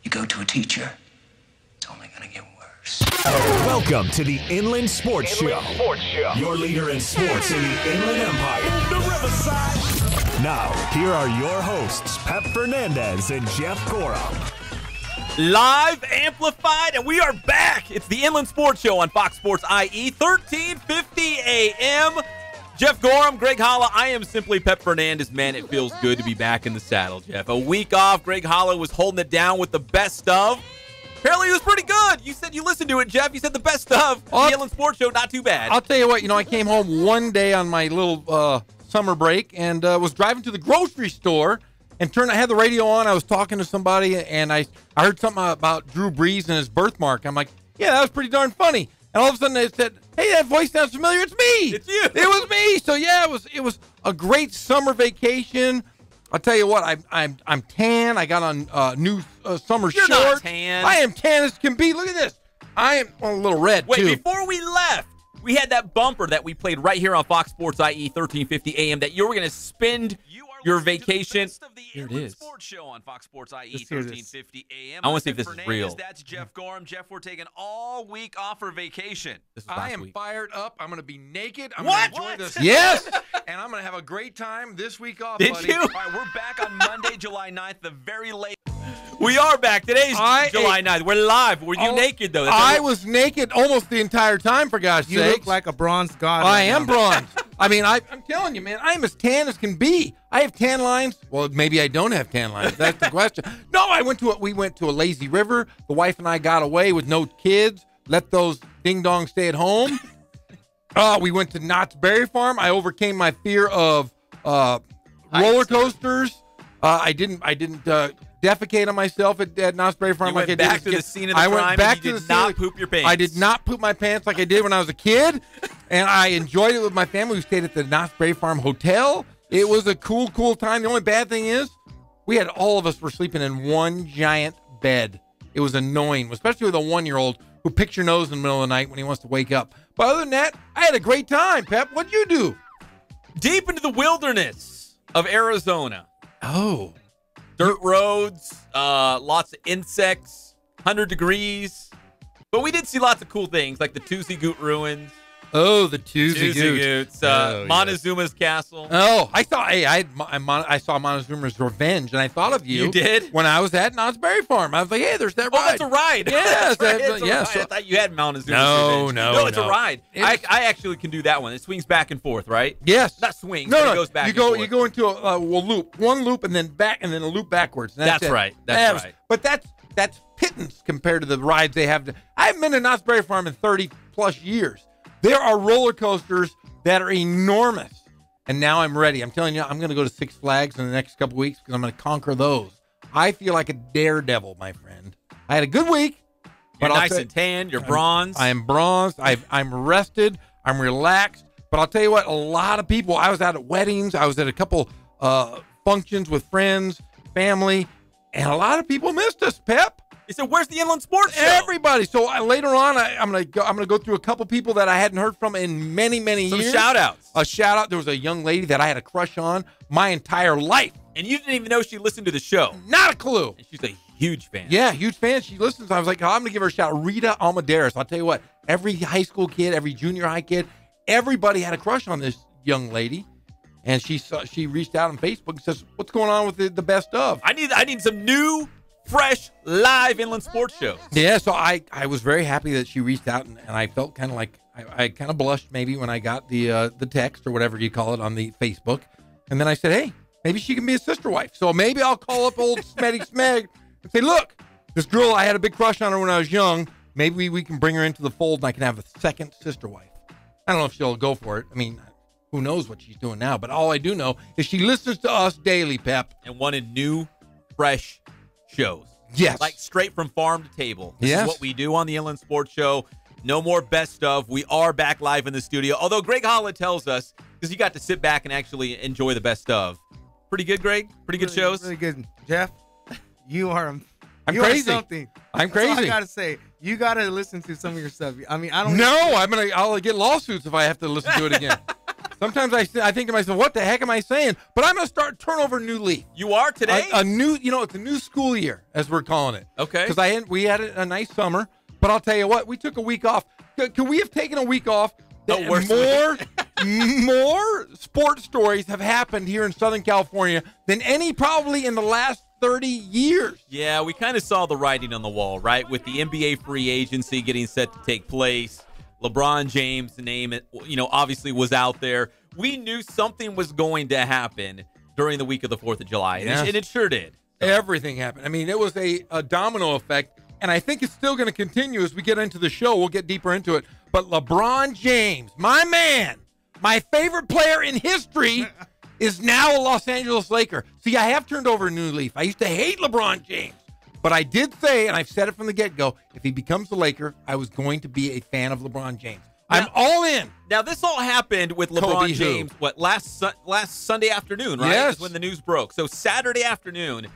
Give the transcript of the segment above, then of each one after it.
You go to a teacher, it's only going to get worse. Welcome to the Inland Sports Show. Your leader in sports in the Inland Empire. The Riverside. Now, here are your hosts, Pep Fernandez and Jeff Gorham. Live, amplified, and we are back. It's the Inland Sports Show on Fox Sports IE, 1350 a.m. Jeff Gorham, Greg Holla. I am simply Pep Fernandez. Man, it feels good to be back in the saddle, Jeff. A week off. Greg Holla was holding it down with the best of. Apparently, it was pretty good. You said you listened to it, Jeff. You said the best of. The Inland Sports Show, not too bad. I'll tell you what, I came home one day on my little summer break and was driving to the grocery store and I had the radio on. I was talking to somebody, and I heard something about Drew Brees and his birthmark. I'm like, yeah, that was pretty darn funny. And all of a sudden, they said, hey, that voice sounds familiar. It's me. It's you. It was me. So, yeah, it was a great summer vacation. I'll tell you what, I'm tan. I got on new summer shorts. You're not tan. I am tan as can be. Look at this. I am a little red, Wait, too. before we left, we had that bumper that we played right here on Fox Sports IE 1350 AM that you were going to spend your vacation. Here it is. Sports Show on Fox Sports IE 1350 AM. I want to see if this is real. That's Jeff Gorham. Jeff, we're taking all week off for vacation. I am fired up. I'm going to be naked. I'm What? going to enjoy this. Yes. And I'm going to have a great time this week off, Did buddy. you? All right, we're back on Monday, July 9th, the very late. We are back. Today's July 9th. We're live. Were you naked, though? I was naked almost the entire time, for God's You sake. look like a bronze god. I right am now. bronze. I mean, I'm telling you, man, I'm as tan as can be. I have tan lines. Well, maybe I don't have tan lines. That's the question. No, we went to a lazy river. The wife and I got away with no kids. Let those ding-dongs stay at home. We went to Knott's Berry Farm. I overcame my fear of roller coasters. I didn't defecate on myself at Knott's Berry Farm. You went back to the scene of the crime and you did not poop your pants. I did not poop my pants like I did when I was a kid, and I enjoyed it with my family. We stayed at the Knott's Berry Farm Hotel. It was a cool time. The only bad thing is all of us were sleeping in one giant bed. It was annoying, especially with a 1-year-old who picks your nose in the middle of the night when he wants to wake up. But other than that, I had a great time, Pep. What'd you do? deep into the wilderness of Arizona. Oh. Dirt roads, lots of insects, 100 degrees. But we did see lots of cool things, like the Tusi Goot ruins. Oh, the Tusi Goots. Montezuma's castle. Oh, I thought, I saw Montezuma's Revenge, and I thought of you. You did? When I was at Knott's Berry Farm. I was like, hey, there's that ride. Oh, that's a ride. Yes. It's a ride. So, I thought you had Montezuma's No, Revenge. no, it's a ride. I actually can do that one. It swings back and forth, right? Yes. Not swings, no, but it goes back and forth. You go into a loop. One loop and then back and then a loop backwards. That's right. That's right. But that's pittance compared to the rides they have. I haven't been to Knott's Berry Farm in 30-plus years. There are roller coasters that are enormous. And now I'm ready. I'm telling you, I'm going to go to Six Flags in the next couple weeks because I'm going to conquer those. I feel like a daredevil, my friend. I had a good week. You're nice and tan. You're bronze. I am bronzed. I'm rested. I'm relaxed. But I'll tell you what, a lot of people, I was out at weddings. I was at a couple functions with friends, family, and a lot of people missed us, Pep. He said, where's the Inland Sports Show? Everybody. So later on, I'm gonna go through a couple people that I hadn't heard from in many years. Some shout-outs. A shout-out. There was a young lady that I had a crush on my entire life. And you didn't even know she listened to the show. Not a clue. And she's a huge fan. Yeah, huge fan. She listens. I was like, I'm going to give her a shout. Rita Almaderis. I'll tell you what, every high school kid, every junior high kid, everybody had a crush on this young lady. And she reached out on Facebook and says, what's going on with the best of? I need some new, fresh, live Inland Sports shows. Yeah, so I was very happy that she reached out, and I felt kind of like, I kind of blushed maybe when I got the text or whatever you call it on the Facebook. And then I said, hey, maybe she can be a sister wife. So maybe I'll call up old Smetty Smeg and say, look, this girl, I had a big crush on her when I was young. Maybe we can bring her into the fold and I can have a second sister wife. I don't know if she'll go for it. I mean, who knows what she's doing now. But all I do know is she listens to us daily, Pep. And wanted new, fresh shows. Yes. Like straight from farm to table. This Yes. is what we do on the Inland Sports Show. No more best of. We are back live in the studio. Although Greg Holla tells us, because he got to sit back and actually enjoy the best of. Pretty good, Greg? Pretty good shows? Really good. Jeff, you are I'm you crazy. Are something. I'm That's all crazy. I got to say. You got to listen to some of your stuff. I mean, I don't No, I'll get lawsuits if I have to listen to it again. Sometimes I think to myself, what the heck am I saying? But I'm going to start turn over a new leaf. You are today? A new, it's a new school year, as we're calling it. Okay. Because we had a nice summer, but I'll tell you what, we took a week off. Could we have taken a week off? More sports stories have happened here in Southern California than any probably in the last 30 years. Yeah, we kind of saw the writing on the wall, right? With the NBA free agency getting set to take place. LeBron James' name, obviously was out there. We knew something was going to happen during the week of the 4th of July, and it sure did. Everything happened. I mean, it was a domino effect, and I think it's still going to continue as we get into the show. We'll get deeper into it. But LeBron James, my man, my favorite player in history, is now a Los Angeles Laker. See, I have turned over a new leaf. I used to hate LeBron James. But I did say, and I've said it from the get-go, if he becomes the Laker, I was going to be a fan of LeBron James. I'm all in. Now, this all happened with LeBron James, last Sunday afternoon, right? Yes. Is when the news broke. So Saturday afternoon,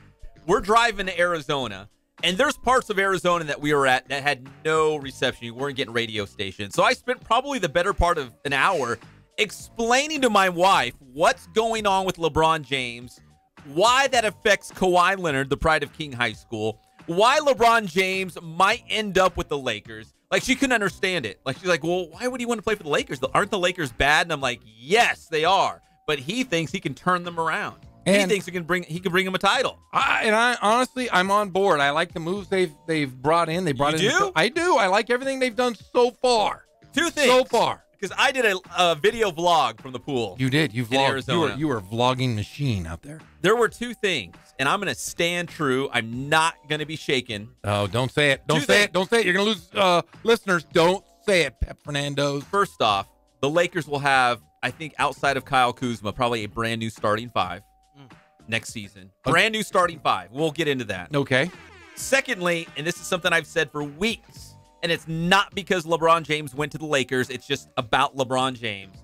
we're driving to Arizona, and there's parts of Arizona that we were at that had no reception. You weren't getting radio stations. So I spent probably the better part of an hour explaining to my wife what's going on with LeBron James, why that affects Kawhi Leonard, the pride of King High School, why LeBron James might end up with the Lakers. Like, she couldn't understand it. Like, she's like, well, why would he want to play for the Lakers? Aren't the Lakers bad? And I'm like, yes, they are. But he thinks he can turn them around. And he thinks he can bring him a title. I honestly, I'm on board. I like the moves they've brought in. They brought in. I do. I like everything they've done so far. Two things. So far. Because I did a video vlog from the pool. You did. You vlogged. Arizona. You were a vlogging machine out there. There were two things, and I'm going to stand true. I'm not going to be shaken. Oh, don't say it. Don't say it. Don't say it. You're going to lose listeners. Don't say it, Pep Fernando's. First off, the Lakers will have, I think, outside of Kyle Kuzma, probably a brand new starting five next season. Brand new starting five. We'll get into that. Okay. Secondly, and this is something I've said for weeks, and it's not because LeBron James went to the Lakers. It's just about LeBron James.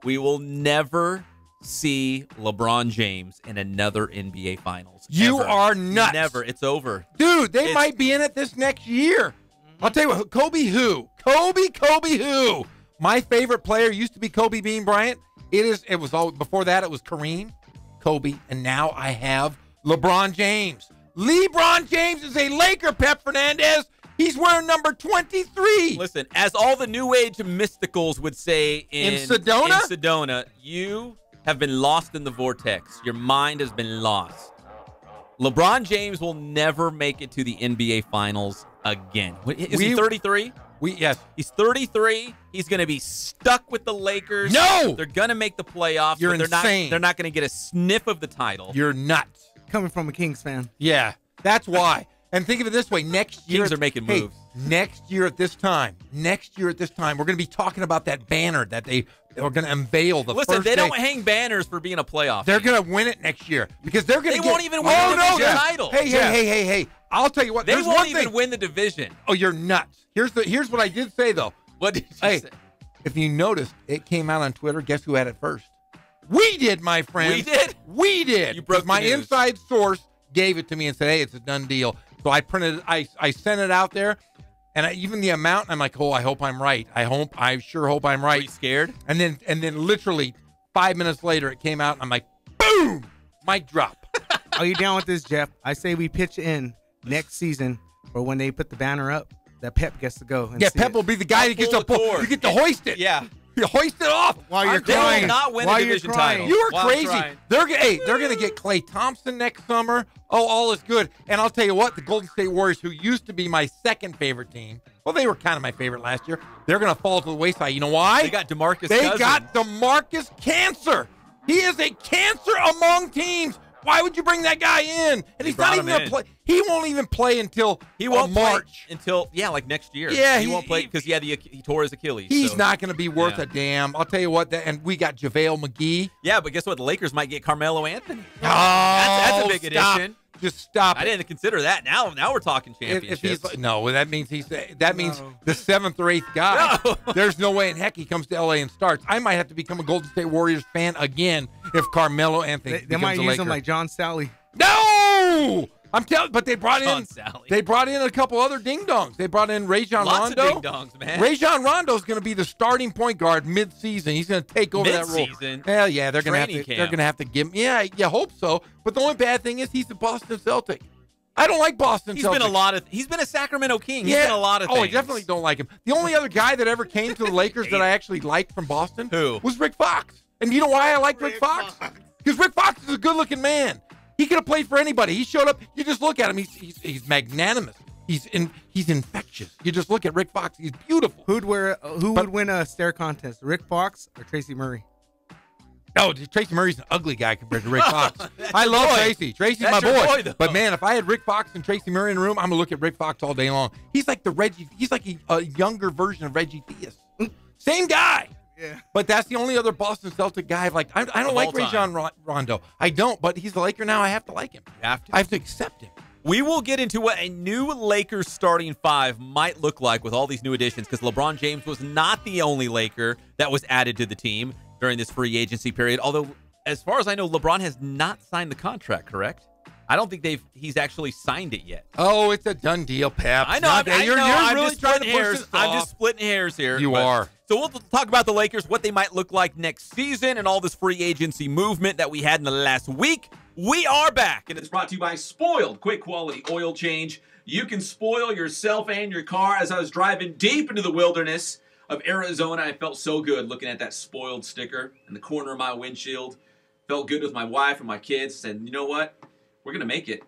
We will never see LeBron James in another NBA Finals. You are nuts. Never. It's over. Dude, they might be in it this next year. I'll tell you what, Kobe who? Kobe who? My favorite player used to be Kobe Bean Bryant. It was all before that it was Kareem, Kobe, and now I have LeBron James. LeBron James is a Laker, Pep Fernandez. He's wearing number 23. Listen, as all the New Age mysticals would say in Sedona, you have been lost in the vortex. Your mind has been lost. LeBron James will never make it to the NBA Finals again. Is he 33? Yes. He's 33. He's going to be stuck with the Lakers. No! They're going to make the playoffs. You're but insane. They're not going to get a sniff of the title. You're nuts. Coming from a Kings fan. Yeah, that's why. And think of it this way. Next year. Kings are making moves. Next year at this time, we're going to be talking about that banner that they are going to unveil the first day. Listen, they don't hang banners for being a playoff They're team. going to win it next year because they're going to won't even win the division title. Hey. I'll tell you what. They There's won't one even thing. win the division. Oh, you're nuts. Here's what I did say, though. What did you say? If you noticed, it came out on Twitter. Guess who had it first? We did, my friend. We did? We did. You broke my the news. inside source gave it to me and said, hey, it's a done deal. So I sent it out there, and even the amount, I'm like, oh, I hope I'm right. I sure hope I'm right. Were you scared? And then literally 5 minutes later, it came out, and I'm like, boom, mic drop. Are you down with this, Jeff? I say we pitch in next season, or when they put the banner up, that Pep gets to go. And see Pep it. will be the guy that gets to pull. You get to hoist it. Yeah. You hoist it off. While you're They crying. will not win While a you're division crying. title. You are While I'm crazy. crying. They're going to get Klay Thompson next summer. Oh, all is good. And I'll tell you what, the Golden State Warriors, who used to be my second favorite team, well, they were kind of my favorite last year. They're going to fall to the wayside. You know why? They got DeMarcus They Cousins. got DeMarcus Cancer. He is a cancer among teams. Why would you bring that guy in? And he's not even going to play. He won't even play until March. Until like next year. Yeah, he won't play because he tore his Achilles. He's so. not going to be worth a damn. I'll tell you what. And we got JaVale McGee. Yeah, but guess what? The Lakers might get Carmelo Anthony. Oh, that's a big stop. addition. Just stop. I didn't consider that. Now we're talking championships. If he's that means the seventh or eighth guy. No. There's no way in heck he comes to LA and starts. I might have to become a Golden State Warriors fan again if Carmelo Anthony They might becomes a use Laker. him like John Sally. No! I'm telling, but they brought Sean Sally. in a couple other ding dongs. They brought in Rajon Lots Rondo. of ding-dongs, man. Rajon Rondo is going to be the starting point guard mid-season. He's going to take over that role. Mid-season? Hell yeah, they're going Training to camp. have to give him. Yeah, you hope so. But the only bad thing is he's the Boston Celtic. I don't like Boston He's Celtics. he's been a Sacramento King. He's been a lot of Oh, things. I definitely don't like him. The only other guy that ever came to the Lakers that I actually liked from Boston Who? was Rick Fox. And you know why I like Rick Fox? Because Rick Fox is a good-looking man. He could have played for anybody. He showed up. You just look at him. He's magnanimous. He's infectious. You just look at Rick Fox. He's beautiful. Who would win a stare contest, Rick Fox or Tracy Murray? Oh, Tracy Murray's an ugly guy compared to Rick Fox. I love boy. Tracy. Tracy's That's my your boy. boy, though. But man, if I had Rick Fox and Tracy Murray in the room, I'm gonna look at Rick Fox all day long. He's like he's like a younger version of Reggie Theus. Same guy. Yeah. But that's the only other Boston Celtic guy. I don't like Rajon Rondo. I don't, but he's a Laker now. I have to like him. You have to. I have to accept him. We will get into what a new Lakers starting five might look like with all these new additions, because LeBron James was not the only Laker that was added to the team during this free agency period. Although, as far as I know, LeBron has not signed the contract, correct? I don't think he's actually signed it yet. Oh, it's a done deal, Pep. I know. You're really really trying to splitting push hairs. this I'm off. just splitting hairs here. You are. So we'll talk about the Lakers, what they might look like next season, and all this free agency movement that we had in the last week. We are back, and it's brought to you by Spoiled Quick Quality Oil Change. You can spoil yourself and your car. As I was driving deep into the wilderness of Arizona, I felt so good looking at that Spoiled sticker in the corner of my windshield. Felt good with my wife and my kids. Said, you know what? We're going to make it.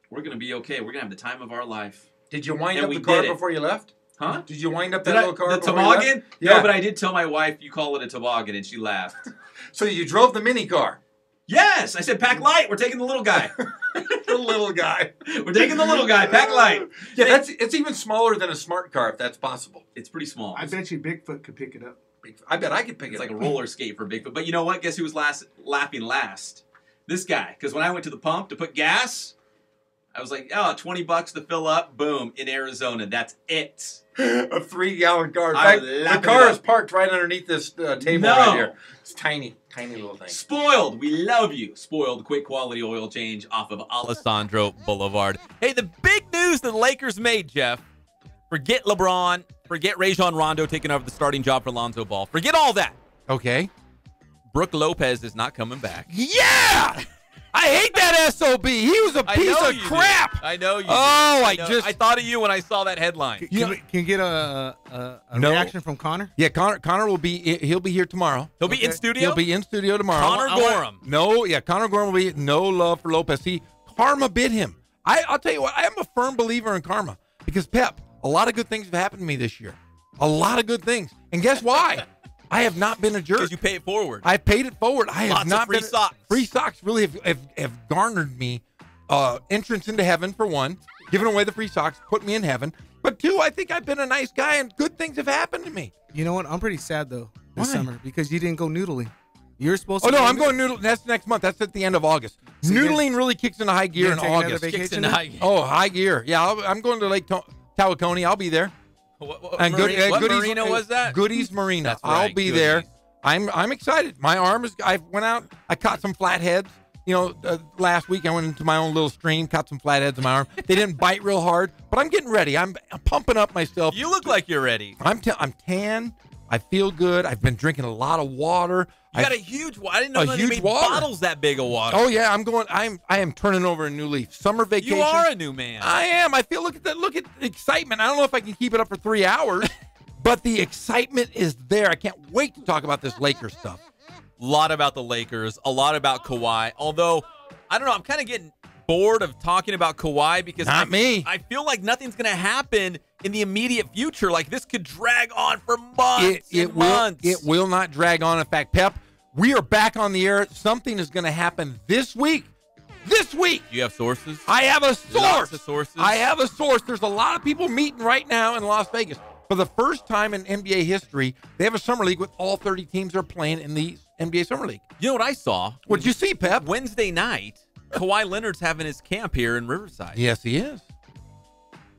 We're going to be okay. We're going to have the time of our life. Did you wind And up we the car did it. before you left? Huh? Did you wind up Did that I, little car the before you toboggan? left? Yeah. No, but I did tell my wife you call it a toboggan, and she laughed. So you drove the mini car. Yes! I said, pack light. We're taking the little guy. The little guy. We're taking the little guy. Pack light. Yeah, it's even smaller than a smart car, if that's possible. It's pretty small. I bet you Bigfoot could pick it up. I bet I could pick It's it like up. a roller skate for Bigfoot. But you know what? Guess who was laughing last? This guy. Because when I went to the pump to put gas, I was like, oh, $20 to fill up. Boom. In Arizona. That's it. A 3-gallon car. In I fact, was the lapping car it is up. parked right underneath this table No. right here. It's tiny little thing. Spoiled. We love you. Spoiled quick quality oil change off of Alessandro Boulevard. Hey, the big news the Lakers made, Jeff. Forget LeBron. Forget Rajon Rondo taking over the starting job for Lonzo Ball. Forget all that. Okay. Brooke Lopez is not coming back. Yeah! I hate that SOB. He was a piece of crap. I know you. Oh, I thought of you when I saw that headline. Can you get a No. reaction from Connor? Yeah, Connor will be. He'll be here tomorrow. He'll be in Okay. studio. He'll be in studio tomorrow. Connor Gorham. No, yeah, Connor Gorham will be. No love for Lopez. See, karma bit him. I'll tell you what. I am a firm believer in karma because Pep. A lot of good things have happened to me this year. A lot of good things, and guess why? I have not been a jerk. Because you pay it forward. I paid it forward. I have Lots of not free been. socks. Free socks really have garnered me entrance into heaven, for one. Giving away the free socks put me in heaven. But two, I think I've been a nice guy and good things have happened to me. You know what? I'm pretty sad though this Why? summer because you didn't go noodling. You're supposed Oh, to. no, I'm going noodling. That's next month. That's at the end of August. So you're- Noodling really kicks into high gear You're in taking another August. vacation Kicks in then? high gear. Oh, high gear. Yeah, I'm going to Lake Tawaconee. I'll be there. What And what Goodies, marina was that? Goodies Marina. That's right, I'll be Goodies. there. I'm excited. My arm is. I went out. I caught some flatheads. You know, last week I went into my own little stream, caught some flatheads in my arm. They didn't bite real hard, but I'm getting ready. I'm pumping up myself. You look like you're ready. I'm tan. I feel good. I've been drinking a lot of water. You got a huge. I didn't know a that huge they made water. bottles that big of water. Oh yeah, I am turning over a new leaf. Summer vacation. You are a new man. I am. I feel. Look at that. Look at the excitement. I don't know if I can keep it up for 3 hours, but the excitement is there. I can't wait to talk about this Lakers stuff. A lot about the Lakers, a lot about Kawhi. Although, I don't know, I'm kind of getting bored of talking about Kawhi because Not me. I feel like nothing's going to happen in the immediate future. Like, this could drag on for months and months. It will not drag on. In fact, Pep, we are back on the air. Something is going to happen this week. This week. Do you have sources? I have a source. Lots of sources. I have a source. There's a lot of people meeting right now in Las Vegas. For the first time in NBA history, they have a summer league with all 30 teams are playing in the NBA Summer League. You know what I saw? What'd you see, Pep? Wednesday night, Kawhi Leonard's having his camp here in Riverside. Yes, he is.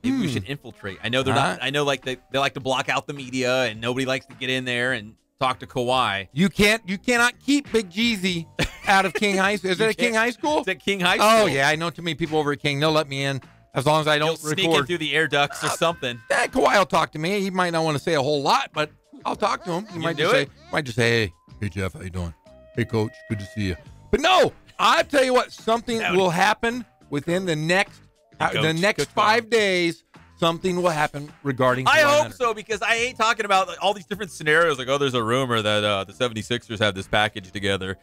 Maybe we should infiltrate. I know they're not. I know like they like to block out the media and nobody likes to get in there. And talk to Kawhi. You cannot keep Big Jeezy out of King High School. Is it a King High School? It's at King High School. Oh, yeah. I know too many people over at King. They'll let me in as long as I don't Sneak in record. through the air ducts or something. Yeah, Kawhi will talk to me. He might not want to say a whole lot, but I'll talk to him. He might just say, hey, Jeff, how you doing? Hey, Coach, good to see you. But no, I tell you what, something will happen within the next 5 days. Something will happen regarding I Kawhi hope Leonard. so, because I hate talking about all these different scenarios. Like, there's a rumor that the 76ers have this package together.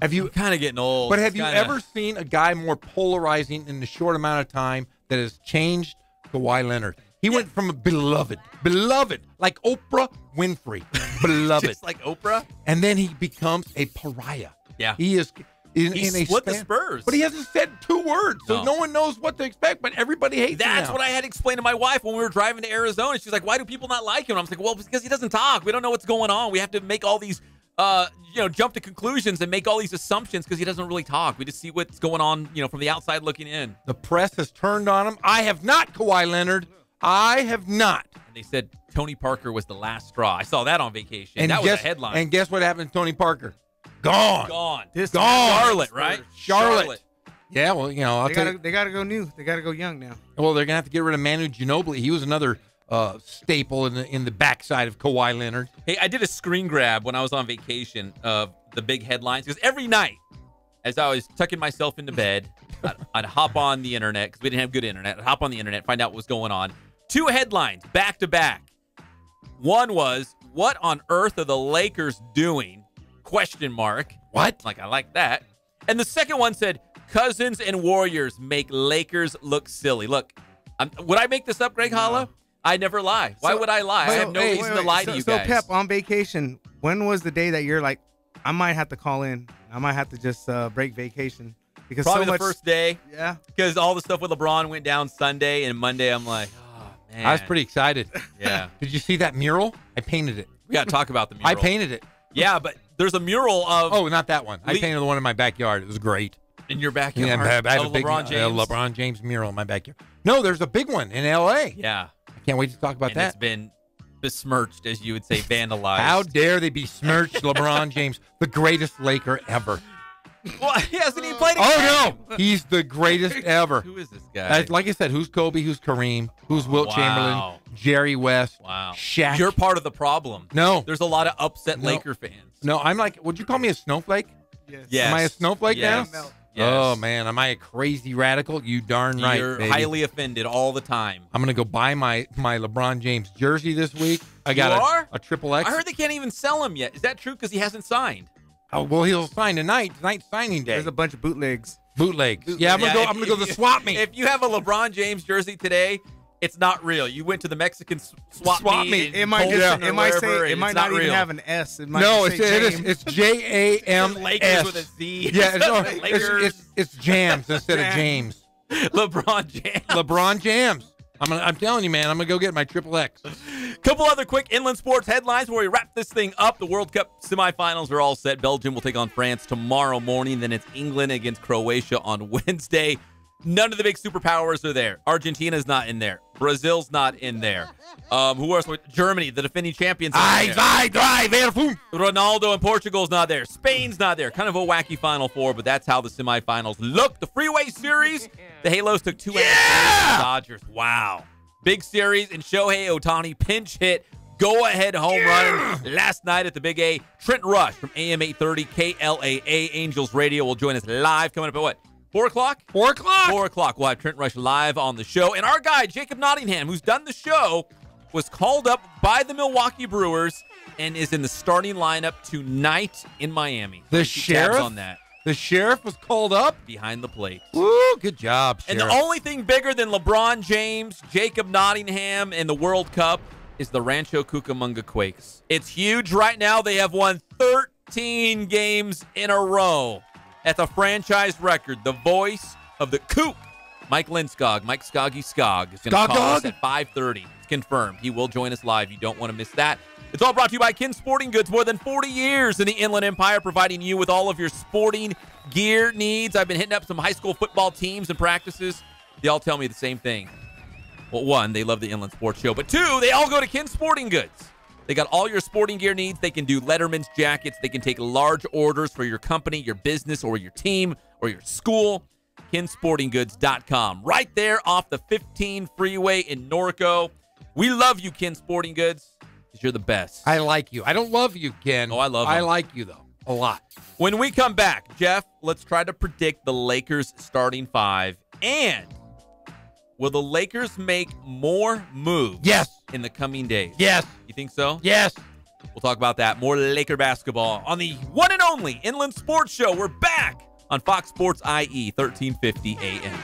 Have you kind of getting old? But have you ever seen a guy more polarizing in the short amount of time that has changed Kawhi Leonard? He went from a beloved, like Oprah Winfrey, beloved. Just like Oprah? And then he becomes a pariah. Yeah. He is He in a split the span, Spurs. but he hasn't said 2 words, so no one knows what to expect, but everybody hates him That's now. what I had to explain to my wife when we were driving to Arizona. She's like, why do people not like him? And I was like, well, because he doesn't talk. We don't know what's going on. We have to make all these, jump to conclusions and make all these assumptions because he doesn't really talk. We just see what's going on, from the outside looking in. The press has turned on him. I have not, Kawhi Leonard. I have not. And they said Tony Parker was the last straw. I saw that on vacation. And that guess, was a headline. And guess what happened to Tony Parker? Gone. Gone. Gone. Charlotte, right? Charlotte. Yeah, well, I'll tell you. They gotta go new. They gotta go young now. Well, they're gonna have to get rid of Manu Ginobili. He was another staple in the backside of Kawhi Leonard. Hey, I did a screen grab when I was on vacation of the big headlines because every night, as I was tucking myself into bed, I'd hop on the internet because we didn't have good internet. I'd hop on the internet, find out what was going on. 2 headlines back to back. One was, "What on earth are the Lakers doing?" ? What? Like, I like that. And the second one said, "Cousins and Warriors make Lakers look silly." Look, would I make this up, Greg Holla? I never lie. Why would I lie? I have no reason to lie to you guys. So, Pep, on vacation, when was the day that you're like, I might have to call in. I might have to just break vacation. Because Probably so much, the first day. Yeah. Because all the stuff with LeBron went down Sunday, and Monday I'm like, oh, man. I was pretty excited. Yeah. Did you see that mural? I painted it. We got to talk about the mural. I painted it. Yeah, but there's a mural of... Oh, not that one. I painted the one in my backyard. It was great. In your backyard? Yeah, I have a big LeBron James? LeBron James mural in my backyard. No, there's a big one in L.A. Yeah. I can't wait to talk about and that. It's been besmirched, as you would say, vandalized. How dare they besmirch LeBron James, the greatest Laker ever. Well, he hasn't even played a game. Oh, no. He's the greatest ever. Who is this guy? Like I said, who's Kobe, who's Kareem, who's Wilt Chamberlain, Jerry West, Shaq. You're part of the problem. No. There's a lot of upset Laker fans. No, I'm like, would you call me a snowflake? Yes. Am I a snowflake now? Yes. Oh, man. Am I a crazy radical? You darn right, You're baby. highly offended all the time. I'm going to go buy my LeBron James jersey this week. I got a triple X. I heard they can't even sell him yet. Is that true? Because he hasn't signed. Oh, well, he'll sign tonight. Tonight's signing day. There's a bunch of bootlegs. Bootlegs. Yeah, I'm gonna go to the swap meet. If you have a LeBron James jersey today, it's not real. You went to the Mexican swap meet. It might not even have an S. It might it's James. Lakers with a Z. Yeah, it's Jams instead of James. LeBron James. LeBron James. I'm telling you, man. I'm gonna go get my triple X. Couple other quick inland sports headlines before we wrap this thing up. The World Cup semifinals are all set. Belgium will take on France tomorrow morning. Then it's England against Croatia on Wednesday. None of the big superpowers are there. Argentina's not in there. Brazil's not in there. Who else? Germany, the defending champions. Ronaldo and Portugal's not there. Spain's not there. Kind of a wacky Final Four, but that's how the semifinals look. The Freeway Series, the Halos took 2 out of 3 from the Dodgers. Wow. Big series, and Shohei Ohtani pinch hit, go-ahead home run last night at the Big A. Trent Rush from AM 830 KLAA Angels Radio will join us live coming up at what? 4 o'clock? 4 o'clock. 4 o'clock. We'll have Trent Rush live on the show. And our guy, Jacob Nottingham, who's done the show, was called up by the Milwaukee Brewers and is in the starting lineup tonight in Miami. The Keep tabs sheriff? on that. The sheriff was called up? Behind the plate. Woo, good job, And Sheriff. the only thing bigger than LeBron James, Jacob Nottingham, and the World Cup is the Rancho Cucamonga Quakes. It's huge right now. They have won 13 games in a row. That's a franchise record. The voice of the Coop, Mike Lindskog, Mike Skoggy Skog, is going to call us at 5:30. It's confirmed. He will join us live. You don't want to miss that. It's all brought to you by Ken Sporting Goods. More than 40 years in the Inland Empire, providing you with all of your sporting gear needs. I've been hitting up some high school football teams and practices. They all tell me the same thing. Well, 1, they love the Inland Sports Show. But 2, they all go to Ken Sporting Goods. They got all your sporting gear needs. They can do Letterman's jackets. They can take large orders for your company, your business, or your team, or your school. KinSportingGoods.com. Right there off the 15 freeway in Norco. We love you, Ken Sporting Goods, because you're the best. I like you. I don't love you, Ken. Oh, I love I him. like you, though, a lot. When we come back, Jeff, let's try to predict the Lakers' starting five. And will the Lakers make more moves in the coming days? Yes. You think so? Yes. We'll talk about that. More Laker basketball on the one and only Inland Sports Show. We're back on Fox Sports IE, 1350 AM.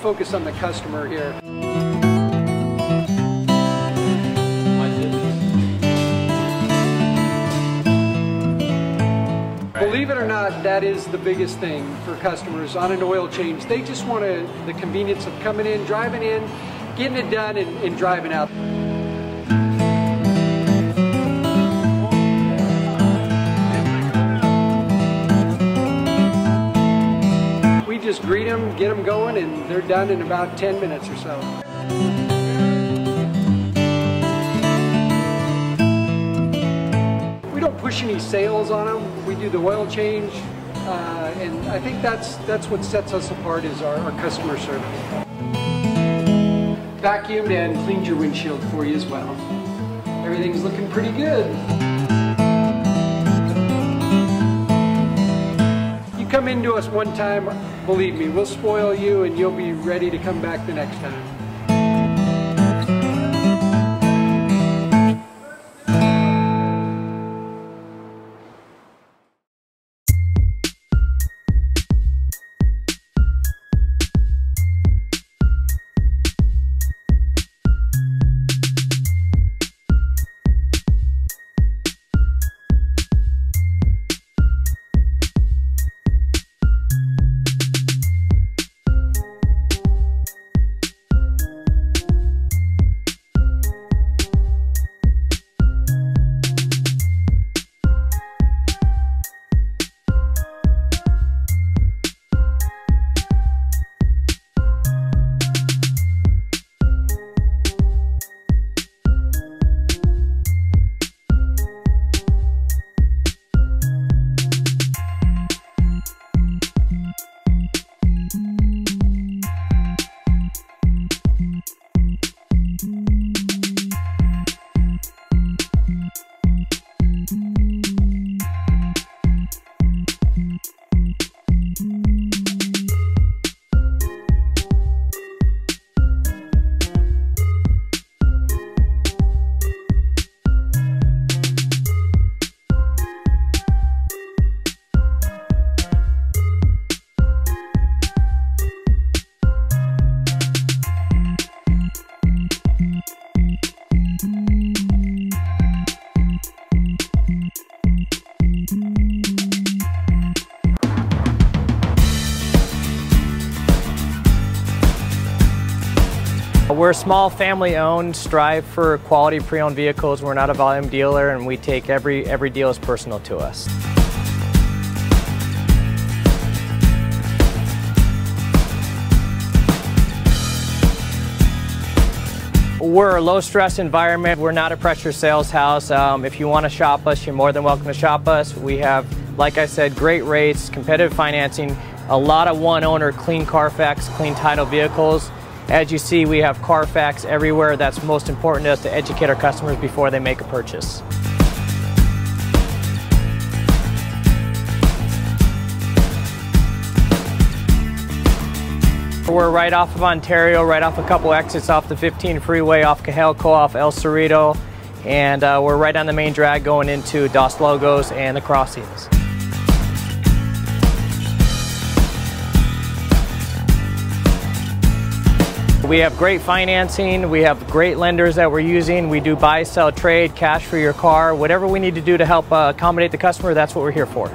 Focus on the customer here. Believe it or not, that is the biggest thing for customers on an oil change. They just want the convenience of coming in, driving in, getting it done, and driving out. Just greet them, get them going, and they're done in about 10 minutes or so. We don't push any sales on them. We do the oil change, and I think that's what sets us apart is our customer service. Vacuumed and cleaned your windshield for you as well. Everything's looking pretty good. Come into us one time, believe me, we'll spoil you and you'll be ready to come back the next time. We're a small family-owned, strive for quality pre-owned vehicles. We're not a volume dealer, and we take every deal as personal to us. We're a low-stress environment. We're not a pressure sales house. If you want to shop us, you're more than welcome to shop us. We have, like I said, great rates, competitive financing, a lot of one-owner, clean Carfax, clean title vehicles. As you see, we have Carfax everywhere. That's most important to us, to educate our customers before they make a purchase. We're right off of Ontario, right off a couple exits off the 15 freeway, off Cajelco, off El Cerrito, and we're right on the main drag going into Dos Logos and the crossings. We have great financing, we have great lenders that we're using. We do buy, sell, trade, cash for your car. Whatever we need to do to help accommodate the customer, that's what we're here for.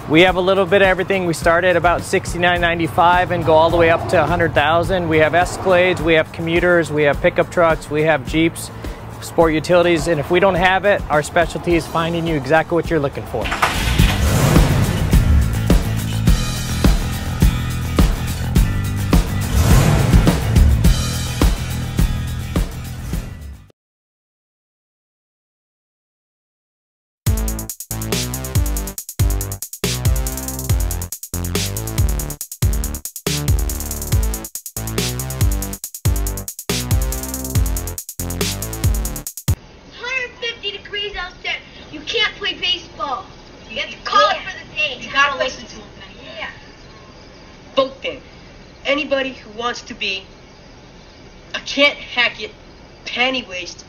We have a little bit of everything. We start at about $69.95 and go all the way up to $100,000. We have Escalades, we have commuters, we have pickup trucks, we have Jeeps, sport utilities, and if we don't have it, our specialty is finding you exactly what you're looking for. You can't play baseball. You have to call it for the day. You gotta listen to him. Yeah. Vote then. Anybody who wants to be a can't hack it panty waist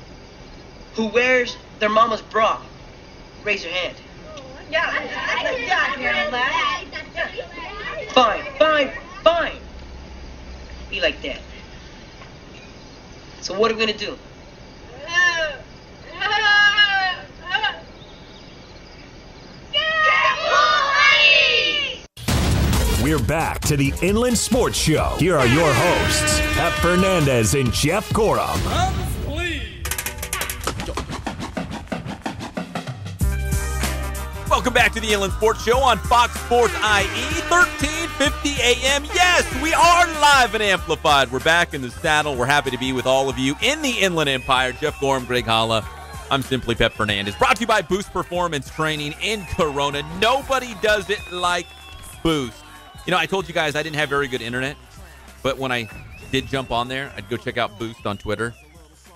who wears their mama's bra, raise your hand. Fine. Be like that. So what are we gonna do? We're back to the Inland Sports Show. Here are your hosts, Pep Fernandez and Jeff Gorham. Welcome back to the Inland Sports Show on Fox Sports IE, 1350 AM. Yes, we are live and amplified. We're back in the saddle. We're happy to be with all of you in the Inland Empire. Jeff Gorham, Greg Holla. I'm Simply Pep Fernandez. Brought to you by Boost Performance Training in Corona. Nobody does it like Boost. You know, I told you guys I didn't have very good internet, but when I did jump on there, I'd go check out Boost on Twitter.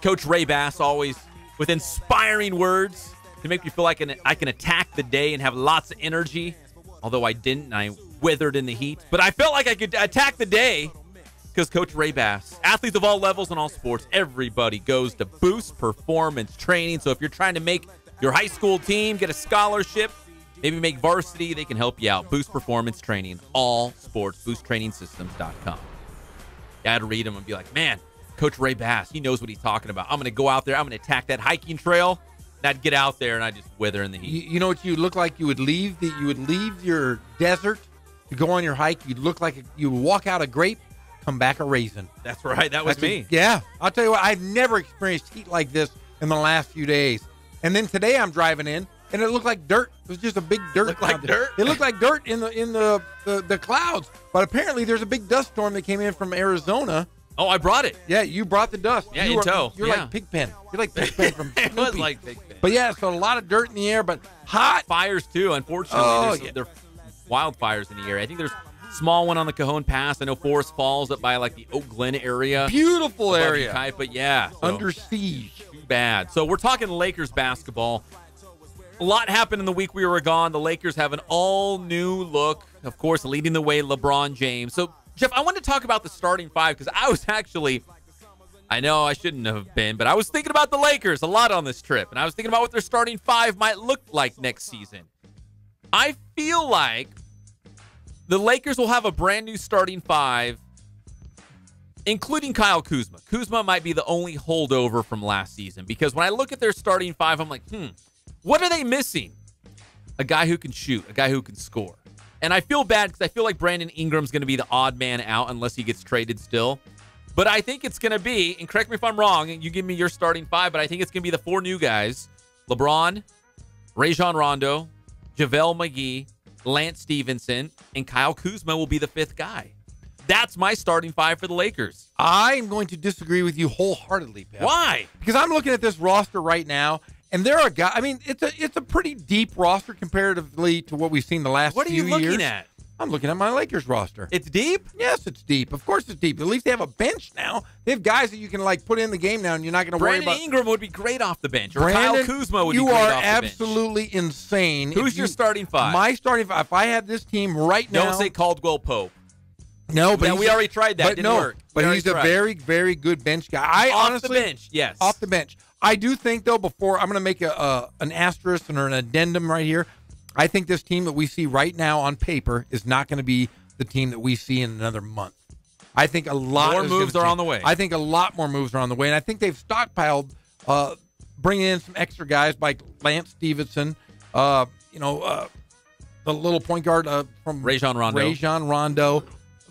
Coach Ray Bass always with inspiring words to make me feel like I can attack the day and have lots of energy, although I didn't, and I withered in the heat. But I felt like I could attack the day because Coach Ray Bass, athletes of all levels and all sports, everybody goes to Boost Performance Training. So if you're trying to make your high school team get a scholarship, maybe make varsity, they can help you out. Boost Performance Training, all sports, boosttrainingsystems.com. I had to read them and be like, man, Coach Ray Bass, he knows what he's talking about. I'm going to go out there, I'm going to attack that hiking trail, and I'd get out there and I'd just wither in the heat. You know what you look like? You would leave your desert to go on your hike. You'd look like you would walk out a grape, come back a raisin. That's right. That was me. Yeah. I'll tell you what, I've never experienced heat like this in the last few days. And then today I'm driving in, and it looked like dirt. It was just a big dirt. Looked like dirt? It looked like dirt in the clouds. But apparently there's a big dust storm that came in from Arizona. Oh, I brought it. Yeah, you brought the dust. Yeah, in tow. You're like Pigpen. You're like Pigpen from It Snoopy. was like Pigpen. But yeah, so a lot of dirt in the air, but hot. Fires, too, unfortunately. There are wildfires in the area. I think there's a small one on the Cajon Pass. I know Forest Falls up by, like, the Oak Glen area. Beautiful area. But, yeah. So, under siege. Too bad. So, we're talking Lakers basketball. A lot happened in the week we were gone. The Lakers have an all-new look. Of course, leading the way, LeBron James. So, Jeff, I wanted to talk about the starting five because I was actually, I know I shouldn't have been, but I was thinking about the Lakers a lot on this trip, and I was thinking about what their starting five might look like next season. I feel like the Lakers will have a brand-new starting five, including Kyle Kuzma. Kuzma might be the only holdover from last season because when I look at their starting five, I'm like, what are they missing? a guy who can shoot, a guy who can score. And I feel bad because I feel like Brandon Ingram's going to be the odd man out unless he gets traded still. But I think it's going to be, and correct me if I'm wrong, and you give me your starting five, but I think it's going to be the 4 new guys: LeBron, Rajon Rondo, JaVale McGee, Lance Stevenson, and Kyle Kuzma will be the 5th guy. That's my starting 5 for the Lakers. I'm going to disagree with you wholeheartedly, Pep. Why? Because I'm looking at this roster right now, and there are guys. I mean, it's a pretty deep roster comparatively to what we've seen the last few years. What are you looking at? I'm looking at my Lakers roster. It's deep? Yes, it's deep. Of course it's deep. At least they have a bench now. They have guys that you can, like, put in the game now, and you're not going to worry about. Brandon Ingram would be great off the bench, or Kyle Kuzma would be great off the bench. You are absolutely insane. Who's your starting 5? My starting 5. If I had this team right now. Don't say Caldwell Pope. No, but we already tried that. It didn't work. But he's a very, very good bench guy. Off the bench, yes. Off the bench. I do think, though, before I'm going to make an asterisk or an addendum right here, I think this team that we see right now on paper is not going to be the team that we see in another month. I think a lot more moves are on the way. I think a lot more moves are on the way, and I think they've stockpiled, bringing in some extra guys like Lance Stevenson, the little point guard from Rajon Rondo,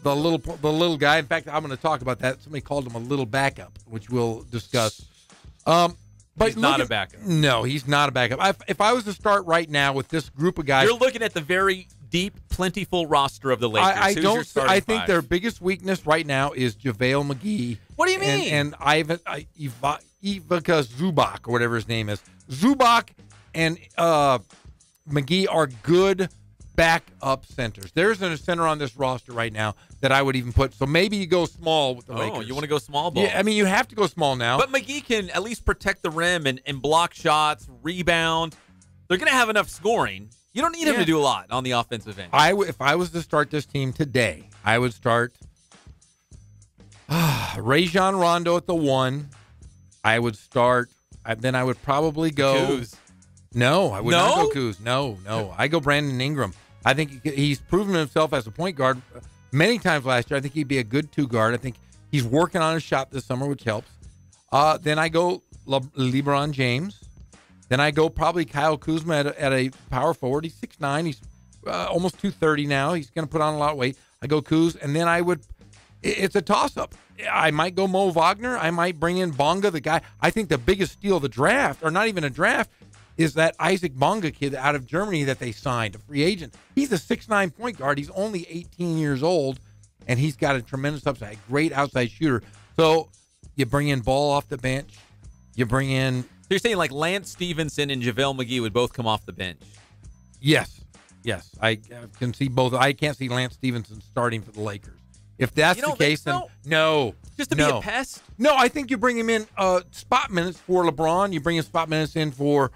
the little guy. In fact, I'm going to talk about that. Somebody called him a little backup, which we'll discuss. But he's not a backup. No, he's not a backup. If I was to start right now with this group of guys, you're looking at the very deep, plentiful roster of the Lakers. I think their biggest weakness right now is JaVale McGee. What do you mean? And Ivica Zubac, or whatever his name is. Zubac and McGee are good backup centers. There's a center on this roster right now that I would even put. So maybe you go small with the Lakers. Oh, you want to go small ball? Yeah, I mean, you have to go small now. But McGee can at least protect the rim and block shots, rebound. They're going to have enough scoring. You don't need him to do a lot on the offensive end. If I was to start this team today, I would start Rajon Rondo at the 1. I would start. Then I would probably go. Kuz. No, I would not go Kuz. No. I go Brandon Ingram. I think he's proven himself as a point guard many times last year. I think he'd be a good 2 guard. I think he's working on his shot this summer, which helps. Then I go LeBron James. Then I go probably Kyle Kuzma at a power forward. He's 6'9". He's almost 230 now. He's going to put on a lot of weight. I go Kuz, and then it's a toss-up. I might go Mo Wagner. I might bring in Bonga, the guy. I think the biggest steal of the draft, or not even a draft, is that Isaac Bonga kid out of Germany that they signed, a free agent. He's a 6'9" point guard. He's only 18 years old, and he's got a tremendous upside, great outside shooter. So you bring in Ball off the bench. You bring in... So you're saying like Lance Stevenson and JaVale McGee would both come off the bench? Yes. I can see both. I can't see Lance Stevenson starting for the Lakers. If that's the case, then no. Just to be a pest? No, I think you bring him in spot minutes for LeBron. You bring him spot minutes in for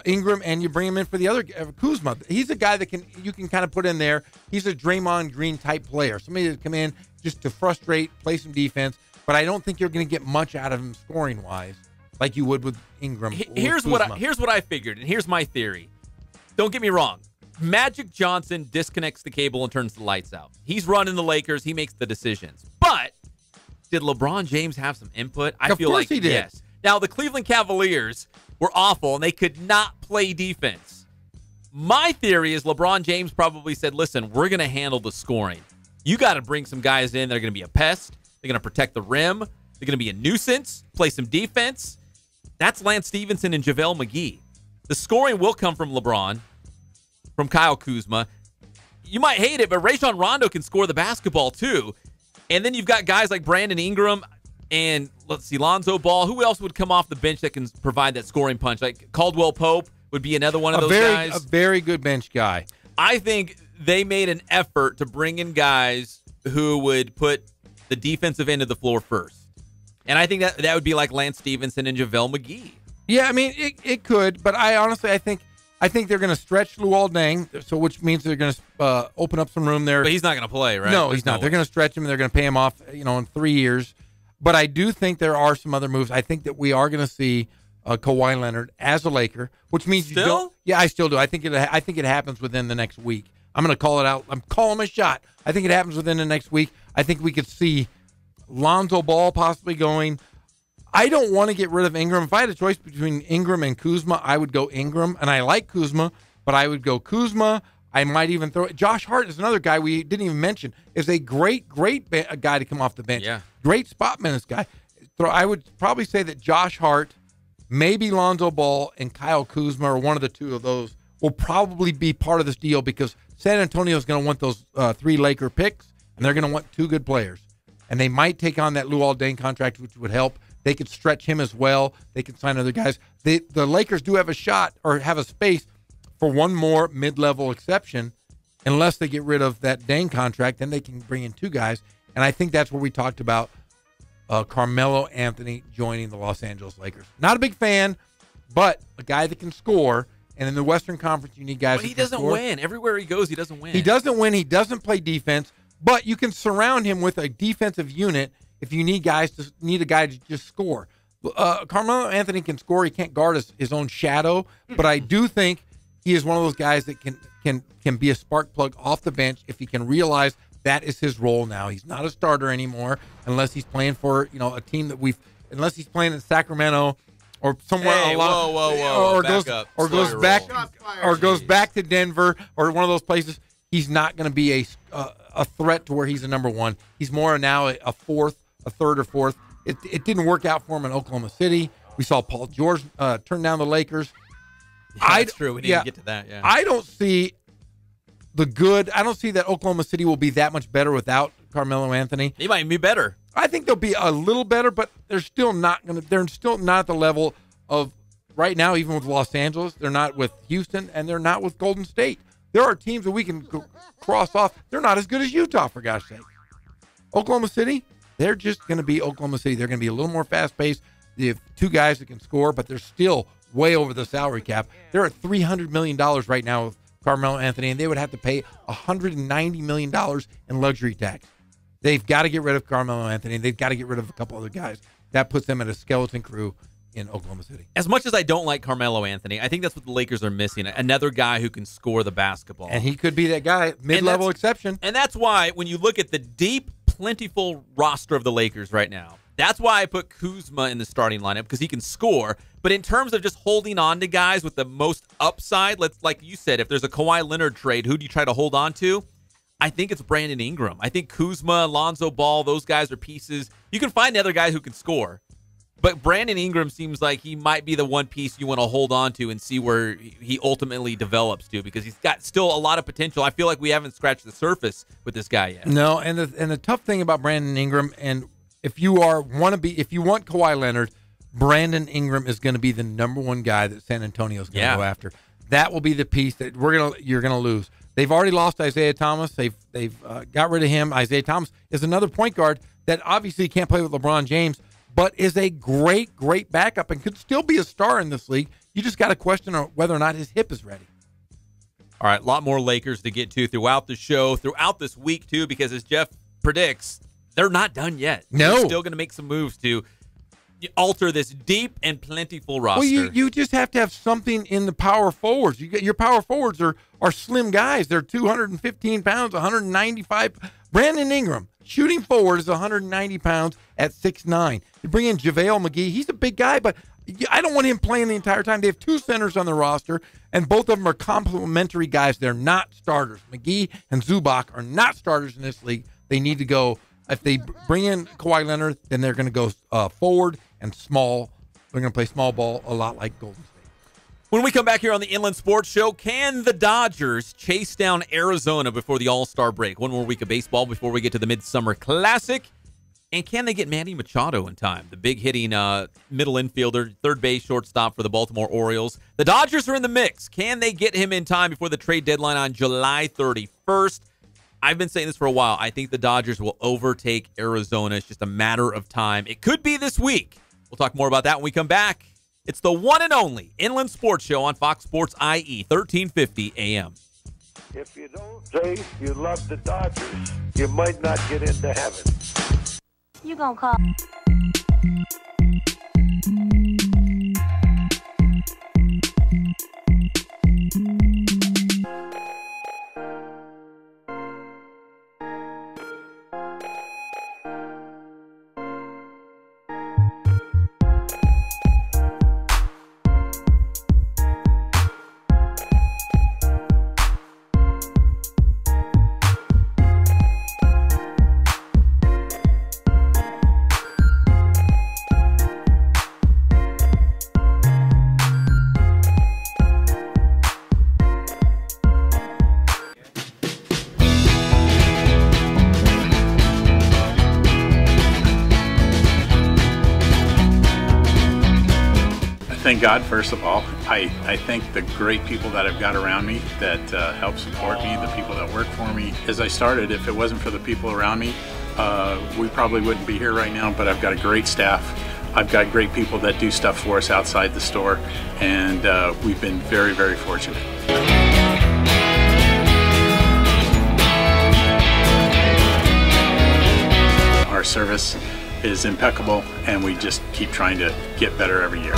Ingram, and you bring him in for the other Kuzma. He's a guy that you can kind of put in there. He's a Draymond Green type player. Somebody that come in just to frustrate, play some defense. But I don't think you're going to get much out of him scoring wise, like you would with Ingram. Here's what I figured, and here's my theory. Don't get me wrong. Magic Johnson disconnects the cable and turns the lights out. He's running the Lakers. He makes the decisions. But did LeBron James have some input? I feel like he did. Yes. Now, the Cleveland Cavaliers were awful, and they could not play defense. My theory is LeBron James probably said, listen, we're going to handle the scoring. You got to bring some guys in that are going to be a pest. They're going to protect the rim. They're going to be a nuisance, play some defense. That's Lance Stevenson and JaVale McGee. The scoring will come from LeBron, from Kyle Kuzma. You might hate it, but Rajon Rondo can score the basketball too. And then you've got guys like Brandon Ingram and, let's see, Lonzo Ball. Who else would come off the bench that can provide that scoring punch? Like Caldwell Pope would be another one of those guys. A very good bench guy. I think they made an effort to bring in guys who would put the defensive end of the floor first. And I think that would be like Lance Stevenson and JaVale McGee. Yeah, I mean, it could, but I think they're going to stretch Luol Deng, so which means they're going to open up some room there. But he's not going to play, right? No, he's not. They're going to stretch him, and they're going to pay him off, in 3 years. But I do think there are some other moves. I think that we are going to see Kawhi Leonard as a Laker, which means you don't. Yeah, I still do. I think it happens within the next week. I'm going to call it out. I'm calling my shot. I think it happens within the next week. I think we could see Lonzo Ball possibly going. I don't want to get rid of Ingram. If I had a choice between Ingram and Kuzma, I would go Ingram. And I like Kuzma, but I would go Kuzma. I might even throw Josh Hart is another guy we didn't even mention. Is a great guy to come off the bench. Yeah. Great spot minutes guy. I would probably say that Josh Hart, maybe Lonzo Ball, and Kyle Kuzma, or one of the two of those, will probably be part of this deal because San Antonio is going to want those 3 Laker picks, and they're going to want 2 good players. And they might take on that Luol Deng contract, which would help. They could stretch him as well. They could sign other guys. The Lakers do have a shot or have a space for one more mid-level exception, unless they get rid of that Deng contract, then they can bring in 2 guys. And I think that's where we talked about Carmelo Anthony joining the Los Angeles Lakers. Not a big fan, but a guy that can score. And in the Western Conference, you need guys But who can score. He doesn't win. Everywhere he goes, he doesn't win. He doesn't win. He doesn't play defense. But you can surround him with a defensive unit if you need a guy to just score. Carmelo Anthony can score. He can't guard his own shadow. But I do think he is one of those guys that can be a spark plug off the bench if he can realize that is his role now. He's not a starter anymore unless he's playing for a team that unless he's playing in Sacramento or somewhere Whoa. or goes back to Denver or one of those places. He's not going to be a threat to where he's a number 1. He's more now a third or fourth. It didn't work out for him in Oklahoma City. We saw Paul George turn down the Lakers. Yeah, that's true. We didn't get to that. Yeah. I don't see that Oklahoma City will be that much better without Carmelo Anthony. He might be better. I think they'll be a little better, but they're still not at the level of right now, even with Los Angeles. They're not with Houston, and they're not with Golden State. There are teams that we can cross off. They're not as good as Utah, for gosh sake. Oklahoma City, they're just going to be Oklahoma City. They're going to be a little more fast-paced. They have 2 guys that can score, but they're still way over the salary cap. They're at $300 million right now with Carmelo Anthony, and they would have to pay $190 million in luxury tax. They've got to get rid of Carmelo Anthony. They've got to get rid of a couple other guys. That puts them at a skeleton crew in Oklahoma City. As much as I don't like Carmelo Anthony, I think that's what the Lakers are missing. Another guy who can score the basketball. And he could be that guy, mid-level exception. And that's why when you look at the deep, plentiful roster of the Lakers right now, that's why I put Kuzma in the starting lineup, because he can score. But in terms of just holding on to guys with the most upside, like you said, if there's a Kawhi Leonard trade, who do you try to hold on to? I think it's Brandon Ingram. I think Kuzma, Lonzo Ball, those guys are pieces. You can find another guy who can score. But Brandon Ingram seems like he might be the one piece you want to hold on to and see where he ultimately develops to, because he's got still a lot of potential. I feel like we haven't scratched the surface with this guy yet. No, and the tough thing about Brandon Ingram, and if you want Kawhi Leonard, Brandon Ingram is going to be the number 1 guy that San Antonio is going to go after. That will be the piece that you're going to lose. They've already lost Isaiah Thomas. They've got rid of him. Isaiah Thomas is another point guard that obviously can't play with LeBron James, but is a great backup and could still be a star in this league. You just got to question whether or not his hip is ready. All right, a lot more Lakers to get to throughout the show, throughout this week too, because as Jeff predicts, they're not done yet. No. They're still going to make some moves to alter this deep and plentiful roster. Well, you just have to have something in the power forwards. Your power forwards are slim guys. They're 215 pounds, 195. Brandon Ingram, shooting forward, is 190 pounds at 6'9". You bring in JaVale McGee. He's a big guy, but I don't want him playing the entire time. They have 2 centers on the roster, and both of them are complementary guys. They're not starters. McGee and Zubac are not starters in this league. They need to go. If they bring in Kawhi Leonard, then they're going to go forward and small. They're going to play small ball a lot like Golden State. When we come back here on the Inland Sports Show, can the Dodgers chase down Arizona before the All-Star break? One more week of baseball before we get to the Midsummer Classic. And can they get Manny Machado in time? The big hitting middle infielder, third base shortstop for the Baltimore Orioles. The Dodgers are in the mix. Can they get him in time before the trade deadline on July 31st? I've been saying this for a while. I think the Dodgers will overtake Arizona. It's just a matter of time. It could be this week. We'll talk more about that when we come back. It's the one and only Inland Sports Show on Fox Sports IE, 1350 AM. If you don't say you love the Dodgers, you might not get into heaven. You gonna call? thank God, first of all. I thank the great people that I've got around me that help support me, the people that work for me. As I started, if it wasn't for the people around me, we probably wouldn't be here right now, but I've got a great staff. I've got great people that do stuff for us outside the store, and we've been very, very fortunate. Our service is impeccable, and we just keep trying to get better every year.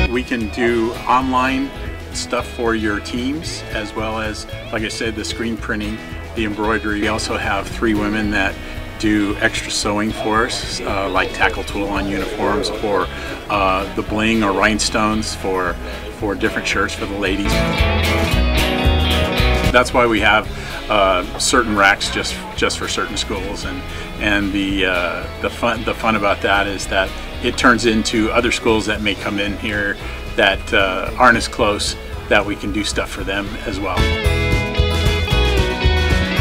We can do online stuff for your teams, as well as, like I said, the screen printing, the embroidery. We also have 3 women that do extra sewing for us, like tackle tool on uniforms, or the bling or rhinestones for different shirts for the ladies. That's why we have certain racks just for certain schools, and the fun about that is that it turns into other schools that may come in here that aren't as close, that we can do stuff for them as well.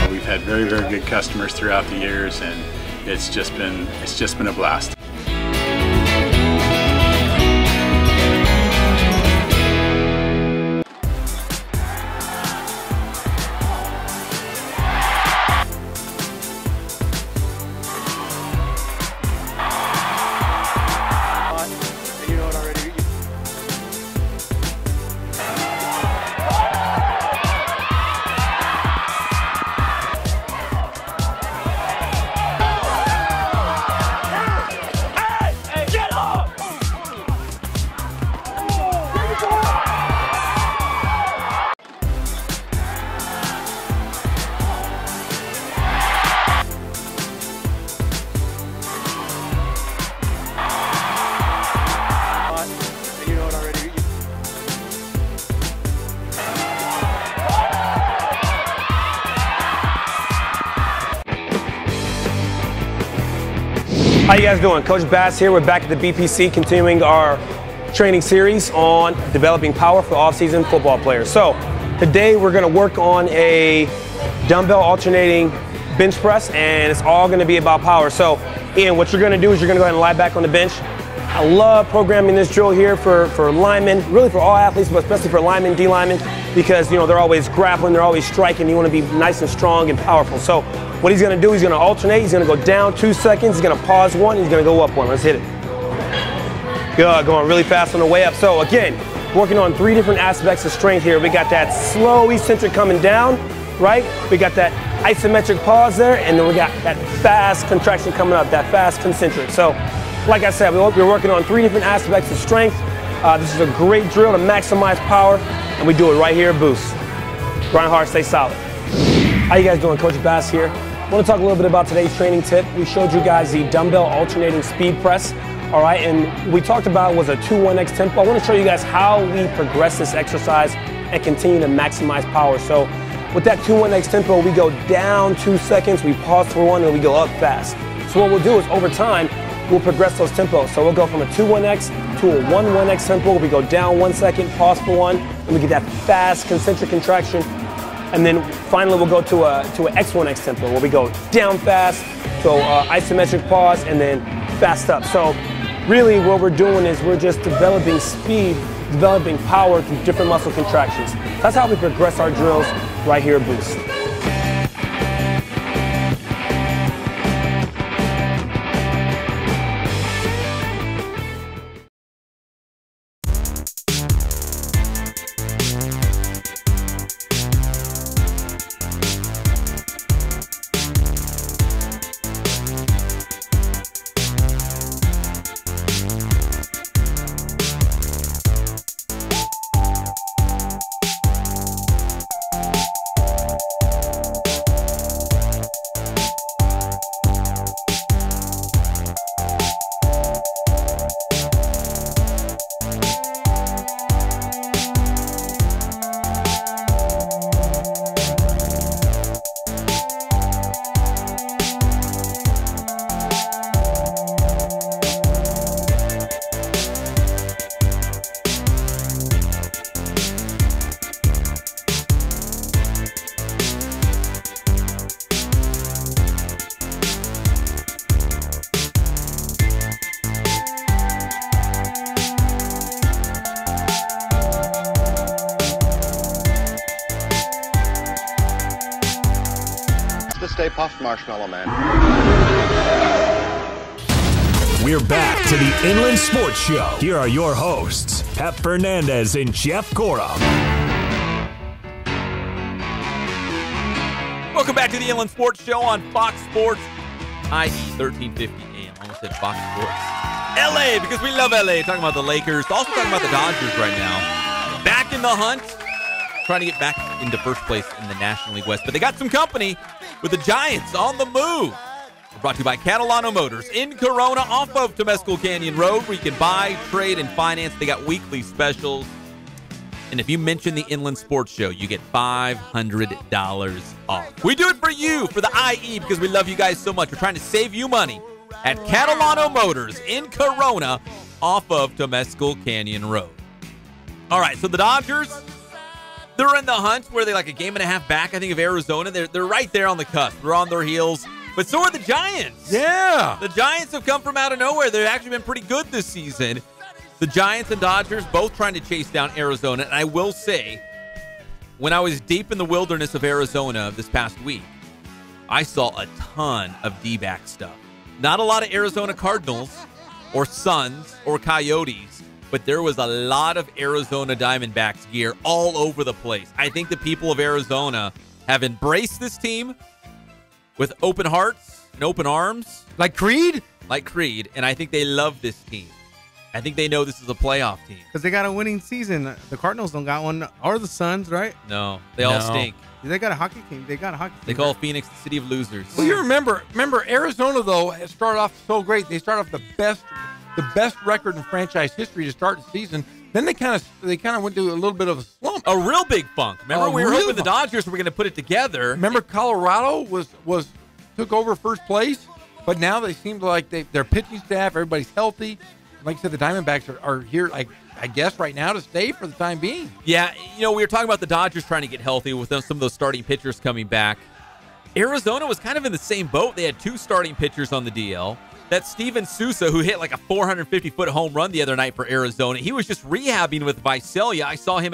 We've had very, very good customers throughout the years, and it's just been a blast. How you guys doing? Coach Bass here. We're back at the BPC continuing our training series on developing power for off-season football players. So today we're going to work on a dumbbell alternating bench press, and it's all going to be about power. So Ian, what you're going to do is you're going to go ahead and lie back on the bench. I love programming this drill here for linemen, really for all athletes, but especially for linemen, D-linemen, because you know they're always grappling, they're always striking. You want to be nice and strong and powerful. So what he's going to do, he's going to alternate. He's going to go down 2 seconds. He's going to pause 1. He's going to go up 1. Let's hit it. Good. Going really fast on the way up. So again, working on 3 different aspects of strength here. We got that slow eccentric coming down, right? We got that isometric pause there, and then we got that fast contraction coming up, that fast concentric. So like I said, we're working on 3 different aspects of strength. This is a great drill to maximize power, and we do it right here at Boost. Grind hard, stay solid. How you guys doing? Coach Bass here. I want to talk a little bit about today's training tip. We showed you guys the dumbbell alternating speed press, all right, and we talked about was a 2-1x tempo. I want to show you guys how we progress this exercise and continue to maximize power. So with that 2-1x tempo, we go down 2 seconds, we pause for 1, and we go up fast. So what we'll do is over time, we'll progress those tempos. So we'll go from a 2-1x to a 1-1x tempo. We go down 1 second, pause for 1, and we get that fast concentric contraction. And then finally we'll go to an X1X tempo where we go down fast to isometric pause and then fast up. So really what we're doing is we're just developing speed, developing power through different muscle contractions. That's how we progress our drills right here at Boost. Puft Marshmallow Man. We're back to the Inland Sports Show. Here are your hosts, Pep Fernandez and Jeff Gorham. Welcome back to the Inland Sports Show on Fox Sports, IE 1350 AM. I almost said Fox Sports. LA, because we love LA. Talking about the Lakers. Also talking about the Dodgers right now. Back in the hunt. Trying to get back into first place in the National League West. But they got some company with the Giants on the move. We're brought to you by KLAA Motors in Corona off of Temescal Canyon Road, where you can buy, trade, and finance. They got weekly specials. And if you mention the Inland Sports Show, you get $500 off. We do it for you, for the IE, because we love you guys so much. We're trying to save you money at KLAA Motors in Corona off of Temescal Canyon Road. All right, so the Dodgers, they're in the hunt where they're like a game and a half back, I think, of Arizona. They're right there on the cusp. They're on their heels. But so are the Giants. Yeah. The Giants have come from out of nowhere. They've actually been pretty good this season. The Giants and Dodgers both trying to chase down Arizona. And I will say, when I was deep in the wilderness of Arizona this past week, I saw a ton of D-back stuff. Not a lot of Arizona Cardinals or Suns or Coyotes, but there was a lot of Arizona Diamondbacks gear all over the place. I think the people of Arizona have embraced this team with open hearts and open arms. Like Creed? Like Creed. And I think they love this team. I think they know this is a playoff team. Because they got a winning season. The Cardinals don't got one, or the Suns, right? No, they all stink. They got a hockey team. They got a hockey team. They call Phoenix the city of losers. Well, you remember Arizona, though, has started off so great. They started off the best record in franchise history to start the season. Then they kind of went to a little bit of a slump. A real big funk. Remember, we were hoping the Dodgers were going to put it together. Remember, Colorado took over first place, but now they seem like their pitching staff, everybody's healthy. Like I said, the Diamondbacks are here, I guess, right now to stay for the time being. Yeah, we were talking about the Dodgers trying to get healthy with some of those starting pitchers coming back. Arizona was kind of in the same boat. They had two starting pitchers on the DL. That Steven Souza, who hit like a 450-foot home run the other night for Arizona, he was just rehabbing with Visalia. I saw him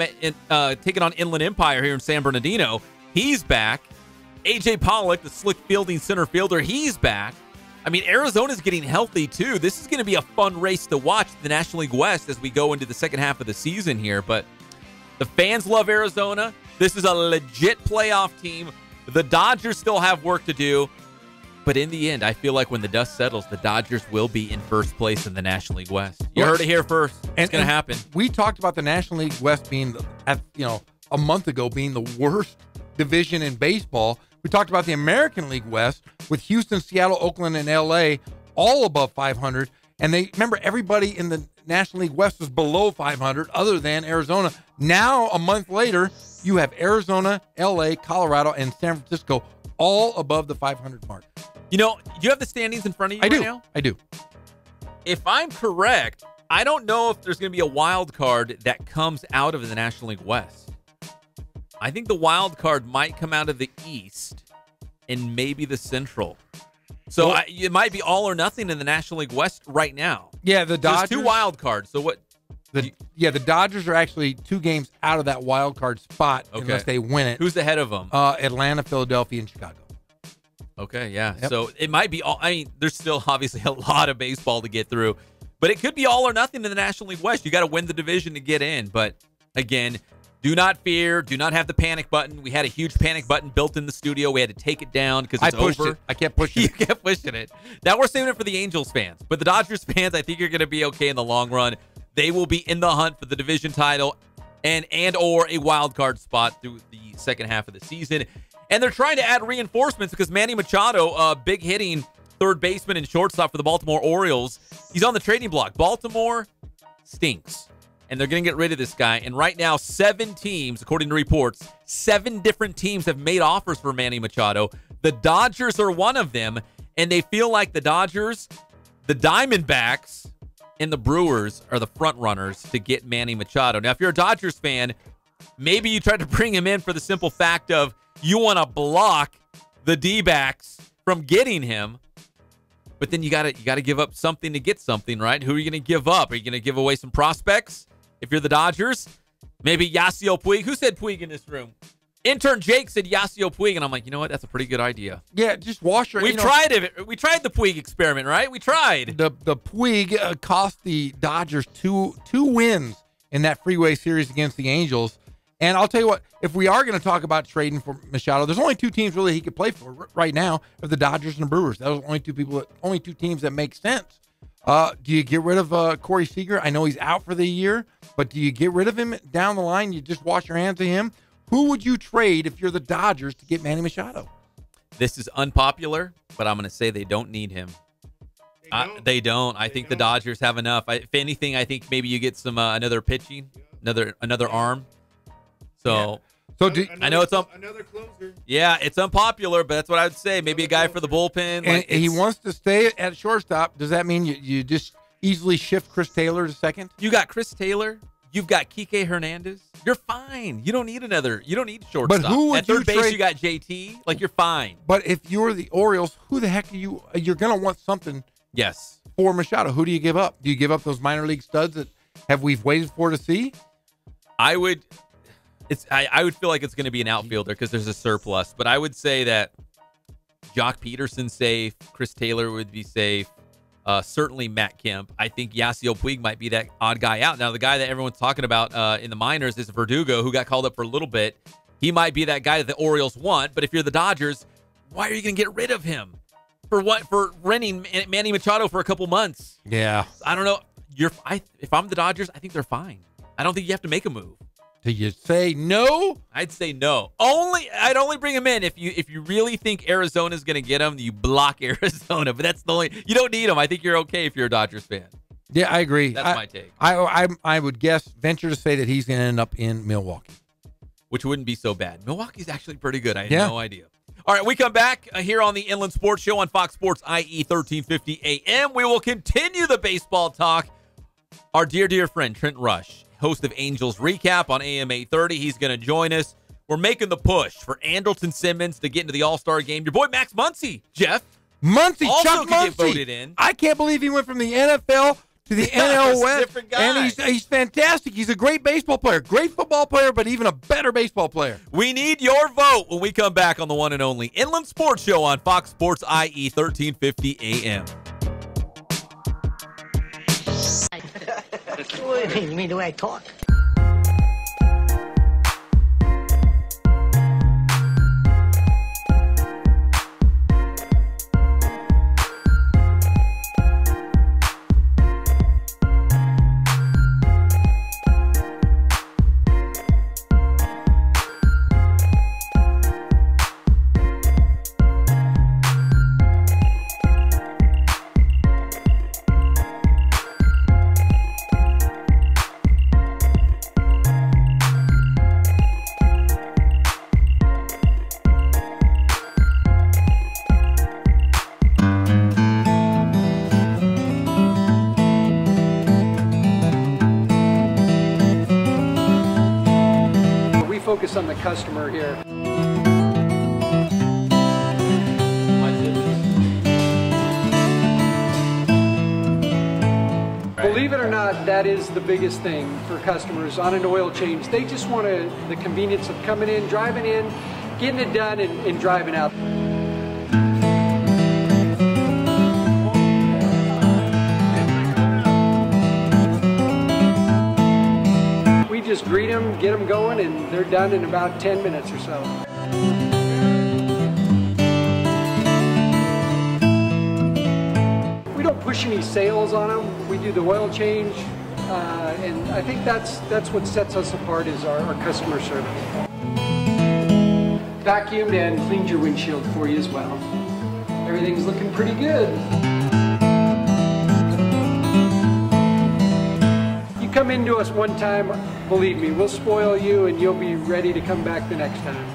taking on Inland Empire here in San Bernardino. He's back. A.J. Pollock, the slick fielding center fielder, he's back. I mean, Arizona's getting healthy, too. This is going to be a fun race to watch, the National League West, as we go into the second half of the season here. But the fans love Arizona. This is a legit playoff team. The Dodgers still have work to do. But in the end, I feel like when the dust settles, the Dodgers will be in first place in the National League West. You heard it here first. It's going to happen. We talked about the National League West being, a month ago, being the worst division in baseball. We talked about the American League West with Houston, Seattle, Oakland, and L.A. all above 500. And remember, everybody in the National League West was below 500 other than Arizona. Now, a month later, you have Arizona, L.A., Colorado, and San Francisco all above the 500 mark. Do you have the standings in front of you right now? I do. If I'm correct, I don't know if there's going to be a wild card that comes out of the National League West. I think the wild card might come out of the East and maybe the Central. So it might be all or nothing in the National League West right now. Yeah, the Dodgers. There's two wild cards. So what? The Dodgers are actually 2 games out of that wild card spot unless they win it. Who's ahead of them? Atlanta, Philadelphia, and Chicago. Okay, yeah. Yep. So it might be all. I mean, there's still obviously a lot of baseball to get through, but it could be all or nothing in the National League West. You got to win the division to get in. But again, do not fear. Do not have the panic button. We had a huge panic button built in the studio. We had to take it down because it's pushed over. It. I kept pushing it. You kept pushing it. Now we're saving it for the Angels fans. But the Dodgers fans, I think you're going to be okay in the long run. They will be in the hunt for the division title and or a wild card spot through the second half of the season. And they're trying to add reinforcements because Manny Machado, big hitting third baseman and shortstop for the Baltimore Orioles, he's on the trading block. Baltimore stinks. And they're going to get rid of this guy. And right now, 7 teams, according to reports, 7 different teams have made offers for Manny Machado. The Dodgers are one of them. And they feel like the Dodgers, the Diamondbacks, and the Brewers are the front runners to get Manny Machado. Now, if you're a Dodgers fan, maybe you tried to bring him in for the simple fact of you want to block the D-backs from getting him. But then you got to give up something to get something, right? Who are you going to give up? Are you going to give away some prospects? If you're the Dodgers, maybe Yasiel Puig. Who said Puig in this room? Intern Jake said Yasiel Puig, and I'm like, you know what? That's a pretty good idea. Yeah, just wash your. We tried it. We tried the Puig experiment, right? We tried. The Puig cost the Dodgers two wins in that freeway series against the Angels. And I'll tell you what, if we are going to talk about trading for Machado, there's only two teams really he could play for right now, of the Dodgers and the Brewers. Those are only two teams that make sense. Do you get rid of Corey Seager? I know he's out for the year, but do you get rid of him down the line? You just wash your hands of him? Who would you trade if you're the Dodgers to get Manny Machado? This is unpopular, but I'm going to say they don't need him. They don't. I think the Dodgers have enough. If anything, I think maybe you get some another pitching, another arm. So, I know it's another closer. Yeah, it's unpopular, but that's what I would say. Maybe a guy for the bullpen. And he wants to stay at shortstop. Does that mean you just easily shift Chris Taylor to second? You got Chris Taylor. You've got Kike Hernandez. You're fine. You don't need shortstop. But who would at third base? trade? You got JT. Like, you're fine. But if you're the Orioles, who the heck are you? You're going to want something. Yes. For Machado, who do you give up? Do you give up those minor league studs that we've waited for to see? I would. I would feel like it's going to be an outfielder because there's a surplus. But I would say that Jock Peterson's safe. Chris Taylor would be safe. Certainly Matt Kemp. I think Yasiel Puig might be that odd guy out. Now, the guy that everyone's talking about in the minors is Verdugo, who got called up for a little bit. He might be that guy that the Orioles want. But if you're the Dodgers, why are you going to get rid of him? For what? For renting Manny Machado for a couple months? Yeah. I don't know. If I'm the Dodgers, I think they're fine. I don't think you have to make a move. Do you say no? I'd say no. I'd only bring him in if you really think Arizona's going to get him. You block Arizona, but that's the only. You don't need him. I think you're okay if you're a Dodgers fan. Yeah, I agree. That's my take. I would venture to say that he's going to end up in Milwaukee, which wouldn't be so bad. Milwaukee's actually pretty good. I had no idea. All right, we come back here on the Inland Sports Show on Fox Sports IE 1350 AM. We will continue the baseball talk. Our dear friend Trent Rush, host of Angels Recap on AM 830. He's going to join us. We're making the push for Andrelton Simmons to get into the All-Star game. Your boy Max Muncy, Jeff. Muncy, also Chuck can Muncy. Get voted in. I can't believe he went from the NFL to the NL West. Different guy. And he's fantastic. He's a great baseball player, great football player, but even a better baseball player. We need your vote when we come back on the one and only Inland Sports Show on Fox Sports IE 1350 AM. You mean the way I talk? Focus on the customer here. Believe it or not, that is the biggest thing for customers on an oil change. They just want the convenience of coming in, driving in, getting it done, and driving out. Just greet them, get them going, and they're done in about 10 minutes or so. We don't push any sales on them. We do the oil change, and I think that's what sets us apart is our customer service. Vacuumed and cleaned your windshield for you as well. Everything's looking pretty good. Come into us one time, believe me, we'll spoil you and you'll be ready to come back the next time.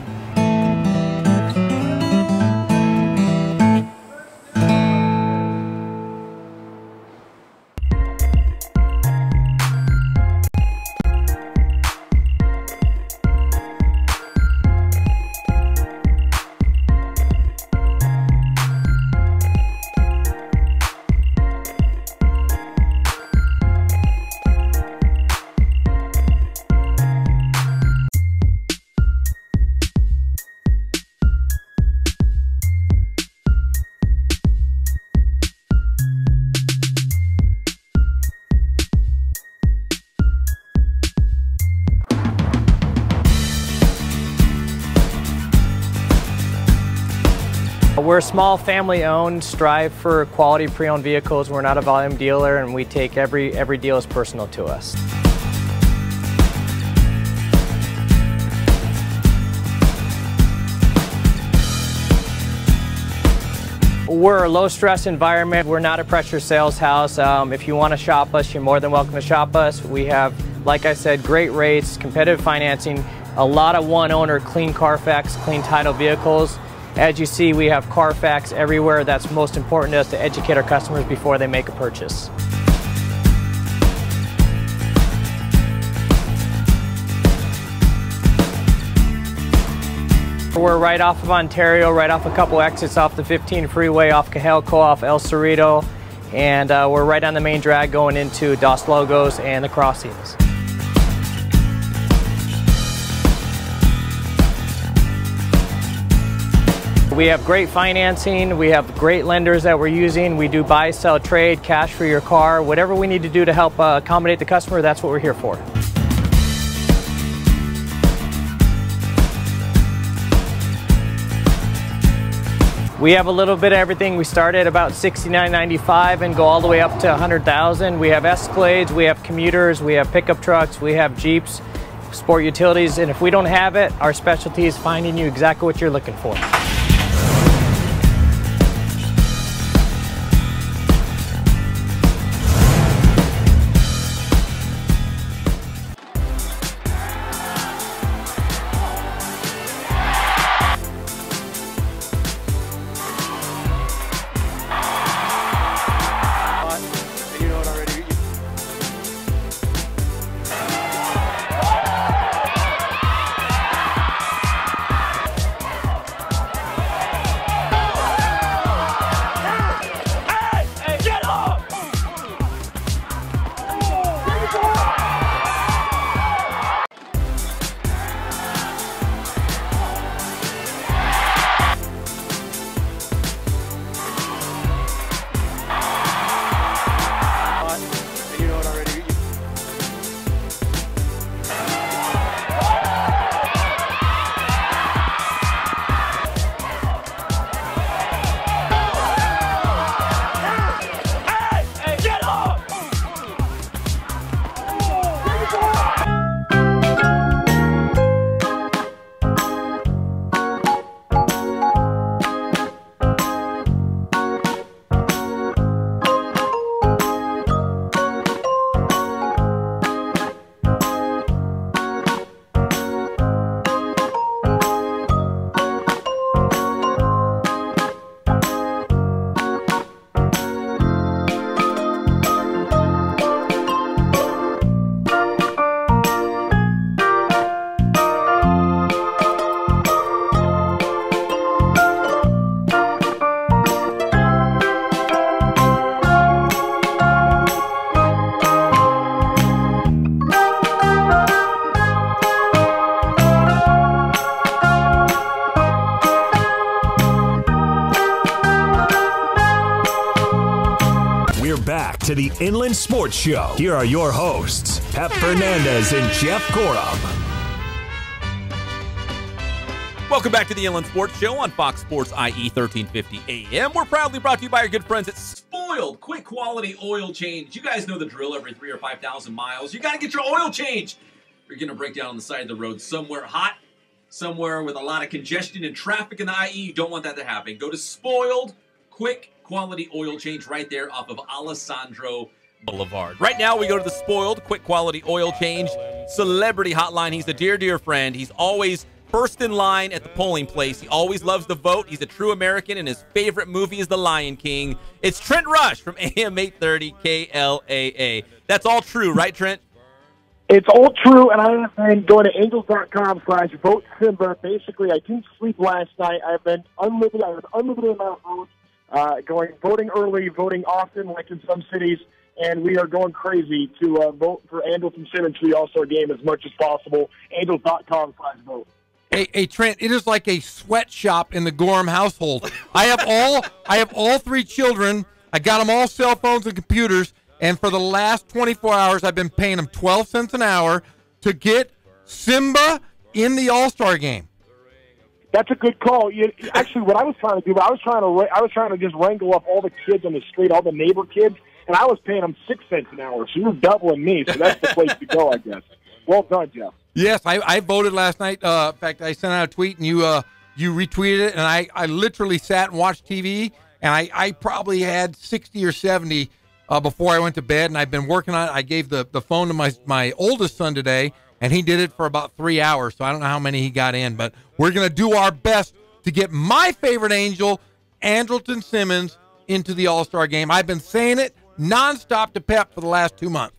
We're small, family-owned, strive for quality pre-owned vehicles. We're not a volume dealer, and we take every deal as personal to us. We're a low-stress environment. We're not a pressure sales house. If you want to shop us, you're more than welcome to shop us. We have, like I said, great rates, competitive financing, a lot of one-owner, clean Carfax, clean title vehicles. As you see, we have Carfax everywhere. That's most important to us, to educate our customers before they make a purchase. We're right off of Ontario, right off a couple exits off the 15 freeway, off Cajalco, off El Cerrito, and we're right on the main drag going into Dos Logos and the crossings. We have great financing, we have great lenders that we're using. We do buy, sell, trade, cash for your car. Whatever we need to do to help accommodate the customer, that's what we're here for. We have a little bit of everything. We start at about $69.95 and go all the way up to $100,000. We have Escalades, we have commuters, we have pickup trucks, we have Jeeps, sport utilities, and if we don't have it, our specialty is finding you exactly what you're looking for. Back to the Inland Sports Show. Here are your hosts, Pep Fernandez and Jeff Gorham. Welcome back to the Inland Sports Show on Fox Sports IE 1350 AM. We're proudly brought to you by our good friends at Spoiled Quick Quality Oil Change. You guys know the drill. Every 3,000 or 5,000 miles, you got to get your oil changed. You're going to break down on the side of the road somewhere hot, somewhere with a lot of congestion and traffic in the IE. You don't want that to happen. Go to Spoiled Quick Quality Oil Change right there off of Alessandro Boulevard. Right now, we go to the Spoiled Quick Quality Oil Change Celebrity Hotline. He's a dear, dear friend. He's always first in line at the polling place. He always loves the vote. He's a true American, and his favorite movie is The Lion King. It's Trent Rush from AM 830 KLAA. That's all true, right, Trent? It's all true, and I am going to angels.com/vote Simba. Basically, I didn't sleep last night. I've been unlimited. I have an unlimited amount of votes. Voting early, voting often, like in some cities, and we are going crazy to vote for Anderson Simmons for the All-Star game as much as possible. Angels.com/vote. Hey, Trent, it is like a sweatshop in the Gorham household. I have all three children. I got them all cell phones and computers, and for the last 24 hours, I've been paying them 12 cents an hour to get Simba in the All-Star game. That's a good call. Actually, what I was trying to do, I was trying to just wrangle up all the kids on the street, all the neighbor kids, and I was paying them 6 cents an hour. So you're doubling me. So that's the place to go, I guess. Well done, Jeff. Yes, I voted last night. In fact, I sent out a tweet, and you retweeted it, and I literally sat and watched TV, and I probably had 60 or 70 before I went to bed, and I've been working on it. I gave the phone to my oldest son today, and he did it for about 3 hours, so I don't know how many he got in, but we're going to do our best to get my favorite Angel, Andrelton Simmons, into the All-Star game. I've been saying it nonstop to Pep for the last 2 months.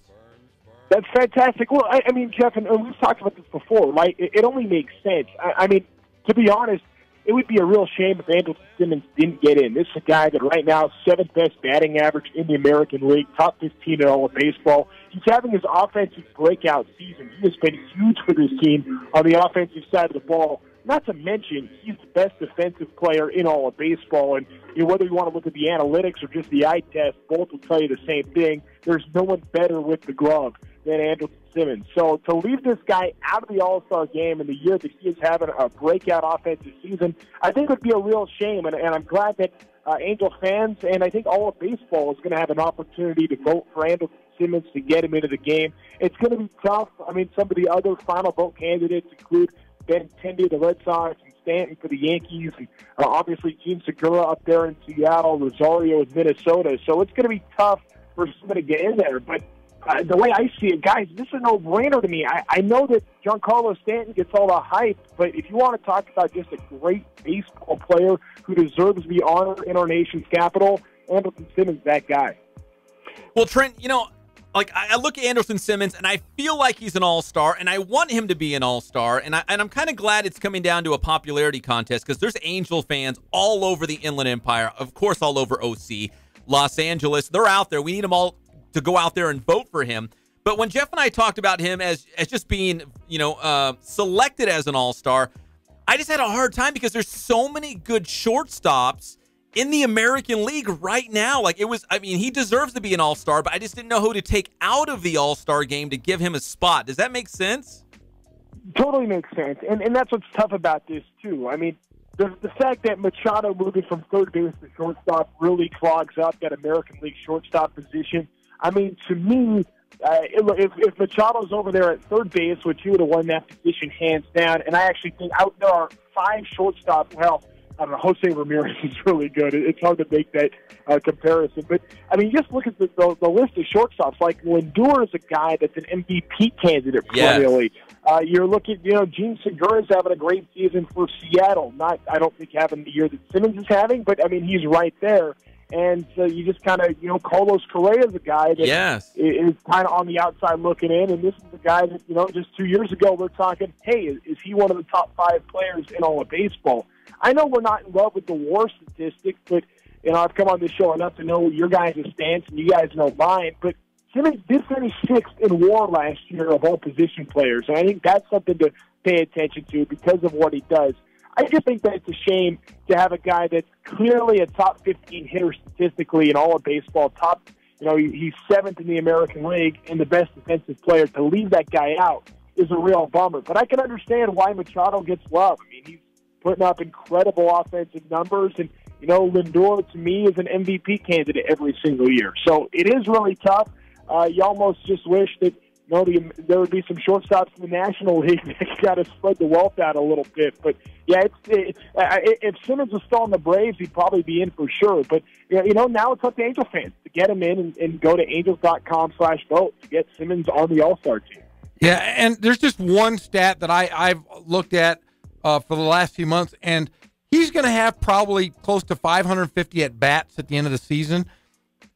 That's fantastic. Well, I mean, Jeff, and we've talked about this before, right? It only makes sense. I mean, to be honest, it would be a real shame if Andrelton Simmons didn't get in. This is a guy that right now, 7th best batting average in the American League, top 15 in all of baseball. He's having his offensive breakout season. He has been huge for this team on the offensive side of the ball. Not to mention, he's the best defensive player in all of baseball. And whether you want to look at the analytics or just the eye test, both will tell you the same thing. There's no one better with the glove than Andrelton Simmons. So to leave this guy out of the All-Star game in the year that he is having a breakout offensive season, I think would be a real shame. And I'm glad that Angel fans and I think all of baseball is going to have an opportunity to vote for Andrelton Simmons to get him into the game. It's going to be tough. I mean, some of the other final vote candidates include Ben Tendi of the Red Sox and Stanton for the Yankees, and obviously Gene Segura up there in Seattle, Rosario in Minnesota. So it's going to be tough for somebody to get in there. But the way I see it, guys, this is a no-brainer to me. I know that Giancarlo Stanton gets all the hype, but if you want to talk about just a great baseball player who deserves the honor in our nation's capital, Andrelton Simmons, that guy. Well, Trent, like I look at Andrelton Simmons and I feel like he's an all-star and I want him to be an all-star, and I'm kind of glad it's coming down to a popularity contest because there's Angel fans all over the Inland Empire, of course all over OC, Los Angeles. They're out there. We need them all to go out there and vote for him. But when Jeff and I talked about him as just being, selected as an all-star, I just had a hard time because there's so many good shortstops in the American League right now. He deserves to be an all-star, but I just didn't know who to take out of the all-star game to give him a spot. Does that make sense? Totally makes sense. And that's what's tough about this, too. I mean, the fact that Machado moving from third base to shortstop really clogs up that American League shortstop position. I mean, to me, if Machado's over there at third base, which he would have won that position hands down, and I actually think there are 5 shortstops. Well, I don't know, Jose Ramirez is really good. It's hard to make that comparison. But, I mean, just look at the list of shortstops. Like, Lindor is a guy that's an MVP candidate perennially. Yes. You're looking, Gene Segura is having a great season for Seattle. I don't think having the year that Simmons is having, but, I mean, he's right there. And you just kind of, Carlos Correa is a guy that is kind of on the outside looking in. And this is the guy that, just 2 years ago, we're talking, hey, is he one of the top 5 players in all of baseball? I know we're not in love with the WAR statistic, but, I've come on this show enough to know your guys' stance, and you guys know mine. But Simmons did finish 6th in WAR last year of all position players. And I think that's something to pay attention to because of what he does. I just think that it's a shame to have a guy that's clearly a top 15 hitter statistically in all of baseball. He's 7th in the American League and the best defensive player. To leave that guy out is a real bummer. But I can understand why Machado gets love. I mean, he's putting up incredible offensive numbers. And, Lindor, to me, is an MVP candidate every single year. So it is really tough. You almost just wish that there would be some shortstops in the National League that got to spread the wealth out a little bit. But, yeah, if Simmons was still on the Braves, he'd probably be in for sure. But, now it's up to Angel fans to get him in and go to angels.com/vote to get Simmons on the All-Star team. Yeah, and there's just one stat that I've looked at for the last few months, and he's going to have probably close to 550 at-bats at the end of the season,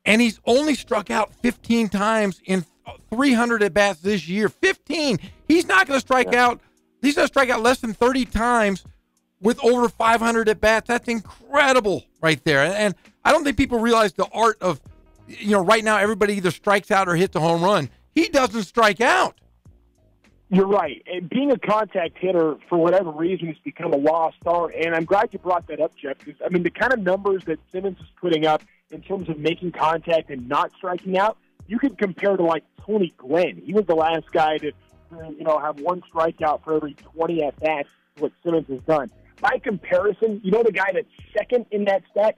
and he's only struck out 15 times in 300 at-bats this year. 15. He's not going to strike out. He's going to strike out less than 30 times with over 500 at-bats. That's incredible right there. And I don't think people realize the art of, right now everybody either strikes out or hits a home run. He doesn't strike out. You're right. And being a contact hitter, for whatever reason, has become a lost art. And I'm glad you brought that up, Jeff, because, the kind of numbers that Simmons is putting up in terms of making contact and not striking out, you could compare to, like, Tony Gwynn. He was the last guy to, have one strikeout for every 20 at-bats, what Simmons has done. by comparison, you know the guy that's second in that stat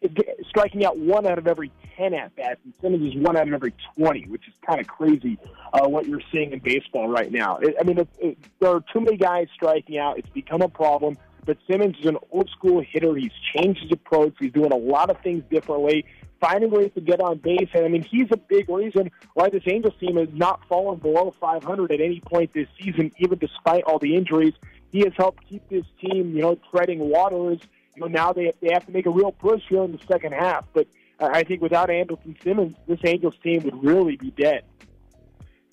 is striking out 1 out of every 10 at-bats, and Simmons is 1 out of every 20, which is kind of crazy what you're seeing in baseball right now. There are too many guys striking out. It's become a problem, but Simmons is an old-school hitter. He's changed his approach. He's doing a lot of things differently, finding ways to get on base. And, he's a big reason why this Angels team has not fallen below 500 at any point this season, even despite all the injuries. He has helped keep this team, treading waters. Now they have to make a real push here in the second half. But I think without Andrelton Simmons, this Angels team would really be dead.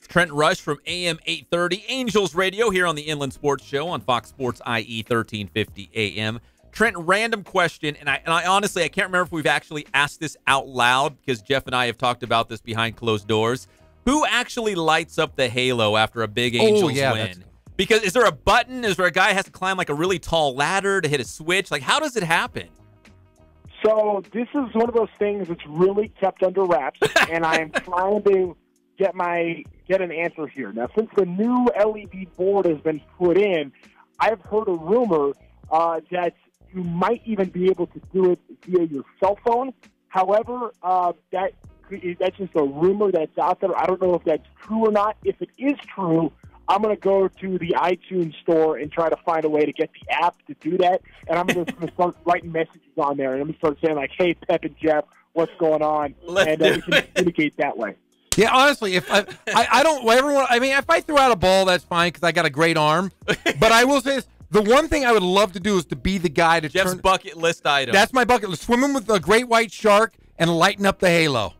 Trent Rush from AM 830 Angels Radio here on the Inland Sports Show on Fox Sports IE 1350 AM. Trent, random question, and I honestly, I can't remember if we've actually asked this out loud because Jeff and I have talked about this behind closed doors. Who actually lights up the halo after a big Angels win? Because is there a button? Is there a guy who has to climb like a really tall ladder to hit a switch? Like, how does it happen? So this is one of those things that's really kept under wraps, and I am trying to get an answer here. Now, since the new LED board has been put in, I've heard a rumor that you might even be able to do it via your cell phone. However, that's just a rumor that's out there. I don't know if that's true or not. If it is true, I'm going to go to the iTunes store and try to find a way to get the app to do that. And I'm going to start writing messages on there. And I'm going to start saying, like, hey, Pep and Jeff, what's going on? We can communicate that way. Yeah, honestly, if I don't, everyone, if I throw out a ball, that's fine because I got a great arm. But I will say this. The one thing I would love to do is to be the guy to Jeff's bucket list item. That's my bucket list. Swimming with a great white shark and lighting up the halo.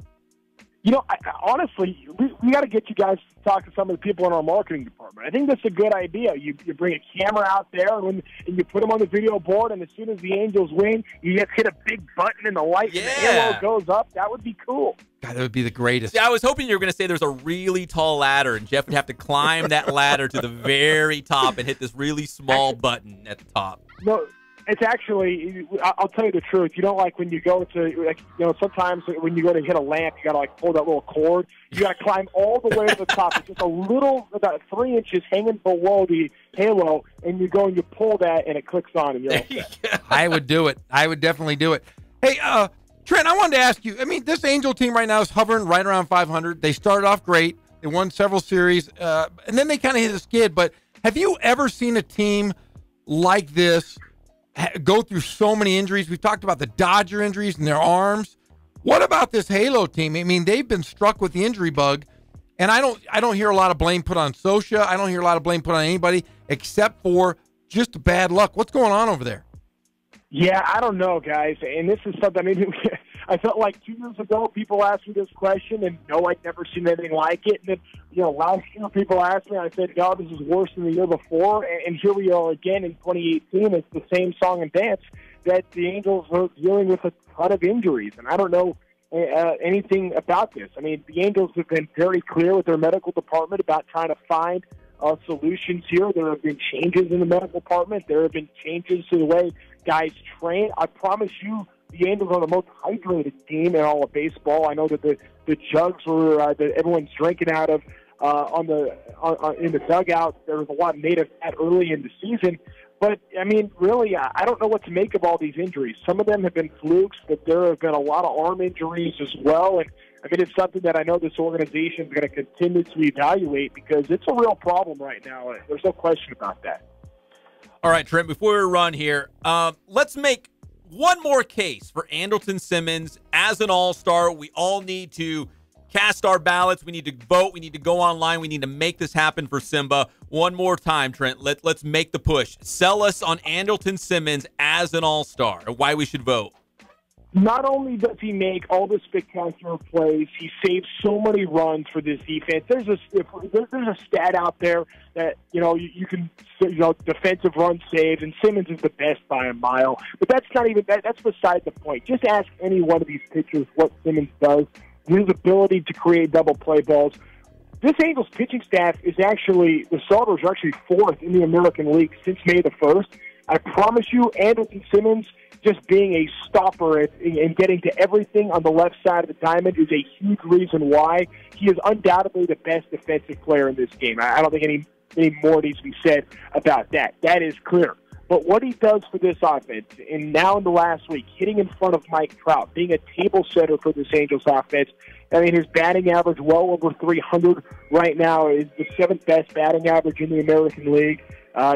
Honestly, we got to get you guys to talk to some of the people in our marketing department. I think that's a good idea. You bring a camera out there and you put them on the video board, and as soon as the Angels win, you just hit a big button and the light and the halo goes up. That would be cool. God, that would be the greatest. See, I was hoping you were going to say there's a really tall ladder, and Jeff would have to climb that ladder to the very top and hit this really small button at the top. No. It's actually, I'll tell you the truth. Like when you go to, sometimes when you go to hit a lamp, you got to like pull that little cord. You got to climb all the way to the top. It's just a little, about 3 inches hanging below the halo, and you go and you pull that, and it clicks on, and you're all set. I would do it. I would definitely do it. Hey, Trent, I wanted to ask you, this Angel team right now is hovering right around 500. They started off great. They won several series, and then they kind of hit a skid. But have you ever seen a team like this go through so many injuries? We've talked about the Dodger injuries in their arms. What about this Halo team? They've been struck with the injury bug, and I don't hear a lot of blame put on Sosha. I don't hear a lot of blame put on anybody except for just bad luck. What's going on over there? Yeah, I don't know, guys. And this is something, I felt like 2 years ago people asked me this question, and no, I'd never seen anything like it. And then, last year people asked me, I said, no, this is worse than the year before. And here we are again in 2018. It's the same song and dance that the Angels are dealing with a ton of injuries. And I don't know anything about this. The Angels have been very clear with their medical department about trying to find solutions here. There have been changes in the medical department. There have been changes to the way guys train. I promise you, the Angels are the most hydrated team in all of baseball. I know that the jugs were that everyone's drinking out of in the dugout. There was a lot of native fat early in the season. But, really, I don't know what to make of all these injuries. Some of them have been flukes, but there have been a lot of arm injuries as well. And, it's something that I know this organization is going to continue to evaluate because it's a real problem right now. There's no question about that. All right, Trent, before we run here, let's make one more case for Andrelton Simmons as an all-star. We all need to cast our ballots. We need to vote. We need to go online. We need to make this happen for Simba. One more time, Trent. Let's make the push. Sell us on Andrelton Simmons as an all-star and why we should vote. Not only does he make all the spectacular plays, he saves so many runs for this defense. There's a stat out there that you can defensive run saves, and Simmons is the best by a mile. But that's not even that's beside the point. Just ask any one of these pitchers what Simmons does. His ability to create double play balls. This Angels pitching staff is actually the starters are actually 4th in the American League since May the 1st. I promise you, Andrelton Simmons just being a stopper and getting to everything on the left side of the diamond is a huge reason why he is undoubtedly the best defensive player in this game. I don't think any more needs to be said about that. That is clear. But what he does for this offense, and now in the last week, hitting in front of Mike Trout, being a table setter for this Angels offense, I mean, his batting average well over 300 right now is the 7th best batting average in the American League.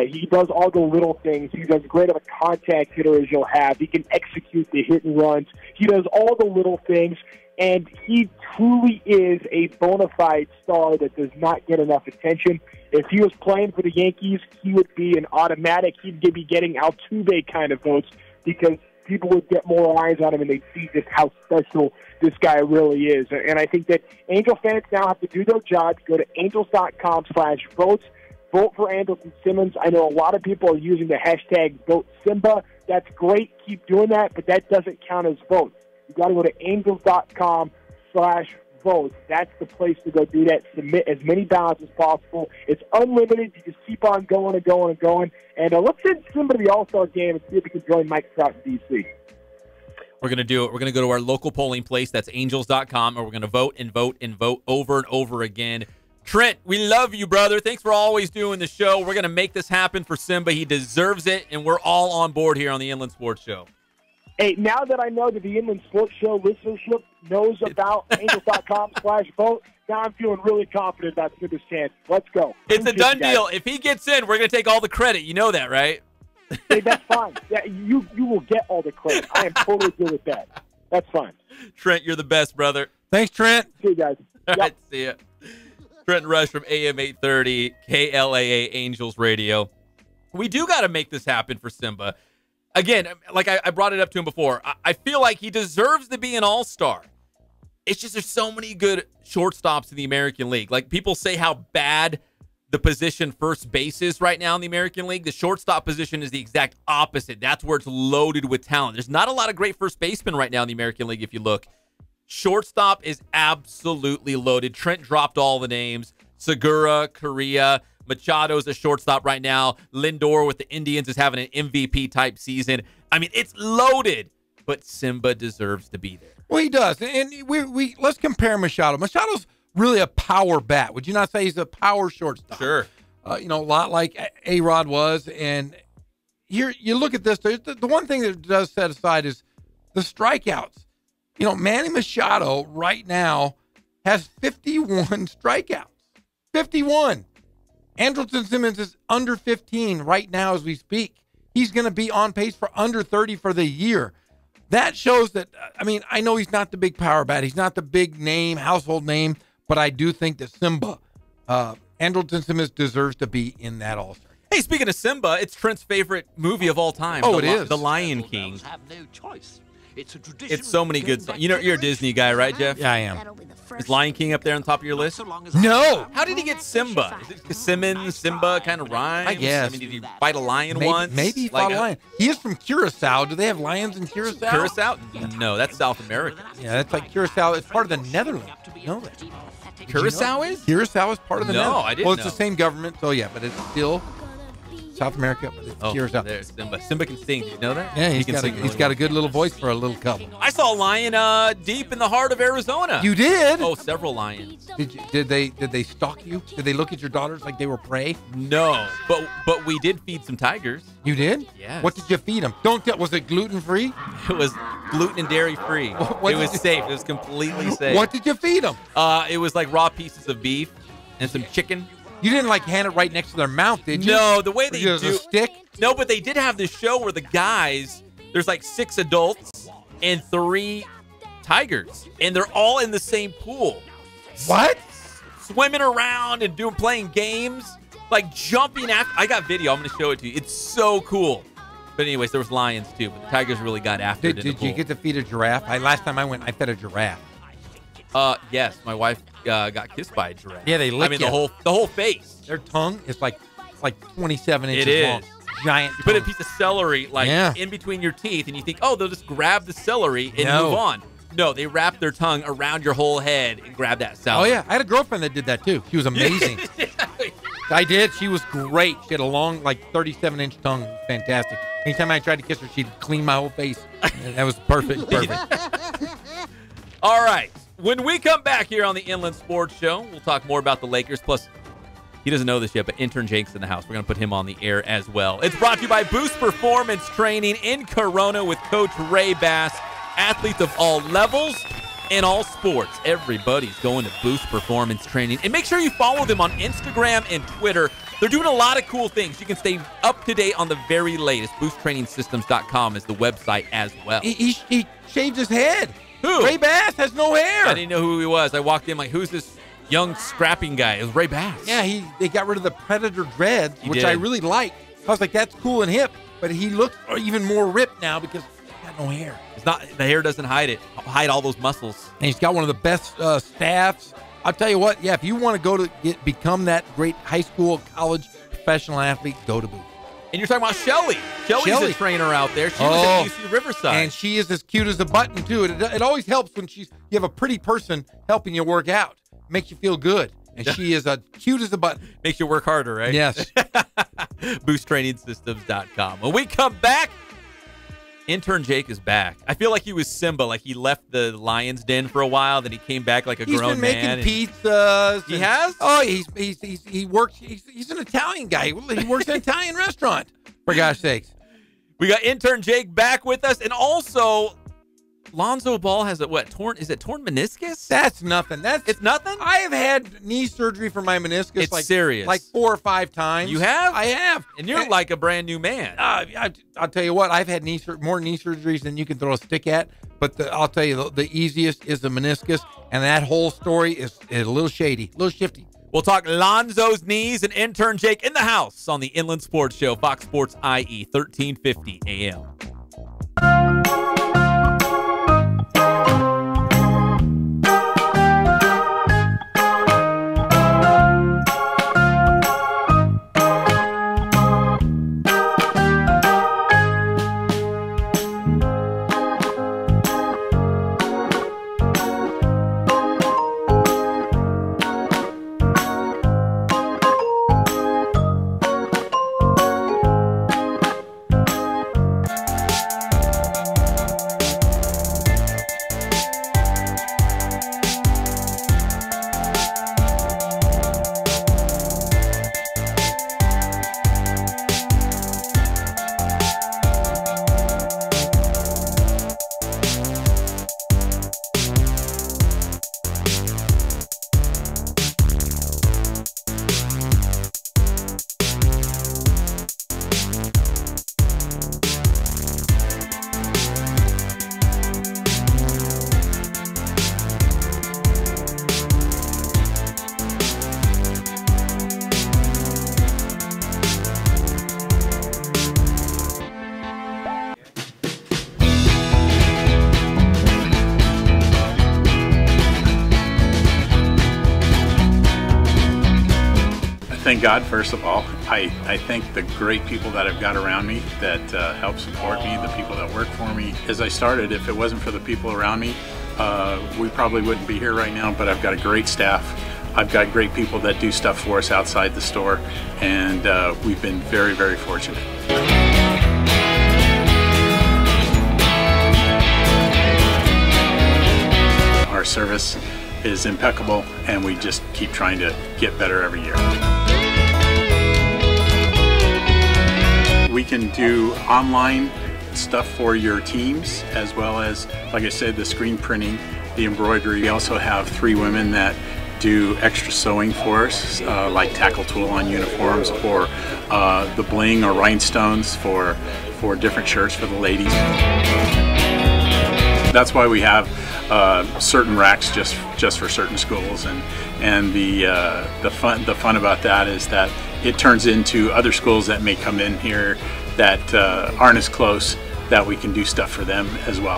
He does all the little things. He's as great of a contact hitter as you'll have. He can execute the hit and runs. He does all the little things, and he truly is a bona fide star that does not get enough attention. If he was playing for the Yankees, he would be an automatic. He'd be getting Altuve kind of votes because people would get more eyes on him and they'd see just how special this guy really is. And I think that Angel fans now have to do their job. Go to angels.com/votes. Vote for Andrelton Simmons. I know a lot of people are using the hashtag #VoteSimba. That's great. Keep doing that, but that doesn't count as votes. You've got to go to angels.com/votes. That's the place to go do that. Submit as many ballots as possible. It's unlimited. You just keep on going and going and going. And let's send Simba to the All-Star game and see if we can join Mike Trout in D.C. We're going to do it. We're going to go to our local polling place. That's angels.com, and we're going to vote and vote and vote over and over again. Trent, we love you, brother. Thanks for always doing the show. We're going to make this happen for Simba. He deserves it, and we're all on board here on the Inland Sports Show. Hey, now that I know that the Inland Sports Show listenership knows about angels.com/vote, now I'm feeling really confident about Simba's chance. Let's go. It's a done deal. If he gets in, we're going to take all the credit. You know that, right? Hey, that's fine. Yeah, you will get all the credit. I am totally good with that. That's fine. Trent, you're the best, brother. Thanks, Trent. See you guys. All right, see ya. Trent Rush from AM 830, KLAA Angels Radio. We do got to make this happen for Simba. Again, like I brought it up to him before, I feel like he deserves to be an all-star. It's just there's so many good shortstops in the American League. Like, people say how bad the position first base is right now in the American League. The shortstop position is the exact opposite. That's where it's loaded with talent. There's not a lot of great first basemen right now in the American League if you look. Shortstop is absolutely loaded. Trent dropped all the names. Segura, Correa, Machado's a shortstop right now. Lindor with the Indians is having an MVP-type season. I mean, it's loaded, but Simba deserves to be there. Well, he does. And we let's compare Machado. Machado's really a power bat. Would you not say he's a power shortstop? Sure. A lot like A-Rod was. And here you look at this. The one thing that does set aside is the strikeouts. Manny Machado right now has 51 strikeouts. 51. Andrelton Simmons is under 15 right now as we speak. He's going to be on pace for under 30 for the year. That shows that, I know he's not the big power bat. He's not the big name, household name, but I do think that Simba, Andrelton Simmons deserves to be in that All-Star. Hey, speaking of Simba, it's Trent's favorite movie of all time. Oh, it is. The Lion King. Have no choice. It's a tradition. It's so many good songs. You're a Disney guy, right, Jeff? Yeah, I am. Is Lion King up there on top of your list? No. How did he get Simba? Is it Simmons, Simba kind of rhymes? I guess. Did he fight a lion once? Maybe he fought a lion. He is from Curacao. Do they have lions in Curacao? Curacao? No, that's South America. Yeah, that's like Curacao. It's part of the Netherlands. You know that. Curacao is? Curacao is part of the Netherlands. No, I didn't Well, it's know. the same government, so yeah, but it's still South America, but it's Curacao. There's Simba. Simba can sing. Did you know that? Yeah, he can sing. he's got a good little voice for a little couple. I saw a lion deep in the heart of Arizona. You did? Oh, several lions. Did they stalk you? Did they look at your daughters like they were prey? No, but we did feed some tigers. You did? Yes. What did you feed them? Was it gluten free? It was gluten and dairy free. It was safe. It was completely safe. What did you feed them? It was like raw pieces of beef and some chicken. You didn't hand it right next to their mouth, did you? No, the way they do. A stick? No, but they did have this show where the guys, there's like 6 adults and 3 tigers, and they're all in the same pool. What? Swimming around and playing games, like jumping after. I got video. I'm going to show it to you. It's so cool. But anyways, there was lions too, but the tigers really got after it in the Did you pool. get to feed a giraffe? Last time I went, I fed a giraffe. Yes, my wife got kissed by a giraffe. Yeah, they lick the whole face. Their tongue is like 27 inches It is. long. Giant. You put a piece of celery in between your teeth, and you think, they'll just grab the celery and move on. No, they wrap their tongue around your whole head and grab that celery. Oh yeah, I had a girlfriend that did that too. She was amazing. I did. She was great. She had a long, 37-inch tongue. Fantastic. Anytime I tried to kiss her, she'd clean my whole face. That was perfect. All right. When we come back here on the Inland Sports Show, we'll talk more about the Lakers. Plus, He doesn't know this yet, but intern Jake's in the house. We're going to put him on the air as well. It's brought to you by Boost Performance Training in Corona with Coach Ray Bass. Athletes of all levels in all sports. Everybody's going to Boost Performance Training. And make sure you follow them on Instagram and Twitter. They're doing a lot of cool things. You can stay up to date on the very latest. BoostTrainingSystems.com is the website as well. He shaved his head. Who? Ray Bass has no hair. I didn't know who he was. I walked in like, who's this young scrapping guy? It was Ray Bass. Yeah, they got rid of the Predator dreads, which did. I really like. I was like, that's cool and hip. But he looks even more ripped now because he's got no hair. It's not, the hair doesn't hide hide all those muscles. And he's got one of the best staffs. I'll tell you what, yeah, if you want to go to become that great high school, college, professional athlete, go to Boost. And you're talking about Shelly. Shelly's a trainer out there. She was at UC Riverside. And she is as cute as a button, too. It always helps when you have a pretty person helping you work out. Makes you feel good. And she is as cute as a button. Makes you work harder, right? Yes. BoostTrainingSystems.com. When we come back, intern Jake is back. I feel like he was Simba. Like he left the lion's den for a while, then he came back like a grown man. He's been making pizzas. He has? Oh, he works. He's an Italian guy. He works in an Italian restaurant. For gosh sakes. We got intern Jake back with us, and also Lonzo Ball has torn meniscus? That's nothing. It's nothing? I have had knee surgery for my meniscus. It's serious. Like 4 or 5 times. You have? I have. And you're like a brand new man. I'll tell you what, I've had more knee surgeries than you can throw a stick at. But I'll tell you, the easiest is the meniscus. And that whole story is a little shady, a little shifty. We'll talk Lonzo's knees and intern Jake in the house on the Inland Sports Show, Fox Sports IE, 1350 AM. Thank God, first of all. I thank the great people that I've got around me that help support me, the people that work for me. As I started, if it wasn't for the people around me, we probably wouldn't be here right now, but I've got a great staff. I've got great people that do stuff for us outside the store, and we've been very, very fortunate. Our service is impeccable, and we just keep trying to get better every year. We can do online stuff for your teams, as well as, like I said, the screen printing, the embroidery. We also have 3 women that do extra sewing for us, like tackle tool on uniforms, or the bling or rhinestones for different shirts for the ladies. That's why we have certain racks just for certain schools, and the fun about that is that it turns into other schools that may come in here that aren't as close, that we can do stuff for them as well.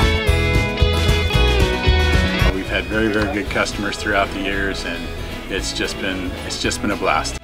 We've had very, very good customers throughout the years, and it's just been a blast.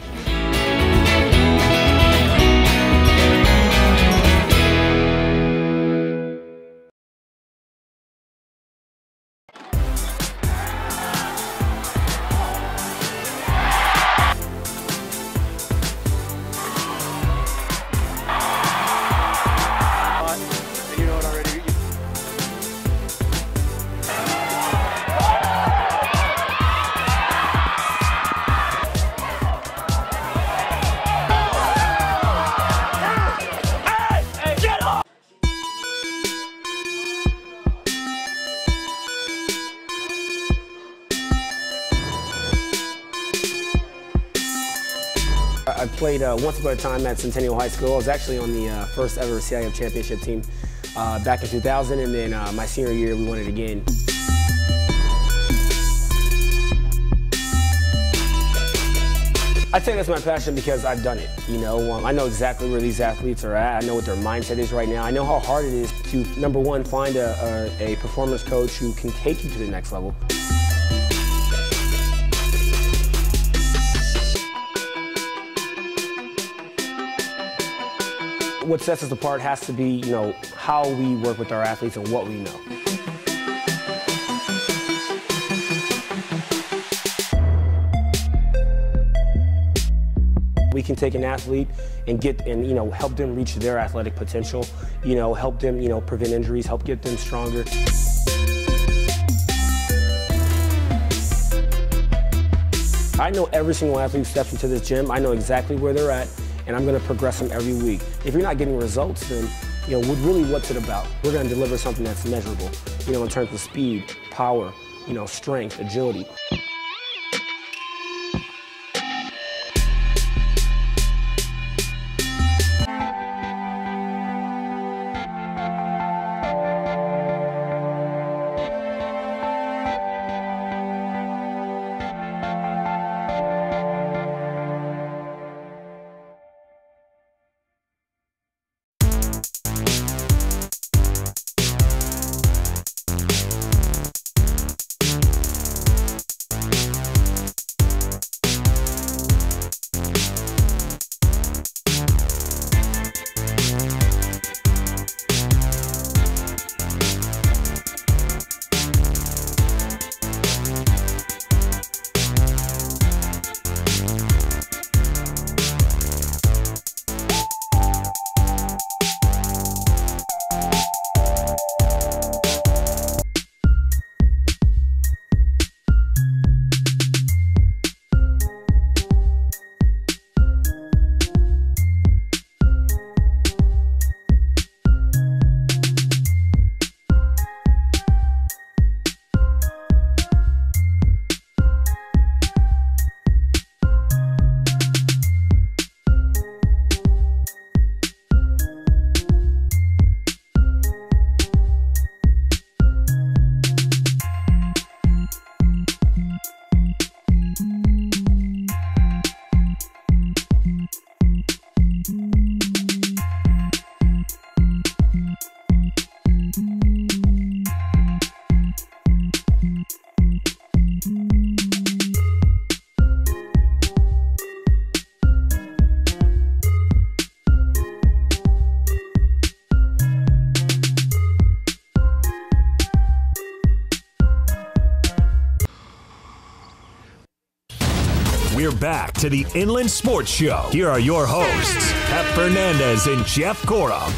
I played once upon a time at Centennial High School. I was actually on the first ever CIF championship team back in 2000, and then my senior year we won it again. I'd say that's my passion because I've done it. You know, I know exactly where these athletes are at. I know what their mindset is right now. I know how hard it is to, number one, find a performance coach who can take you to the next level. What sets us apart has to be, you know, how we work with our athletes and what we know. We can take an athlete and you know, help them reach their athletic potential, you know, help them, you know, prevent injuries, help get them stronger. I know every single athlete who steps into this gym. I know exactly where they're at, and I'm going to progress them every week. If you're not getting results, then, you know, really what's it about? We're going to deliver something that's measurable, you know, in terms of speed, power, you know, strength, agility. We're back to the Inland Sports Show. Here are your hosts, Pep Fernandez and Jeff Gorham.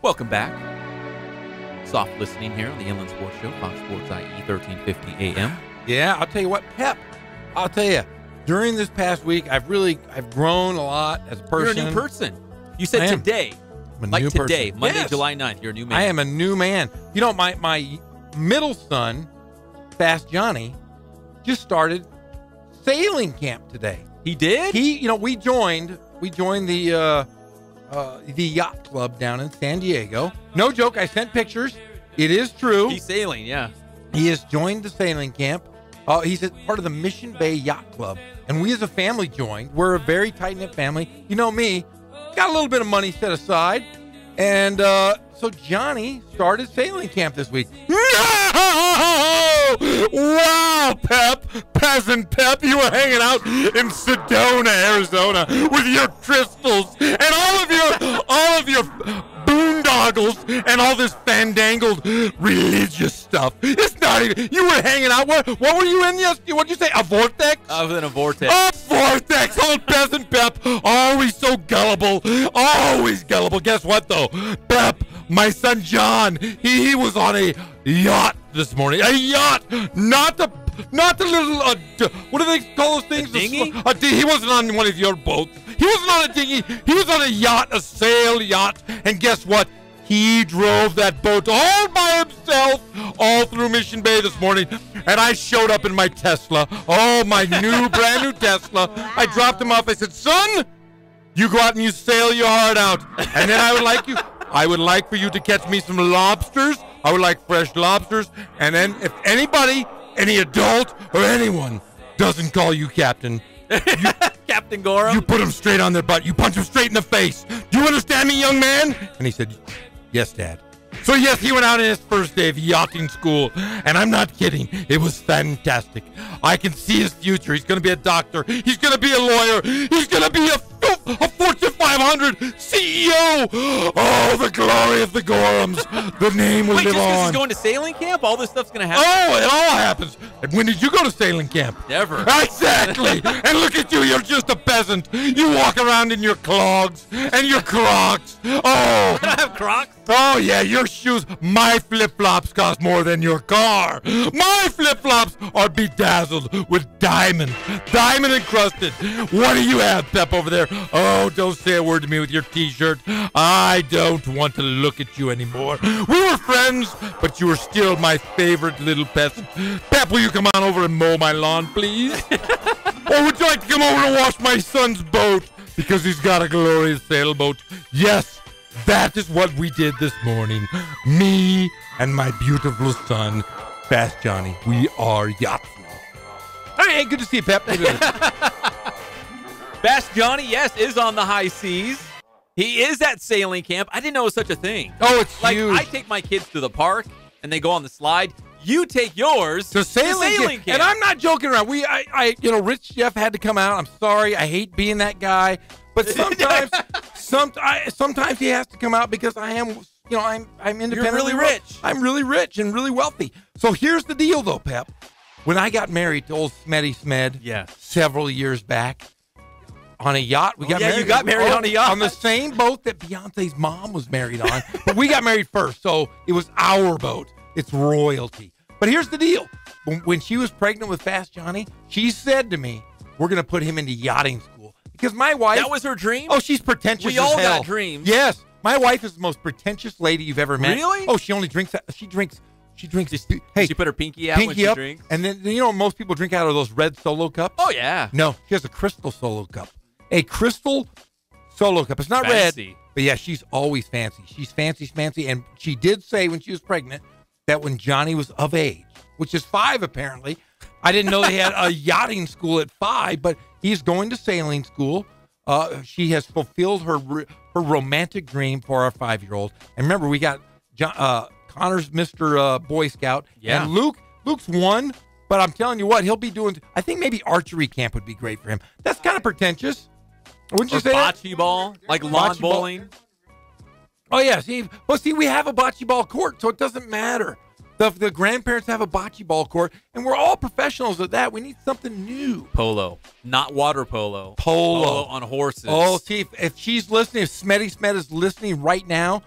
Welcome back. Soft listening here on the Inland Sports Show, Fox Sports IE 1350 AM. Yeah, I'll tell you what, Pep, I'll tell you, during this past week, I've grown a lot as a person. You're a new person. You said today. Like today, Monday, yes. July 9th, you're a new man. I am a new man. You know, my middle son, Fast Johnny, just started sailing camp today. He did? You know, we joined the yacht club down in San Diego. No joke, I sent pictures. It is true. He's sailing, yeah. He has joined the sailing camp. He's a part of the Mission Bay Yacht Club. And we as a family joined. We're a very tight-knit family. You know me. Got a little bit of money set aside, and so Johnny started sailing camp this week. No! Wow, Peasant Pep, you were hanging out in Sedona, Arizona, with your crystals and all of your boondoggles and all this fandangled religious stuff. It's not even. You were hanging out. What were you in yesterday? What did you say? A vortex? I was in a vortex. A vortex. Old Peasant Pep, always so gullible. Always gullible. Guess what though, Pep? My son John, he was on a yacht this morning. A yacht, not the little, what do they call those things? A dinghy? He wasn't on one of your boats. He wasn't on a dinghy. He was on a yacht, a sail yacht. And guess what? He drove that boat all by himself all through Mission Bay this morning, and I showed up in my Tesla. Oh, my brand new Tesla. Wow. I dropped him off. I said, son, you go out and you sail your heart out. And then I would like for you to catch me some lobsters. I would like fresh lobsters. And then if anybody, any adult or anyone doesn't call you captain, Captain Gorham, you put them straight on their butt. You punch them straight in the face. Do you understand me, young man? And he said, yes, Dad. So, yes, he went out on his first day of yachting school, and I'm not kidding. It was fantastic. I can see his future. He's going to be a doctor. He's going to be a lawyer. He's going to be a Fortune 500 CEO. Oh, the glory of the Gorhams. The name will live on. Wait, just because he's going to sailing camp, all this stuff's going to happen? Oh, it all happens. And when did you go to sailing camp? Never. Exactly. And look at you. You're just a peasant. You walk around in your clogs and your Crocs. Oh. I don't have Crocs. Oh, yeah, your shoes. My flip-flops cost more than your car. My flip-flops are bedazzled with diamond encrusted. What do you have, Pep, over there? Oh, don't say a word to me with your T-shirt. I don't want to look at you anymore. We were friends, but you were still my favorite little peasant. Pep, will you come on over and mow my lawn, please? Or would you like to come over and wash my son's boat? Because he's got a glorious sailboat. Yes. That is what we did this morning. Me and my beautiful son, Fast Johnny. We are yachtsmen. Hey, good to see you, Pep. Fast Johnny, yes, is on the high seas. He is at sailing camp. I didn't know it was such a thing. Oh, it's huge. I take my kids to the park, and they go on the slide. You take yours to sailing camp. And I'm not joking around. Rich Jeff had to come out. I'm sorry. I hate being that guy. But sometimes, sometimes he has to come out because I am, I'm independent. You're really rich. I'm really rich and really wealthy. So here's the deal, though, Pep. When I got married to old Smetty Smed several years back on a yacht, we got married. You got married on a yacht. On the same boat that Beyonce's mom was married on. But we got married first, so it was our boat. It's royalty. But here's the deal. When she was pregnant with Fast Johnny, she said to me, we're going to put him into yachting school. Because my wife... That was her dream? Oh, she's pretentious as hell. We all got dreams. Yes. My wife is the most pretentious lady you've ever met. Really? Oh, she only drinks... She drinks... Hey, she put her pinky out when she drinks? And then, most people drink out of those red Solo cups? Oh, yeah. No, she has a crystal Solo cup. A crystal Solo cup. It's not fancy. Red. But, yeah, she's always fancy. She's fancy. And she did say when she was pregnant that when Johnny was of age, which is 5 apparently, I didn't know they had a yachting school at 5, but he's going to sailing school. She has fulfilled her romantic dream for our 5-year-old. And remember, we got Connor's Mr. Boy Scout. Yeah. And Luke's 1, but I'm telling you what, he'll be doing, I think maybe archery camp would be great for him. That's kind of pretentious. Wouldn't you say bocce ball, like lawn bowling. Oh, yeah. See, we have a bocce ball court, so it doesn't matter. The grandparents have a bocce ball court, and we're all professionals at that. We need something new. Polo, not water polo. Polo on horses. Oh, see, if she's listening, if Smetty Smed is listening right now,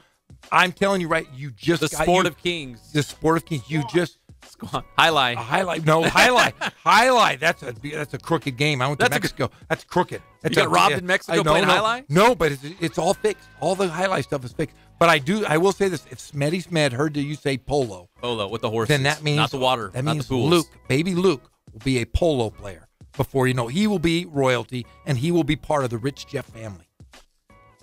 I'm telling you, you just the got... sport of kings. The sport of kings. You just... Highlight. Highlight. That's a crooked game. I went to Mexico. That's crooked. You got robbed in Mexico playing highlight? No, but it's all fixed. All the highlight stuff is fixed. But I will say this: if Smetty Smed heard you say polo with the horses, then that means not the water. That not means the pools. Luke, baby Luke, will be a polo player. Before you know, he will be royalty, and he will be part of the Rich Jeff family.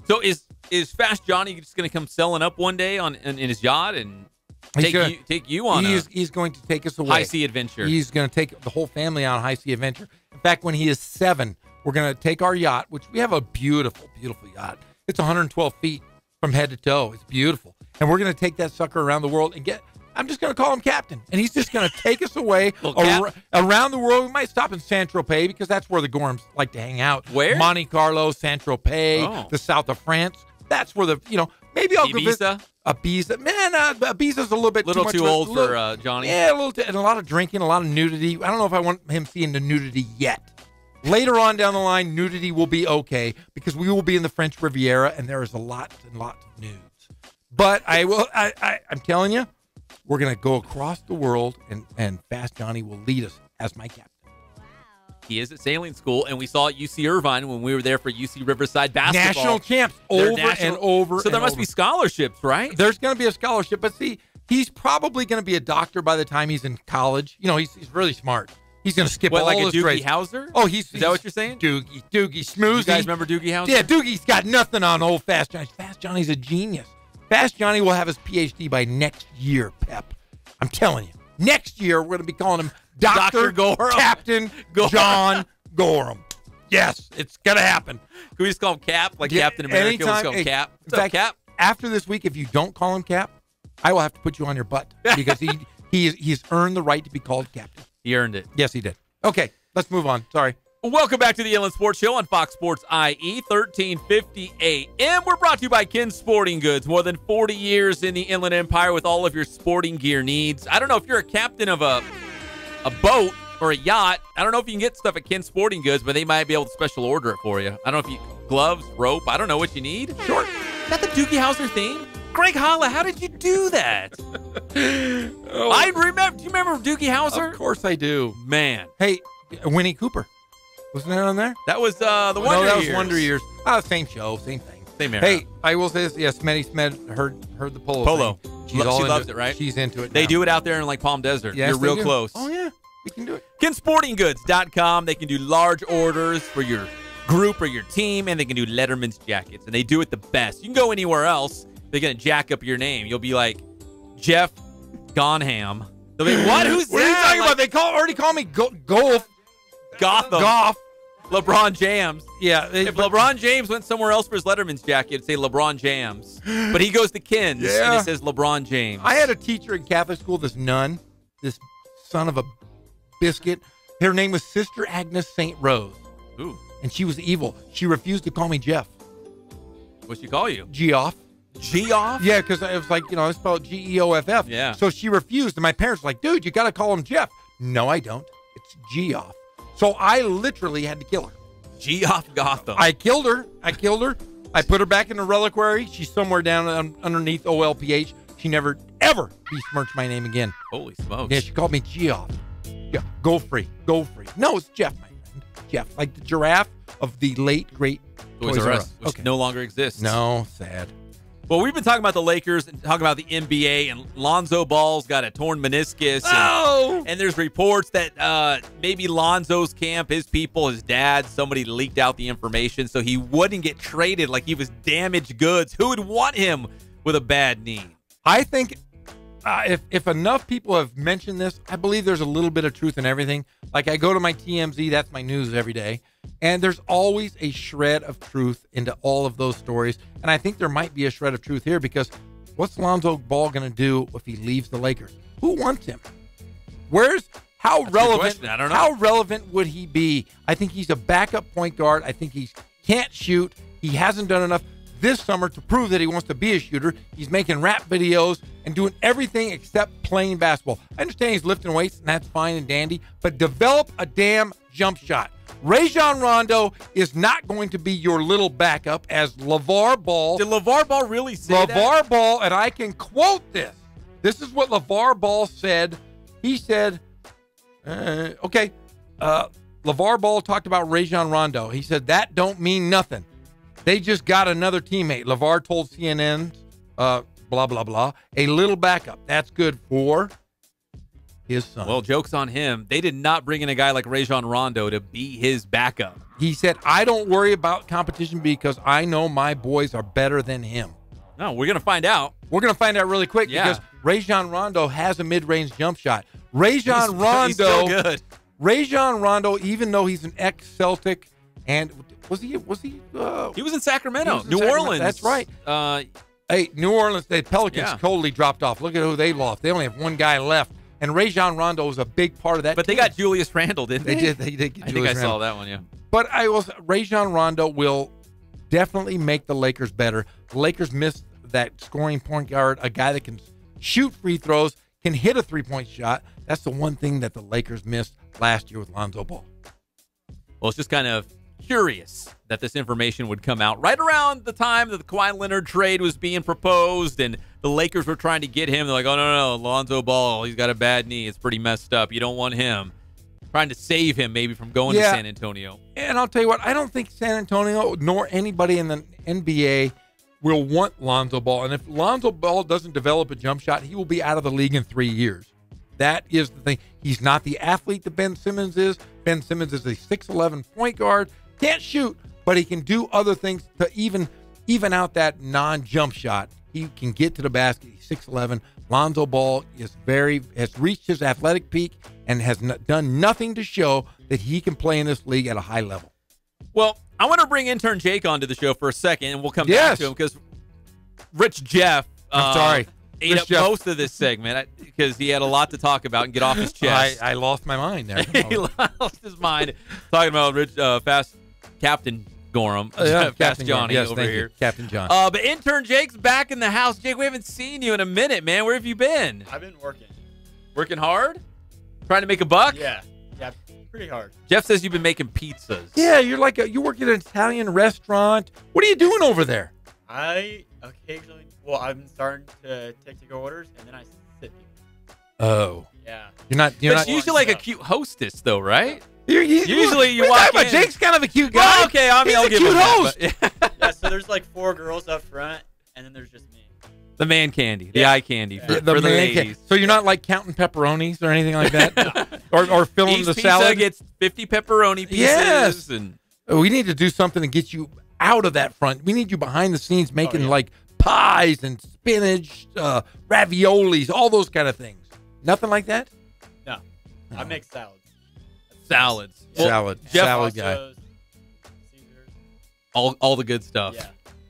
So is Fast Johnny just going to come sailing up one day in his yacht and take you on? He's going to take us away. High sea adventure. He's going to take the whole family on a high sea adventure. In fact, when he is 7, we're going to take our yacht, which we have a beautiful, beautiful yacht. It's 112 feet from head to toe. It's beautiful. And we're going to take that sucker around the world and I'm just going to call him Captain. And he's just going to take us away around the world. We might stop in Saint-Tropez because that's where the Gorhams like to hang out. Where? Monte Carlo, Saint-Tropez, the south of France. That's where maybe I'll go visit Ibiza. Man, Ibiza's a little bit too much. Too old for Johnny. Yeah, and a lot of drinking, a lot of nudity. I don't know if I want him seeing the nudity yet. Later on down the line, nudity will be okay because we will be in the French Riviera and there is a lot and lots of nudes. But I'm telling you, we're going to go across the world and Fast Johnny will lead us as my captain. He is at sailing school, and we saw at UC Irvine when we were there for UC Riverside basketball. National champs over and over. So there must be scholarships, right? There's going to be a scholarship, but see, He's probably going to be a doctor by the time he's in college. You know, he's really smart. He's going to skip all like a his Doogie grades. Howser? Oh, Is that what you're saying? Doogie Smoothie. You guys remember Doogie Howser? Yeah, Doogie's got nothing on old Fast Johnny. Fast Johnny's a genius. Fast Johnny will have his PhD by next year, Pep. I'm telling you. Next year, we're going to be calling him Dr. Gorham. Captain John Gorham. Yes, it's going to happen. Can we just call him Cap? Like Captain America? Let's call him Cap. In fact, Cap? After this week, if you don't call him Cap, I will have to put you on your butt because he's earned the right to be called Captain. He earned it. Yes, he did. Okay, let's move on. Sorry. Welcome back to the Inland Sports Show on Fox Sports IE, 1350 AM. We're brought to you by Ken's Sporting Goods. More than 40 years in the Inland Empire with all of your sporting gear needs. I don't know if you're a captain of a boat or a yacht. I don't know if you can get stuff at Ken's Sporting Goods, but they might be able to special order it for you. I don't know if you gloves, rope. I don't know what you need. Sure. Is that the Doogie Howser theme? Greg Holla, how did you do that? I remember. Do you remember Doogie Howser? Of course I do. Man. Hey, Winnie Cooper. Wasn't that on there? That was the Wonder No, that was Years. Wonder Years. Same show, same thing. Same era. Hey, I will say this. Yes, Smetty Smed heard the polo thing. She loves it, right? She's into it They now. do it out there in like Palm Desert. Yes, You're real they do. close. Oh, yeah. We can do it. KenSportingGoods.com. They can do large orders for your group or your team, and they can do Letterman's jackets, and they do it the best. You can go anywhere else. They're going to jack up your name. You'll be like, Jeff Gonham. They'll be, what? Who's What are you that? talking Like, about? They already call me Gotham. Gotham. LeBron Jams. Yeah. If LeBron James went somewhere else for his Letterman's jacket, it'd say LeBron Jams. But he goes to Ken's, and it says LeBron James. I had a teacher in Catholic school, this nun, this son of a biscuit. Her name was Sister Agnes St. Rose. Ooh. And she was evil. She refused to call me Jeff. What'd she call you? Geoff. Geoff? Yeah, because it was like, I spelled Geoff. Yeah. So she refused, and my parents were like, dude, you got to call him Jeff. No, I don't. It's Geoff. So I literally had to kill her. Geoff Gotham. I killed her. I put her back in the reliquary. She's somewhere down underneath OLPH. She never, ever besmirched my name again. Holy smokes. Yeah, she called me Geoff. Yeah, go free. No, it's Jeff, my friend. Jeff, like the giraffe of the late, great Toys R Us, which no longer exists. No, sad. Well, we've been talking about the Lakers and talking about the NBA, and Lonzo Ball's got a torn meniscus. And there's reports that maybe Lonzo's camp, his people, his dad, somebody leaked out the information so he wouldn't get traded like he was damaged goods. Who would want him with a bad knee? I think if enough people have mentioned this, I believe there's a little bit of truth in everything. Like I go to my TMZ, that's my news every day. And there's always a shred of truth into all of those stories. And I think there might be a shred of truth here because what's Lonzo Ball going to do if he leaves the Lakers? Who wants him? How relevant? I don't know. How relevant would he be? I think he's a backup point guard. I think he can't shoot. He hasn't done enough this summer to prove that he wants to be a shooter. He's making rap videos and doing everything except playing basketball. I understand he's lifting weights, and that's fine and dandy, but develop a damn jump shot. Rajon Rondo is not going to be your little backup as LeVar Ball. Did LeVar Ball really say that? LeVar Ball, and I can quote this. This is what LeVar Ball said. He said, LeVar Ball talked about Rajon Rondo. He said, that don't mean nothing. They just got another teammate. LeVar told CNN, blah, blah, blah, a little backup. That's good for his son. Well, joke's on him. They did not bring in a guy like Rajon Rondo to be his backup. He said, I don't worry about competition because I know my boys are better than him. No, we're going to find out. We're going to find out really quick because Rajon Rondo has a mid-range jump shot. Rajon Rondo, he's still good. Rajon Rondo, even though he's an ex-Celtic, and was he? He was in Sacramento, New Orleans. That's right. Hey, New Orleans, the Pelicans totally dropped off. Look at who they lost. They only have one guy left. And Rajon Rondo was a big part of that But team. they got Julius Randle, didn't they? They did get I Julius think I Randle. saw that one, yeah. But Rajon Rondo will definitely make the Lakers better. The Lakers missed that scoring point guard, a guy that can shoot free throws, can hit a three-point shot. That's the one thing that the Lakers missed last year with Lonzo Ball. Well, it's just kind of curious that this information would come out right around the time that the Kawhi Leonard trade was being proposed and the Lakers were trying to get him. They're like, oh, no, Lonzo Ball, he's got a bad knee. It's pretty messed up. You don't want him. Trying to save him maybe from going to San Antonio. And I'll tell you what, I don't think San Antonio nor anybody in the NBA will want Lonzo Ball. And if Lonzo Ball doesn't develop a jump shot, he will be out of the league in 3 years. That is the thing. He's not the athlete that Ben Simmons is. Ben Simmons is a 6'11" point guard. Can't shoot, but he can do other things to even out that non-jump shot. He can get to the basket. He's 6'11". Lonzo Ball has reached his athletic peak and has done nothing to show that he can play in this league at a high level. Well, I want to bring intern Jake onto the show for a second, and we'll come back to him because Rich Jeff ate up most of this segment because he had a lot to talk about and get off his chest. I lost my mind there. He lost his mind talking about Rich Fast Captain Gorham, Fast Johnny over here. Captain John. But intern Jake's back in the house. Jake, we haven't seen you in a minute, man. Where have you been? I've been working. Working hard? Trying to make a buck? Yeah, pretty hard. Jeff says you've been making pizzas. Yeah, you work at an Italian restaurant. What are you doing over there? I occasionally, I'm starting to take to-go orders, and then I sit people. Oh. Yeah. You're not usually like a cute hostess, though, right? Usually you walk in. Jake's kind of a cute guy. Well, okay, I mean, I'll give him host. That, yeah, so there's like 4 girls up front, and then there's just me. The man candy, the eye candy for the ladies. So you're not like counting pepperonis or anything like that? No. or filling the salad? Each pizza gets 50 pepperoni pieces. Yes. And we need to do something to get you out of that front. We need you behind the scenes making like pies and spinach, raviolis, all those kind of things. Nothing like that? No. I make salads. Salads. Salad guy. All the good stuff. Yeah.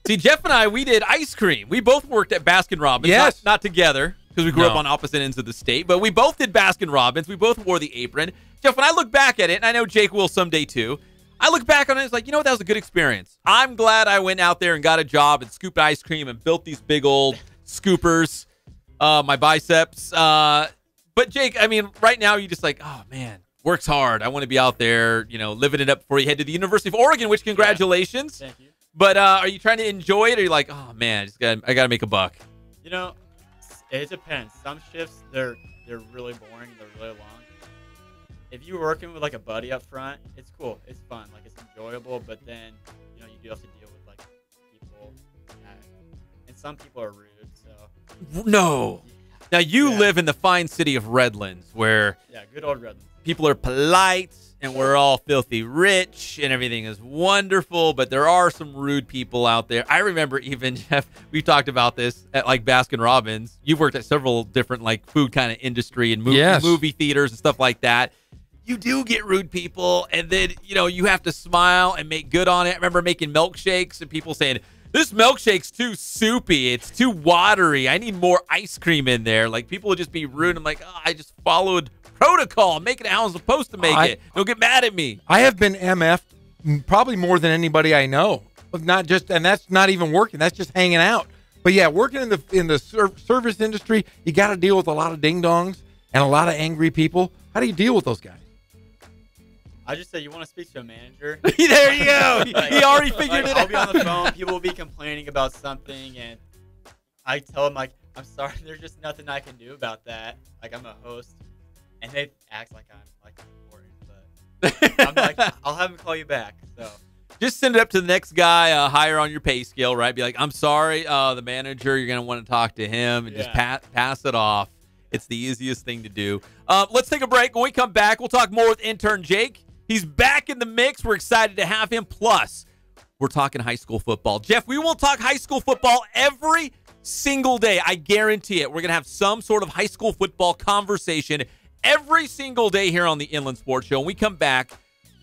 See, Jeff and I, we did ice cream. We both worked at Baskin-Robbins. Yes. Not together because we grew up on opposite ends of the state, but we both did Baskin-Robbins. We both wore the apron. Jeff, when I look back at it, and I know Jake will someday too, I look back on it and it's like, you know what, that was a good experience. I'm glad I went out there and got a job and scooped ice cream and built these big old scoopers, my biceps. But Jake, I mean, right now you're just like, oh man, works hard. I want to be out there, living it up before you head to the University of Oregon, which congratulations. Yeah. Thank you. But are you trying to enjoy it, or are you like, oh man, I gotta make a buck? It depends. Some shifts they're really boring. They're really long. If you're working with like a buddy up front, it's cool. It's fun. Like it's enjoyable. But then you do have to deal with like people, and some people are rude. So no. Now you live in the fine city of Redlands, where good old Redlands. People are polite and we're all filthy rich and everything is wonderful, but there are some rude people out there. I remember even, Jeff, we talked about this at like Baskin-Robbins. You've worked at several different like food kind of industry and movie theaters and stuff like that. You do get rude people, and then, you have to smile and make good on it. I remember making milkshakes and people saying, this milkshake's too soupy. It's too watery. I need more ice cream in there. Like, people would just be rude. I'm like, I just followed protocol. I'm making it how I'm supposed to make it. Don't get mad at me. I have been MF'd probably more than anybody I know. And that's not even working. That's just hanging out. But yeah, working in the service industry, you got to deal with a lot of ding-dongs and a lot of angry people. How do you deal with those guys? I just say you want to speak to a manager. There you go. He already figured it out. I'll be on the phone. People will be complaining about something, and I tell them, like, I'm sorry, there's just nothing I can do about that. Like, I'm a host. And they act like I'm like important, but I'm like, I'll have them call you back. So just send it up to the next guy higher on your pay scale, right? Be like, I'm sorry, the manager. You're gonna want to talk to him and just pass it off. It's the easiest thing to do. Let's take a break. When we come back, we'll talk more with intern Jake. He's back in the mix. We're excited to have him. Plus, we're talking high school football. Jeff, we will talk high school football every single day. I guarantee it. We're gonna have some sort of high school football conversation every single day here on the Inland Sports Show. When we come back,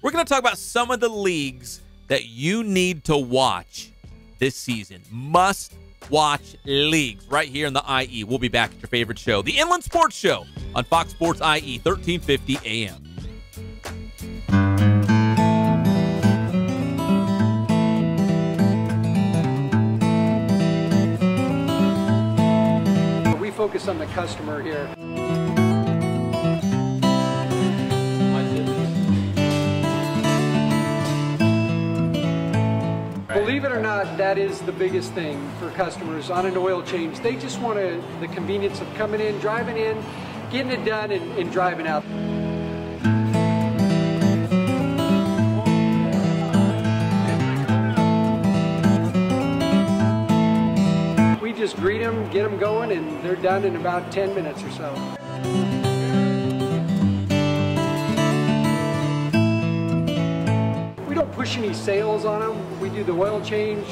we're going to talk about some of the leagues that you need to watch this season. Must-watch leagues right here in the IE. We'll be back at your favorite show, the Inland Sports Show on Fox Sports IE, 1350 AM. We focus on the customer here. Believe it or not, that is the biggest thing for customers on an oil change. They just want the convenience of coming in, driving in, getting it done, and driving out. greet them, get them going, and they're done in about 10 minutes or so. We don't push any sales on them. We do the oil change,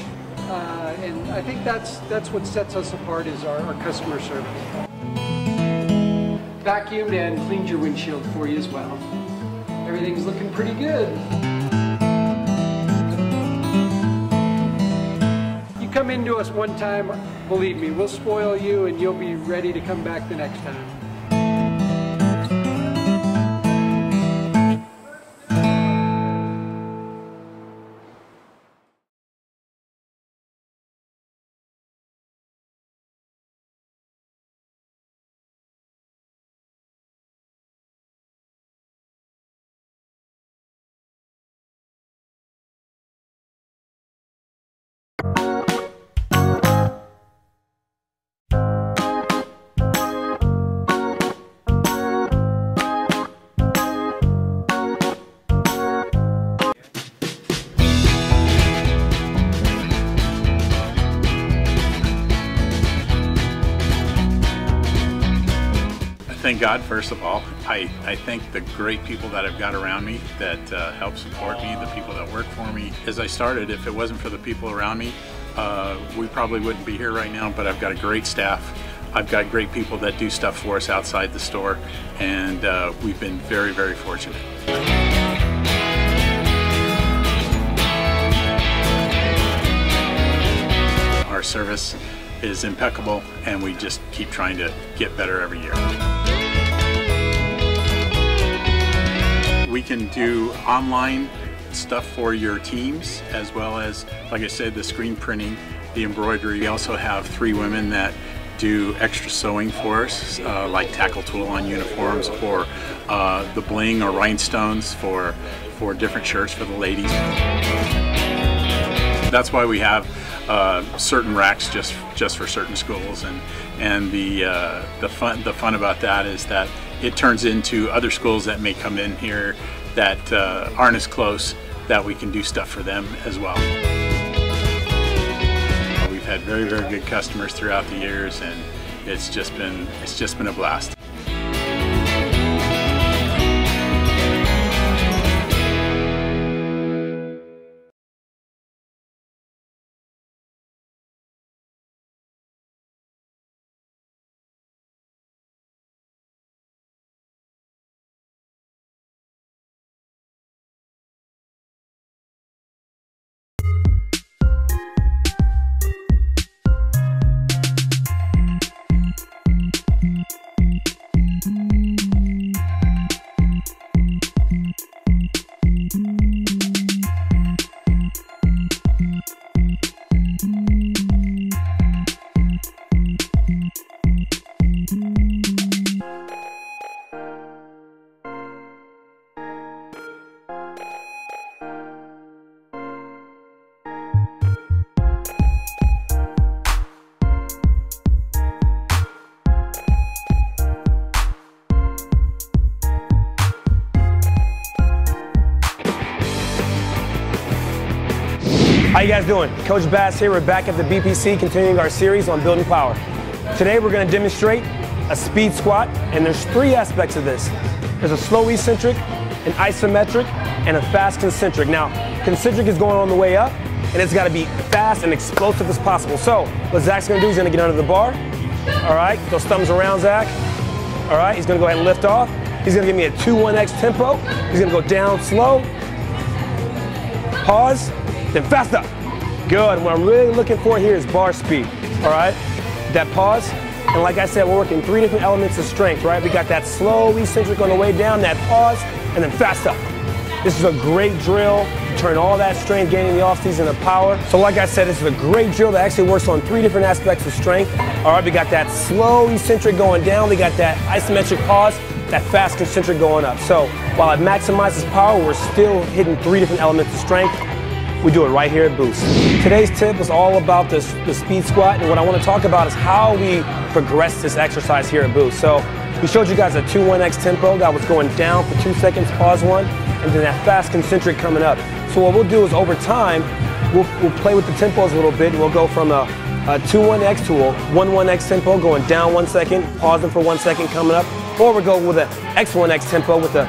and I think that's what sets us apart is our customer service. Vacuumed and cleaned your windshield for you as well. Everything's looking pretty good. You come into us one time, believe me, we'll spoil you and you'll be ready to come back the next time. Thank God, first of all. I thank the great people that I've got around me that help support me, the people that work for me. As I started, if it wasn't for the people around me, we probably wouldn't be here right now, but I've got a great staff. I've got great people that do stuff for us outside the store, and we've been very, very fortunate. Our service is impeccable, and we just keep trying to get better every year. We can do online stuff for your teams, as well as, like I said, the screen printing, the embroidery. We also have 3 women that do extra sewing for us, like tackle tool on uniforms, or the bling or rhinestones for different shirts for the ladies. That's why we have certain racks just for certain schools, and the fun about that is that it turns into other schools that may come in here that aren't as close, that we can do stuff for them as well. We've had very, very good customers throughout the years, and it's just been a blast. How you guys doing? Coach Bass here. We're back at the BPC continuing our series on building power. Today we're going to demonstrate a speed squat, and there's 3 aspects of this. There's a slow eccentric, an isometric, and a fast concentric. Now, concentric is going on the way up, and it's got to be fast and explosive as possible. So what Zach's going to do is he's going to get under the bar. All right, those thumbs around Zach. All right, he's going to go ahead and lift off. He's going to give me a 2-1x tempo. He's going to go down slow, pause, then fast up. Good. What I'm really looking for here is bar speed. All right, that pause. And like I said, we're working 3 different elements of strength, right? We got that slow eccentric on the way down, that pause, and then fast up. This is a great drill to turn all that strength gain in the offseason to power. So like I said, this is a great drill that actually works on 3 different aspects of strength. All right, we got that slow eccentric going down. We got that isometric pause, that fast concentric going up. So while it maximizes power, we're still hitting 3 different elements of strength. We do it right here at Boost. Today's tip is all about the speed squat, and what I want to talk about is how we progress this exercise here at Boost. So we showed you guys a 2-1x tempo that was going down for 2 seconds, pause 1, and then that fast concentric coming up. So what we'll do is over time, we'll play with the tempos a little bit, and we'll go from a 2-1-X tool, 1-1-X tempo, going down 1 second, pausing for 1 second, coming up. Or we go with an X1-X tempo with a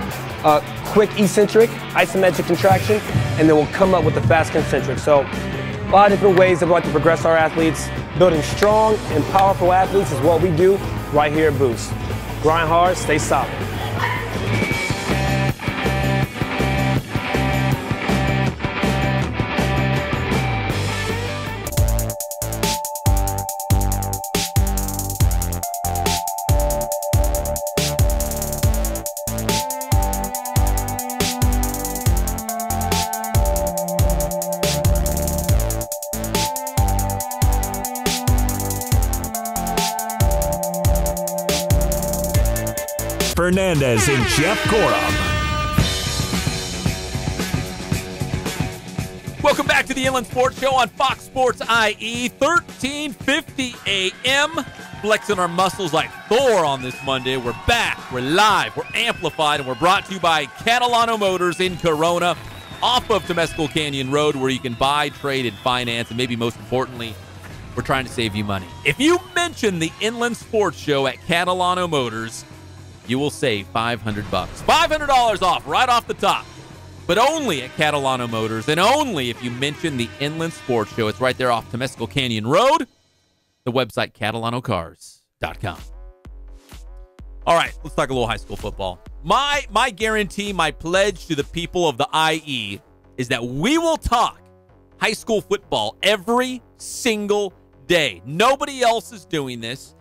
quick eccentric, isometric contraction, and then we'll come up with the fast concentric. So a lot of different ways that we like to progress our athletes. Building strong and powerful athletes is what we do right here at Boost. Grind hard, stay solid. Fernandez and Jeff Gorham. Welcome back to the Inland Sports Show on Fox Sports IE, 1350 a.m. Flexing our muscles like Thor on this Monday. We're back, we're live, we're amplified, and we're brought to you by KLAA Motors in Corona, off of Temescal Canyon Road, where you can buy, trade, and finance, and maybe most importantly, we're trying to save you money. If you mention the Inland Sports Show at KLAA Motors, you will save $500. $500 off right off the top. But only at KLAA Motors, and only if you mention the Inland Sports Show. It's right there off Temescal Canyon Road. The website, CatalanoCars.com. All right, let's talk a little high school football. My guarantee, my pledge to the people of the IE is that we will talk high school football every single day. Nobody else is doing this.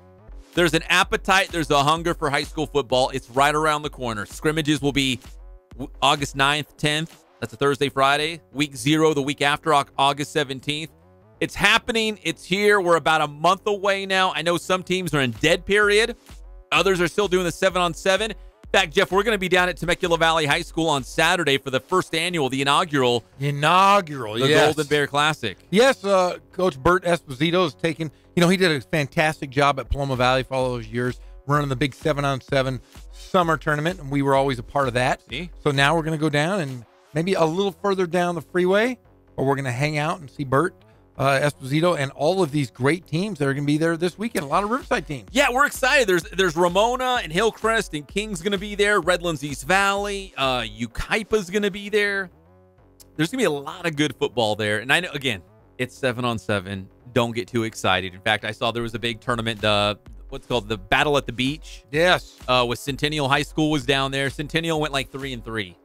There's an appetite. There's a hunger for high school football. It's right around the corner. Scrimmages will be August 9th, 10th. That's a Thursday, Friday. Week 0, the week after, August 17th. It's happening. It's here. We're about a month away now. I know some teams are in dead period. Others are still doing the 7-on-7. In fact, Jeff, we're going to be down at Temecula Valley High School on Saturday for the first annual, the inaugural, the yes. Golden Bear Classic. Yes, Coach Bert Esposito has taken, he did a fantastic job at Paloma Valley for all those years, running the big 7-on-7 summer tournament, and we were always a part of that. See? So now we're going to go down and maybe a little further down the freeway, or we're going to hang out and see Bert Esposito and all of these great teams that are going to be there this weekend. A lot of Riverside teams. Yeah, we're excited. There's Ramona and Hillcrest and King's going to be there. Redlands East Valley. Ukaipa's going to be there. There's going to be a lot of good football there. And I know, again, it's 7-on-7. Don't get too excited. In fact, I saw there was a big tournament, what's called the Battle at the Beach. Yes. With Centennial High School was down there. Centennial went like 3-3.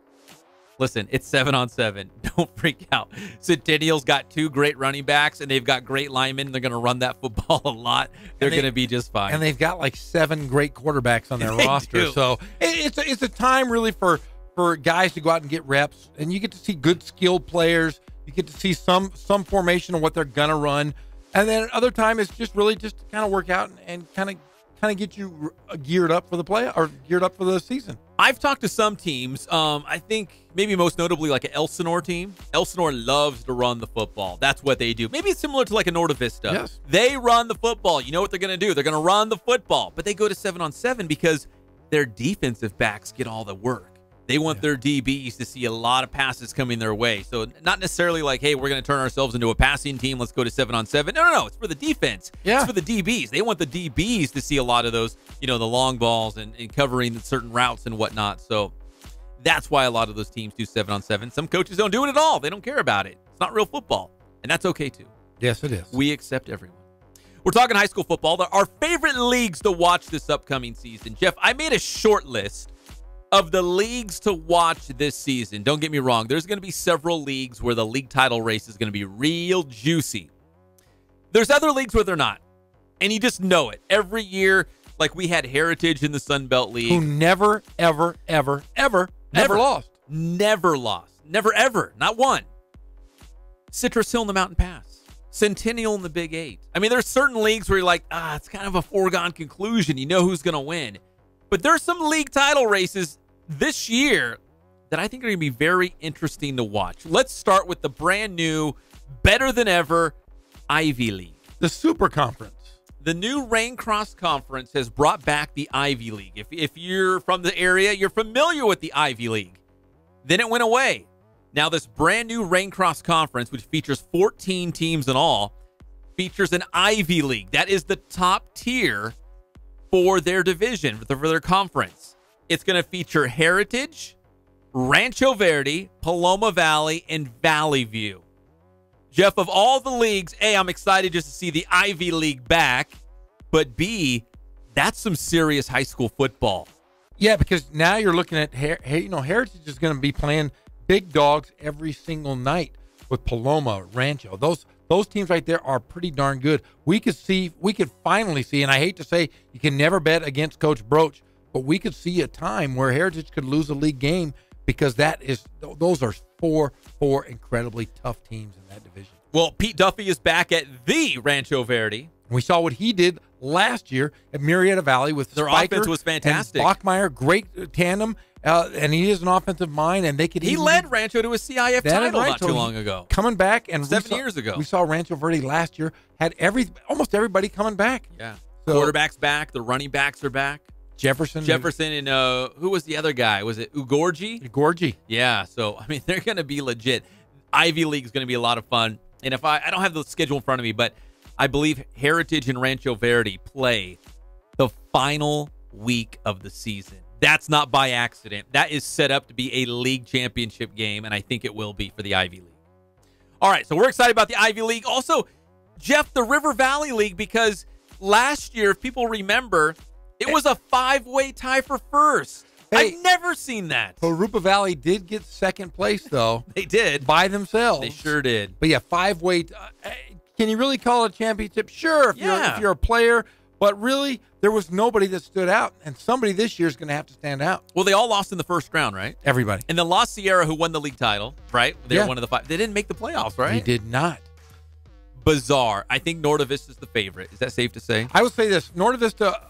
Listen, it's 7-on-7. Don't freak out. Centennial's got 2 great running backs, and they've got great linemen. They're going to run that football a lot. They're going to be just fine. And they've got like 7 great quarterbacks on their They roster. do. So it's a time really for guys to go out and get reps, and you get to see good skilled players. You get to see some formation of what they're going to run. And then other time it's just really just to kind of work out and kind of get you geared up for the play or geared up for the season. I've talked to some teams. I think maybe most notably like an Elsinore team. Elsinore loves to run the football. That's what they do. Maybe it's similar to like a Norta Vista. Yes. They run the football. You know what they're going to do? They're going to run the football. But they go to 7-on-7 because their defensive backs get all the work. They want their DBs to see a lot of passes coming their way. So not necessarily like, hey, we're going to turn ourselves into a passing team. Let's go to 7-on-7. No. It's for the defense. Yeah. It's for the DBs. They want the DBs to see a lot of those, the long balls and covering certain routes and whatnot. So that's why a lot of those teams do 7-on-7. Some coaches don't do it at all. They don't care about it. It's not real football. And that's okay, too. Yes, it is. We accept everyone. We're talking high school football. There are favorite leagues to watch this upcoming season. Jeff, I made a short list of the leagues to watch this season. Don't get me wrong. There's going to be several leagues where the league title race is going to be real juicy. There's other leagues where they're not. And you just know it. Every year, like we had Heritage in the Sun Belt League. Who never, ever lost. Never lost. Never, ever. Not one. Citrus Hill in the Mountain Pass. Centennial in the Big 8. I mean, there's certain leagues where you're like, it's kind of a foregone conclusion. You know who's going to win. But there's some league title races this year that I think are going to be very interesting to watch. Let's start with the brand new, better than ever Ivy League. The Super Conference. The new Raincross Conference has brought back the Ivy League. If you're from the area, you're familiar with the Ivy League. Then it went away. Now this brand new Raincross Conference, which features 14 teams in all, features an Ivy League. That is the top tier for their division, for their conference. It's going to feature Heritage, Rancho Verde, Paloma Valley, and Valley View. Jeff, of all the leagues, A, I'm excited just to see the Ivy League back, but B, that's some serious high school football. Yeah, because now you're looking at, Heritage is going to be playing big dogs every single night with Paloma, Rancho. Those teams right there are pretty darn good. We could finally see, and I hate to say you can never bet against Coach Broach, but we could see a time where Heritage could lose a league game because those are four incredibly tough teams in that division. Well, Pete Duffy is back at the Rancho Verde. We saw what he did last year at Marietta Valley with their Spiker offense was fantastic. And Bachmeyer, great tandem, and he is an offensive mind, and they could. He led Rancho to a CIF title not too long ago. Coming back, and 7 years ago, we saw Rancho Verde last year had almost everybody coming back. Yeah, so, quarterback's back, the running backs are back. Jefferson, and who was the other guy? Was it Ugorji? Ugorji. Yeah. So I mean, they're going to be legit. Ivy League is going to be a lot of fun. And if I don't have the schedule in front of me, but I believe Heritage and Rancho Verde play the final week of the season. That's not by accident. That is set up to be a league championship game, and I think it will be for the Ivy League. All right, so we're excited about the Ivy League. Also, Jeff, the River Valley League, because last year, if people remember, it was a 5-way tie for first. Hey, I've never seen that. Harupa Valley did get second place, though. They did. By themselves. They sure did. But yeah, 5-way. Can you really call it a championship? Sure, if you're a player. But really, there was nobody that stood out. And somebody this year is going to have to stand out. Well, they all lost in the first round, right? Everybody. And then La Sierra, who won the league title, right? They were one of the 5. They didn't make the playoffs, right? They did not. Bizarre. I think Norte Vista's the favorite. Is that safe to say? I would say this. Norte Vista,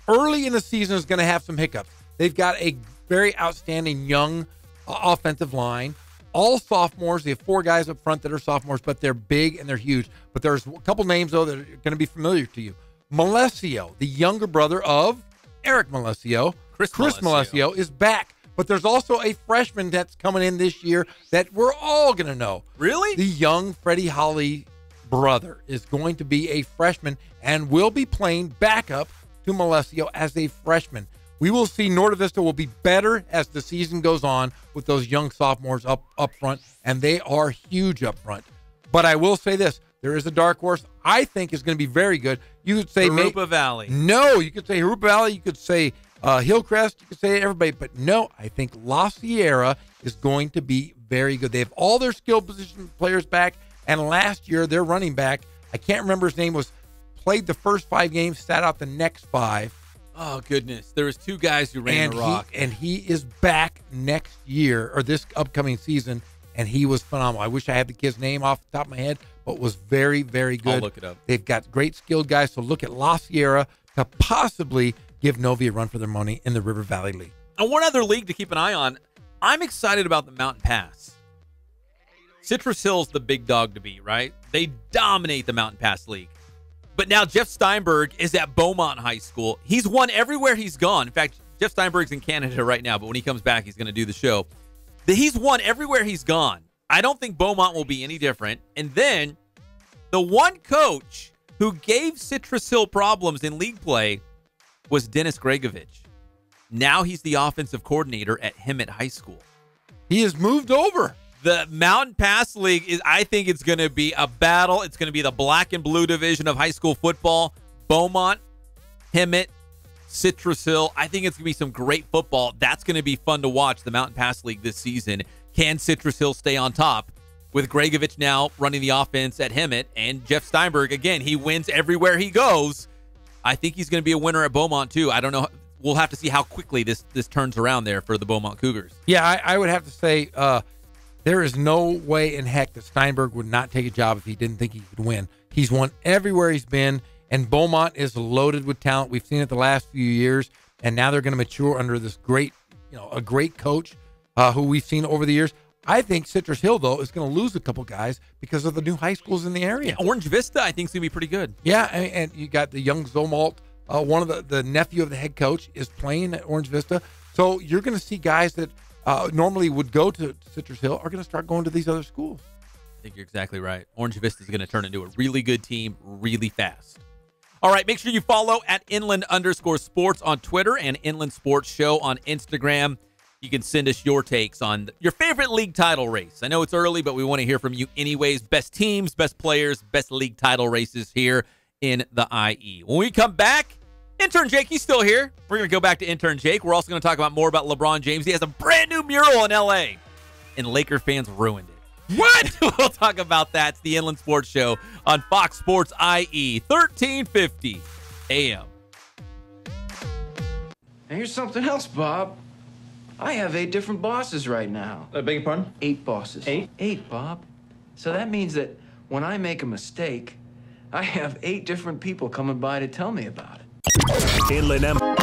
early in the season, is going to have some hiccups. They've got a very outstanding young offensive line. All sophomores. They have 4 guys up front that are sophomores, but they're big and they're huge. But there's a couple names, though, that are going to be familiar to you. Malesio, the younger brother of Eric Malesio, Chris Malesio, is back. But there's also a freshman that's coming in this year that we're all going to know. Really? The young Freddie Holly brother is going to be a freshman and will be playing backup to Malesio as a freshman. We will see Norte Vista will be better as the season goes on with those young sophomores up front, and they are huge up front. But I will say this. There is a dark horse I think is going to be very good. You could say Harupa Valley. No, you could say Harupa Valley. You could say Hillcrest. You could say everybody. But no, I think La Sierra is going to be very good. They have all their skill position players back. And last year, their running back, I can't remember his name, played the first 5 games, sat out the next 5. Oh, goodness. There was 2 guys who ran the rock. And he is back next year, or this upcoming season, and he was phenomenal. I wish I had the kid's name off the top of my head, but was very, very good. I'll look it up. They've got great skilled guys, so look at La Sierra to possibly give Novi a run for their money in the River Valley League. And one other league to keep an eye on, I'm excited about the Mountain Pass. Citrus Hill's the big dog to beat, right? They dominate the Mountain Pass League. But now Jeff Steinberg is at Beaumont High School. He's won everywhere he's gone. In fact, Jeff Steinberg's in Canada right now, but when he comes back, he's going to do the show. He's won everywhere he's gone. I don't think Beaumont will be any different. And then the one coach who gave Citrus Hill problems in league play was Dennis Gregovich. Now he's the offensive coordinator at Hemet High School. He has moved over. The Mountain Pass League I think it's going to be a battle. It's going to be the black and blue division of high school football. Beaumont, Hemet, Citrus Hill. I think it's going to be some great football. That's going to be fun to watch, the Mountain Pass League this season. Can Citrus Hill stay on top with Gregovich now running the offense at Hemet and Jeff Steinberg? Again, he wins everywhere he goes. I think he's going to be a winner at Beaumont too. I don't know. We'll have to see how quickly this turns around there for the Beaumont Cougars. Yeah, I would have to say there is no way in heck that Steinberg would not take a job if he didn't think he could win. He's won everywhere he's been, and Beaumont is loaded with talent. We've seen it the last few years, and now they're going to mature under this great, a great coach who we've seen over the years. I think Citrus Hill, though, is going to lose a couple guys because of the new high schools in the area. Yeah, Orange Vista, I think, is going to be pretty good. Yeah, and you got the young Zomalt. One of the nephew of the head coach is playing at Orange Vista. So you're going to see guys that normally would go to Citrus Hill are going to start going to these other schools. think you're exactly right. Orange Vista is going to turn into a really good team really fast. All right, make sure you follow at Inland_sports on Twitter and Inland Sports Show on Instagram. You can send us your takes on your favorite league title race. I know it's early, but we want to hear from you anyways. Best teams, best players, best league title races here in the IE. When we come back, Intern Jake, he's still here. We're going to go back to Intern Jake. We're also going to talk about more about LeBron James. He has a brand new mural in L.A., and Laker fans ruined it. What? We'll talk about that. It's the Inland Sports Show on Fox Sports IE, 1350 AM. And here's something else, Bob. I have 8 different bosses right now. I beg your pardon? 8 bosses. 8? 8, Bob. So that means that when I make a mistake, I have 8 different people coming by to tell me about it. Inland Empire.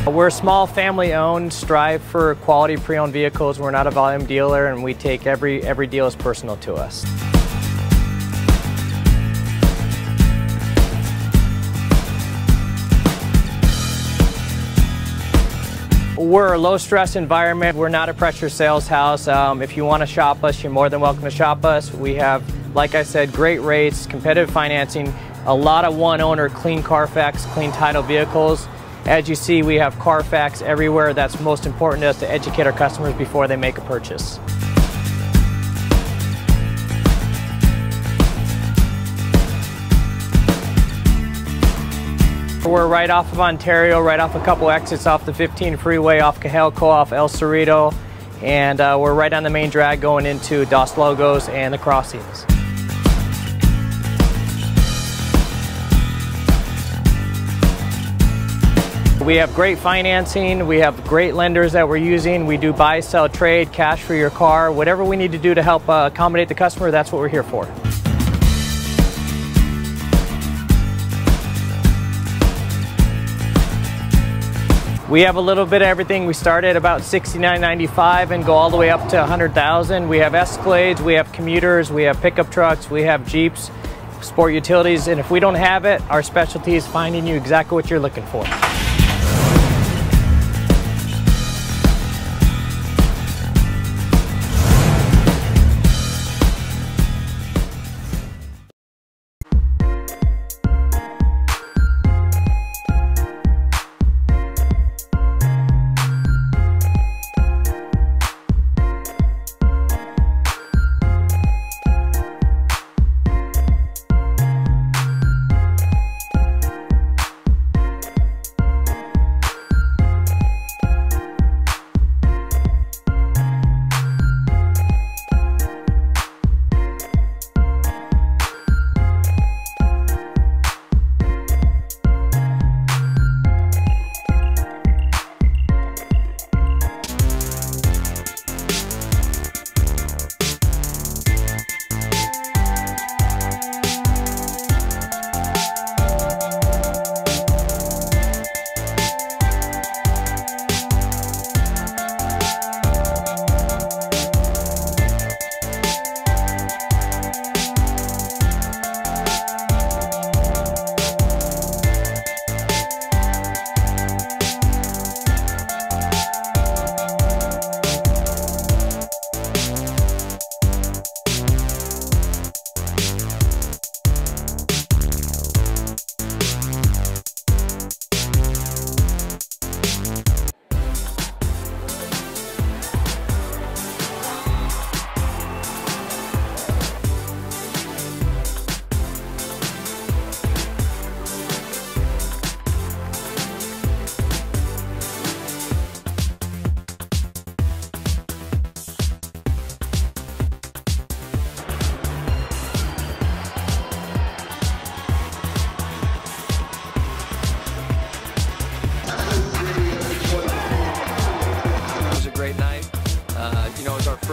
We're small, family-owned, strive for quality pre-owned vehicles. We're not a volume dealer, and we take every deal as personal to us. We're a low-stress environment. We're not a pressure sales house. If you want to shop us, you're more than welcome to shop us. We have, like I said, great rates, competitive financing, a lot of one-owner, clean Carfax, clean title vehicles. As you see, we have Carfax everywhere. That's most important to us, to educate our customers before they make a purchase. We're right off of Ontario, right off a couple exits off the 15 freeway, off Cajelco, off El Cerrito, and we're right on the main drag going into Dos Logos and the crossings. We have great financing, we have great lenders that we're using. We do buy, sell, trade, cash for your car. Whatever we need to do to help accommodate the customer, that's what we're here for. We have a little bit of everything. We start at about $69.95 and go all the way up to $100,000. We have Escalades, we have commuters, we have pickup trucks, we have Jeeps, sport utilities, and if we don't have it, our specialty is finding you exactly what you're looking for.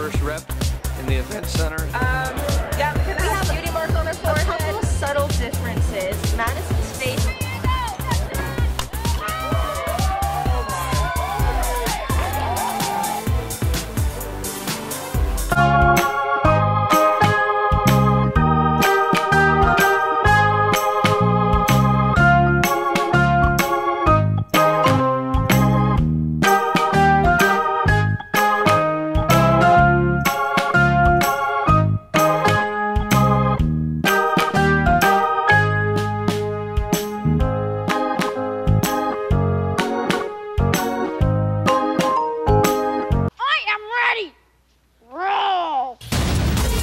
first rep in the event center? Yeah, we have beauty marks on their forehead. A couple of subtle differences. Madison's face.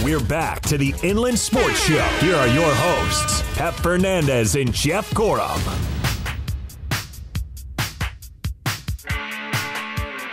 We're back to the Inland Sports Show. Here are your hosts, Pep Fernandez and Jeff Gorham.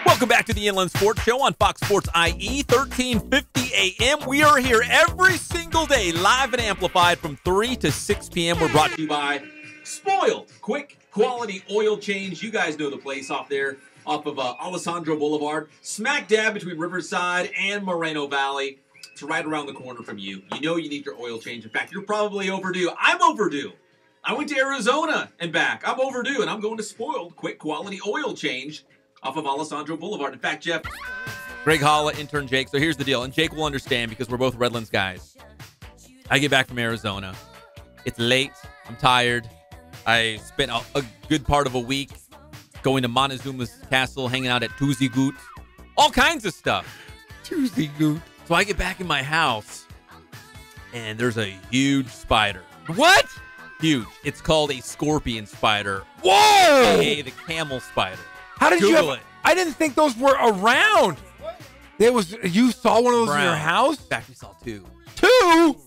Welcome back to the Inland Sports Show on Fox Sports IE, 1350 AM. We are here every single day, live and amplified from 3 to 6 p.m. We're brought to you by Spoiled. Quick, quality oil change. You guys know the place off there, off of Alessandro Boulevard, smack dab between Riverside and Moreno Valley. It's right around the corner from you. You know you need your oil change. In fact, you're probably overdue. I'm overdue. I went to Arizona and back. I'm overdue, and I'm going to Spoiled. Quick quality oil change off of Alessandro Boulevard. In fact, Jeff, Greg Holla, intern Jake. So here's the deal, and Jake will understand because we're both Redlands guys. I get back from Arizona. It's late. I'm tired. I spent a good part of a week going to Montezuma's castle, hanging out at Tuesday Goot. All kinds of stuff. Tuesday Goot. So I get back in my house, and there's a huge spider. What? Huge. It's called a scorpion spider. Whoa! AKA the camel spider. How did Google you it. I didn't think those were around. You saw one of those in your house? In fact, we saw two. Two?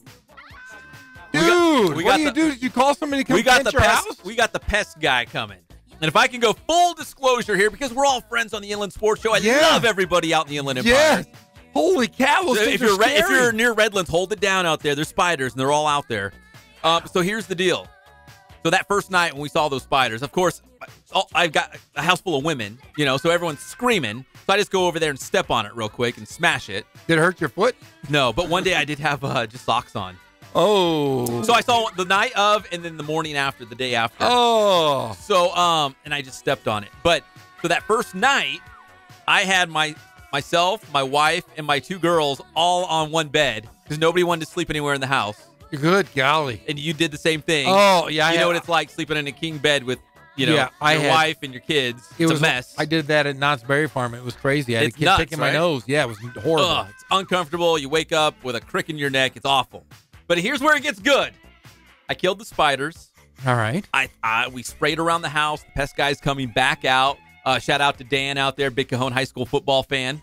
Dude, we what got do you do? Did you call somebody to come get your house? We got the pest guy coming. And if I can go full disclosure here, because we're all friends on the Inland Sports Show, I love everybody out in the Inland Empire. Yeah. Holy cow, those things are scary. If you're near Redlands, hold it down out there. There's spiders, and they're all out there. So here's the deal. So that first night when we saw those spiders, of course, I've got a house full of women, so everyone's screaming. So I just go over there and step on it real quick and smash it. Did it hurt your foot? No, but one day I did have just socks on. Oh. So I saw the night of and then the morning after, the day after. Oh. So, and I just stepped on it. But, so that first night, I had myself, my wife, and my two girls all on one bed because nobody wanted to sleep anywhere in the house. Good golly. And you did the same thing. Oh, yeah. You know what it's like sleeping in a king bed with, your wife and your kids. It's a mess. I did that at Knott's Berry Farm. It was crazy. I had a kid picking my nose. Yeah, it was horrible. Ugh, it's uncomfortable. You wake up with a crick in your neck. It's awful. But here's where it gets good. I killed the spiders. All right. We sprayed around the house. The pest guy's coming back out. Shout out to Dan out there, big Cajon High School football fan.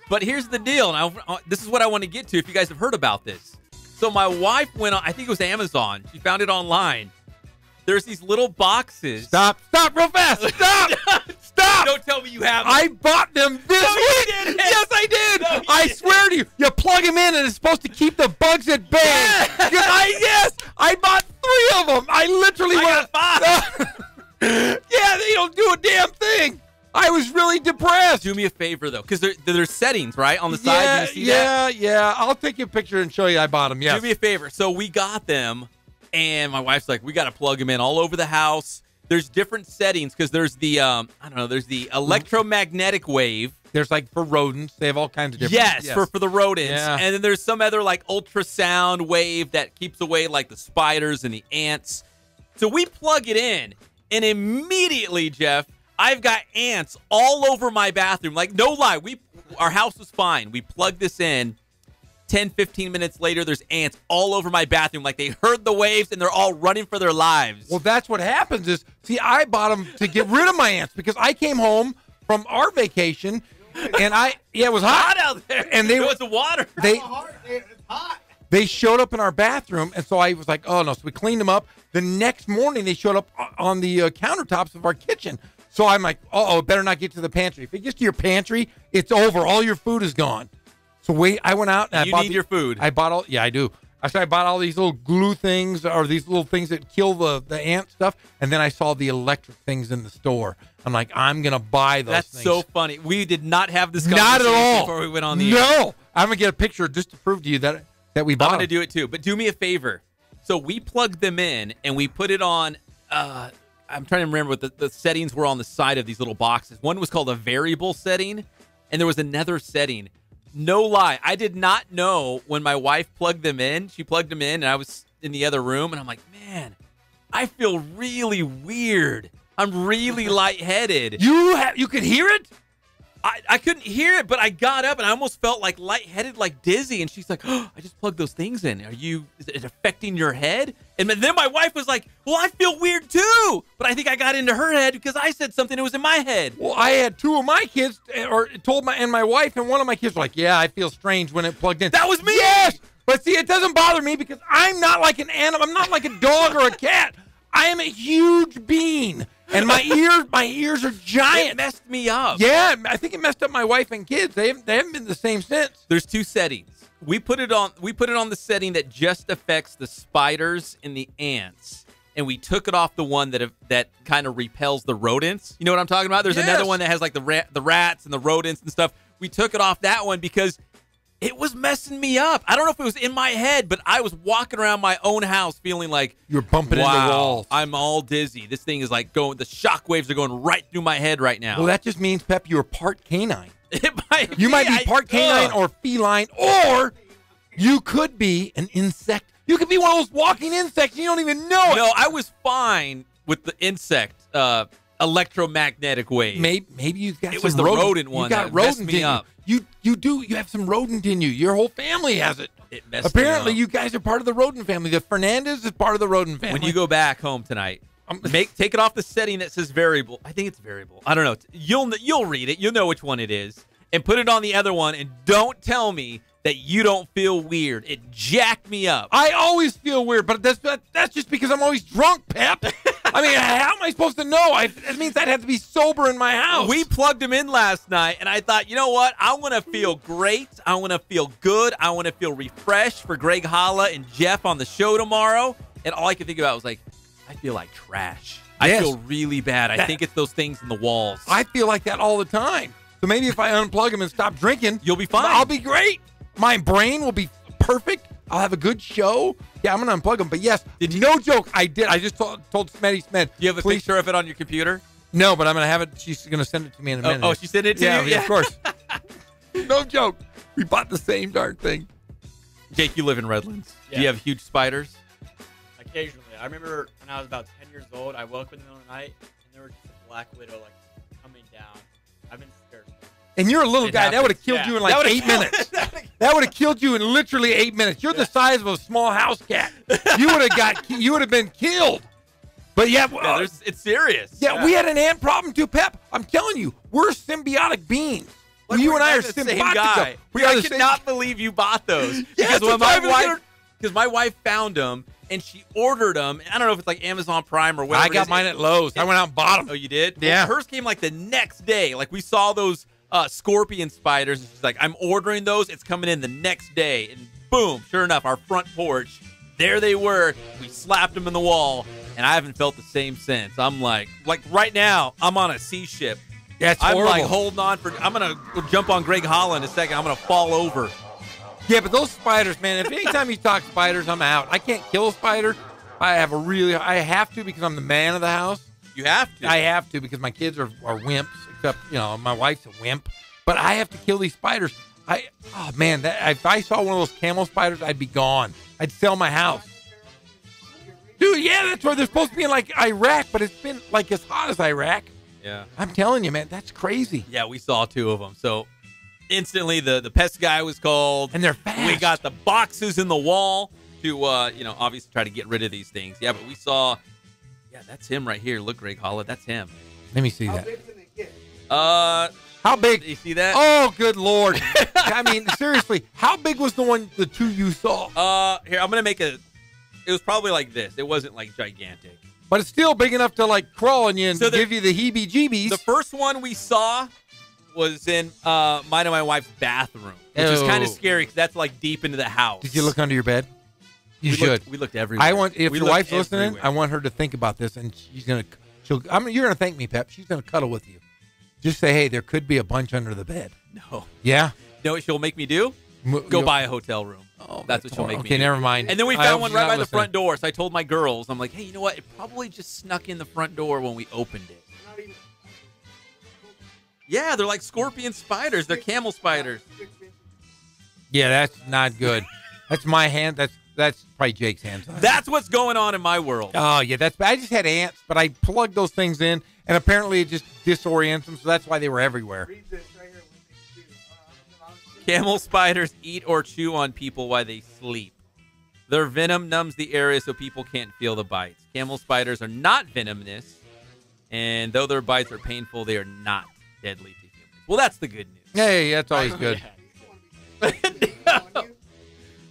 But here's the deal. Now, this is what I want to get to if you guys have heard about this. So my wife went on, I think it was Amazon. She found it online. There's these little boxes. Stop real fast. Stop. Don't tell me you have them. I bought them this week. Didn't. Yes, I did. No, I swear to you. You plug them in and it's supposed to keep the bugs at bay. Yes. I bought 3 of them. I literally got 5. Yeah, they don't do a damn thing. I was really depressed. Do me a favor, though, because there's settings, right, on the side. Do you see that? Yeah. I'll take you a picture and show you I bought them, yes. Do me a favor. So we got them, and my wife's like, we got to plug them in all over the house. There's different settings because there's the, there's the electromagnetic wave. There's like for rodents. They have all kinds of different. Yes. For the rodents. Yeah. And then there's some other like ultrasound wave that keeps away like the spiders and the ants. So we plug it in, and immediately, Jeff, I've got ants all over my bathroom. Like, no lie, our house was fine. We plugged this in. 10, 15 minutes later, there's ants all over my bathroom. Like, they heard the waves, and they're all running for their lives. Well, that's what happens is, see, I bought them to get rid of my ants because I came home from our vacation, and it was hot out there. And it was the water. It's hot. They showed up in our bathroom, and so I was like, oh, no. So we cleaned them up. The next morning, they showed up on the countertops of our kitchen. So I'm like, better not get to the pantry. If it gets to your pantry, it's over. All your food is gone. So I went out and I bought your food. I bought I do. So I bought all these little glue things or these little things that kill the ant stuff. And then I saw the electric things in the store. I'm like, I'm going to buy those things. That's so funny. We did not have this Not conversation at all. before we went on the air. No. I'm going to get a picture just to prove to you that we bought I'm going to them. do it too. But do me a favor. So we plugged them in and we put it on. I'm trying to remember what the settings were on the side of these little boxes. One was called a variable setting, and there was another setting. No lie, I did not know when my wife plugged them in. She plugged them in, and I was in the other room, and I'm like, man, I feel really weird. I'm really lightheaded. You could hear it? I couldn't hear it, but I got up and I almost felt like lightheaded, like dizzy. And she's like, oh, I just plugged those things in. Is it affecting your head? And then my wife was like, well, I feel weird too. But I think I got into her head because I said something that was in my head. Well, I had two of my kids, my wife, and one of my kids were like, yeah, I feel strange when it plugged in. That was me. Yes. But see, it doesn't bother me because I'm not like an animal. I'm not like a dog or a cat. I am a huge bean. And my ears are giant. It messed me up. Yeah, I think it messed up my wife and kids. They haven't been the same since. There's two settings. We put it on the setting that just affects the spiders and the ants, and we took it off the one that kind of repels the rodents. You know what I'm talking about? There's another one that has like the rats and the rodents and stuff. We took it off that one because it was messing me up. I don't know if it was in my head, but I was walking around my own house feeling like you're bumping into walls. I'm all dizzy. This thing is like the shock waves are going right through my head right now. Well, that just means, Pep, you're part canine. You might be part canine or feline, or you could be an insect. You could be one of those walking insects. You don't even know it. No, I was fine with the insect electromagnetic wave. Maybe you've got it was the rodent one that messed me up. You have some rodent in you. Your whole family has it. It messed Apparently, me up. you guys are part of the rodent family. The Fernandez is part of the rodent family. When you go back home tonight, take it off the setting that says variable. I think it's variable. I don't know. You'll read it. You'll know which one it is, and put it on the other one. And don't tell me that you don't feel weird. It jacked me up. I always feel weird, but that's just because I'm always drunk, Pep. I mean, how am I supposed to know? It means I'd have to be sober in my house. We plugged him in last night, and I thought, you know what? I want to feel great. I want to feel good. I want to feel refreshed for Greg Holla and Jeff on the show tomorrow. And all I could think about was like, I feel like trash. Yes. I feel really bad. I think it's those things in the walls. I feel like that all the time. So maybe if I unplug him and stop drinking, you'll be fine. I'll be great. My brain will be perfect. I'll have a good show. Yeah, I'm going to unplug them. But yes, no joke, I did. I just told Smetty Smed. Do you have a picture of it on your computer? No, but I'm going to have it. She's going to send it to me in a minute. Oh, she sent it to you? Yeah, of course. No joke. We bought the same darn thing. Jake, you live in Redlands. Yeah. Do you have huge spiders? Occasionally. I remember when I was about 10 years old, I woke up in the middle of the night, and there was just a black widow coming down. I've been scared. And you're a little guy. That would have killed you in like 8 minutes. That would have killed you in literally 8 minutes. You're the size of a small house cat. You would have been killed. But it's serious. Yeah, we had an ant problem too, Pep. I'm telling you, we're symbiotic beings. Like, you and I are the same symbiotic. guy. I could not believe you bought those. Yes, because my wife found them and she ordered them. I don't know if it's like Amazon Prime or whatever. I got mine at Lowe's. I went out and bought them. Oh, you did? Yeah. Well, hers came like the next day. Like we saw those scorpion spiders, and she's like, I'm ordering those. It's coming in the next day. And boom, sure enough, our front porch, there they were. We slapped them in the wall, and I haven't felt the same since. I'm like right now, I'm on a sea ship. That's I'm horrible. like holding on I'm going to jump on Greg Holla in a second. I'm going to fall over. Yeah, but those spiders, man, if anytime you talk spiders, I'm out. I can't kill a spider. I have to because I'm the man of the house. You have to. I have to because my kids are wimps, except, my wife's a wimp. But I have to kill these spiders. If I saw one of those camel spiders, I'd be gone. I'd sell my house. Dude, yeah, that's where they're supposed to be in like Iraq, but it's been like as hot as Iraq. Yeah. I'm telling you, man, that's crazy. Yeah, we saw 2 of them. So instantly the pest guy was called. And they're fast. We got the boxes in the wall to, obviously try to get rid of these things. Yeah, but we saw, that's him right here. Look, Greg Holla, that's him. Let me see that. How big? You see that? Oh, good Lord. I mean, seriously, how big was the 2 you saw? Here, I'm going to make it was probably like this. It wasn't like gigantic. But it's still big enough to like crawl on you and give you the heebie-jeebies. The first one we saw was in mine and my wife's bathroom, which is kind of scary because that's like deep into the house. Did you look under your bed? You should. We looked everywhere. If your wife's listening, I want her to think about this, and you're gonna thank me, Pep. She's gonna cuddle with you. Just say, hey, there could be a bunch under the bed. No. Yeah. You know what she'll make me do? Go buy a hotel room. Oh, that's what she'll make me do. Okay, never mind. And then we found one right by the front door. So I told my girls, I'm like, hey, you know what? It probably just snuck in the front door when we opened it. Yeah, they're like scorpion spiders. They're camel spiders. Yeah, that's not good. That's my hand. That's probably Jake's hand. That's what's going on in my world. Oh, yeah, that's bad. I just had ants, but I plugged those things in, and apparently it just disorients them, so that's why they were everywhere. Camel spiders eat or chew on people while they sleep. Their venom numbs the area so people can't feel the bites. Camel spiders are not venomous, and though their bites are painful, they are not deadly to humans. Well, that's the good news. Hey, that's always good.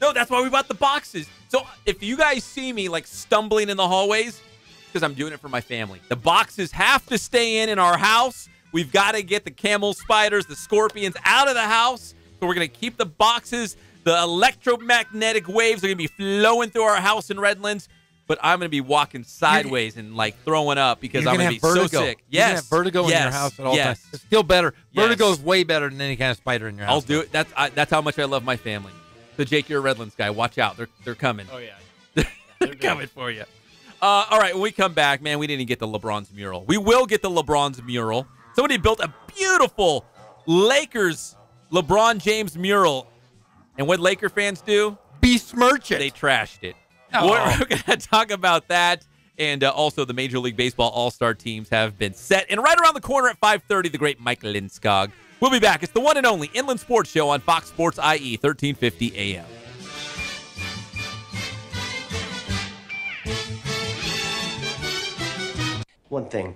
No, that's why we bought the boxes. So if you guys see me like stumbling in the hallways, because I'm doing it for my family. The boxes have to stay in our house. We've got to get the camel spiders, the scorpions out of the house. So we're going to keep the boxes. The electromagnetic waves are going to be flowing through our house in Redlands. But I'm going to be walking sideways and like throwing up because I'm going to be so sick. You're gonna have vertigo in your house at all times. It's still better. Vertigo is way better than any kind of spider in your house. I'll do it. That's how much I love my family. So Jake, you're a Redlands guy. Watch out. They're coming. Oh, yeah. They're coming for you. All right, when we come back, man, we didn't get the LeBron's mural. We will get the LeBron's mural. Somebody built a beautiful Lakers LeBron James mural. And what Laker fans do? Besmirch it. They trashed it. Oh. We're going to talk about that. And also the Major League Baseball All-Star teams have been set. And right around the corner at 5:30, the great Mike Lindskog. We'll be back. It's the one and only Inland Sports Show on Fox Sports IE, 1350 AM. One thing.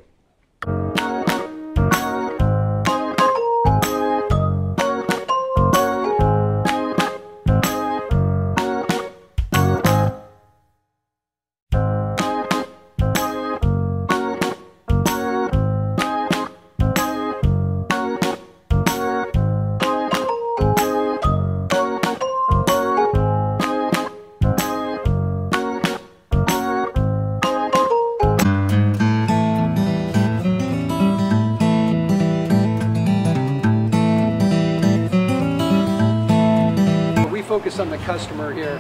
Focus on the customer here.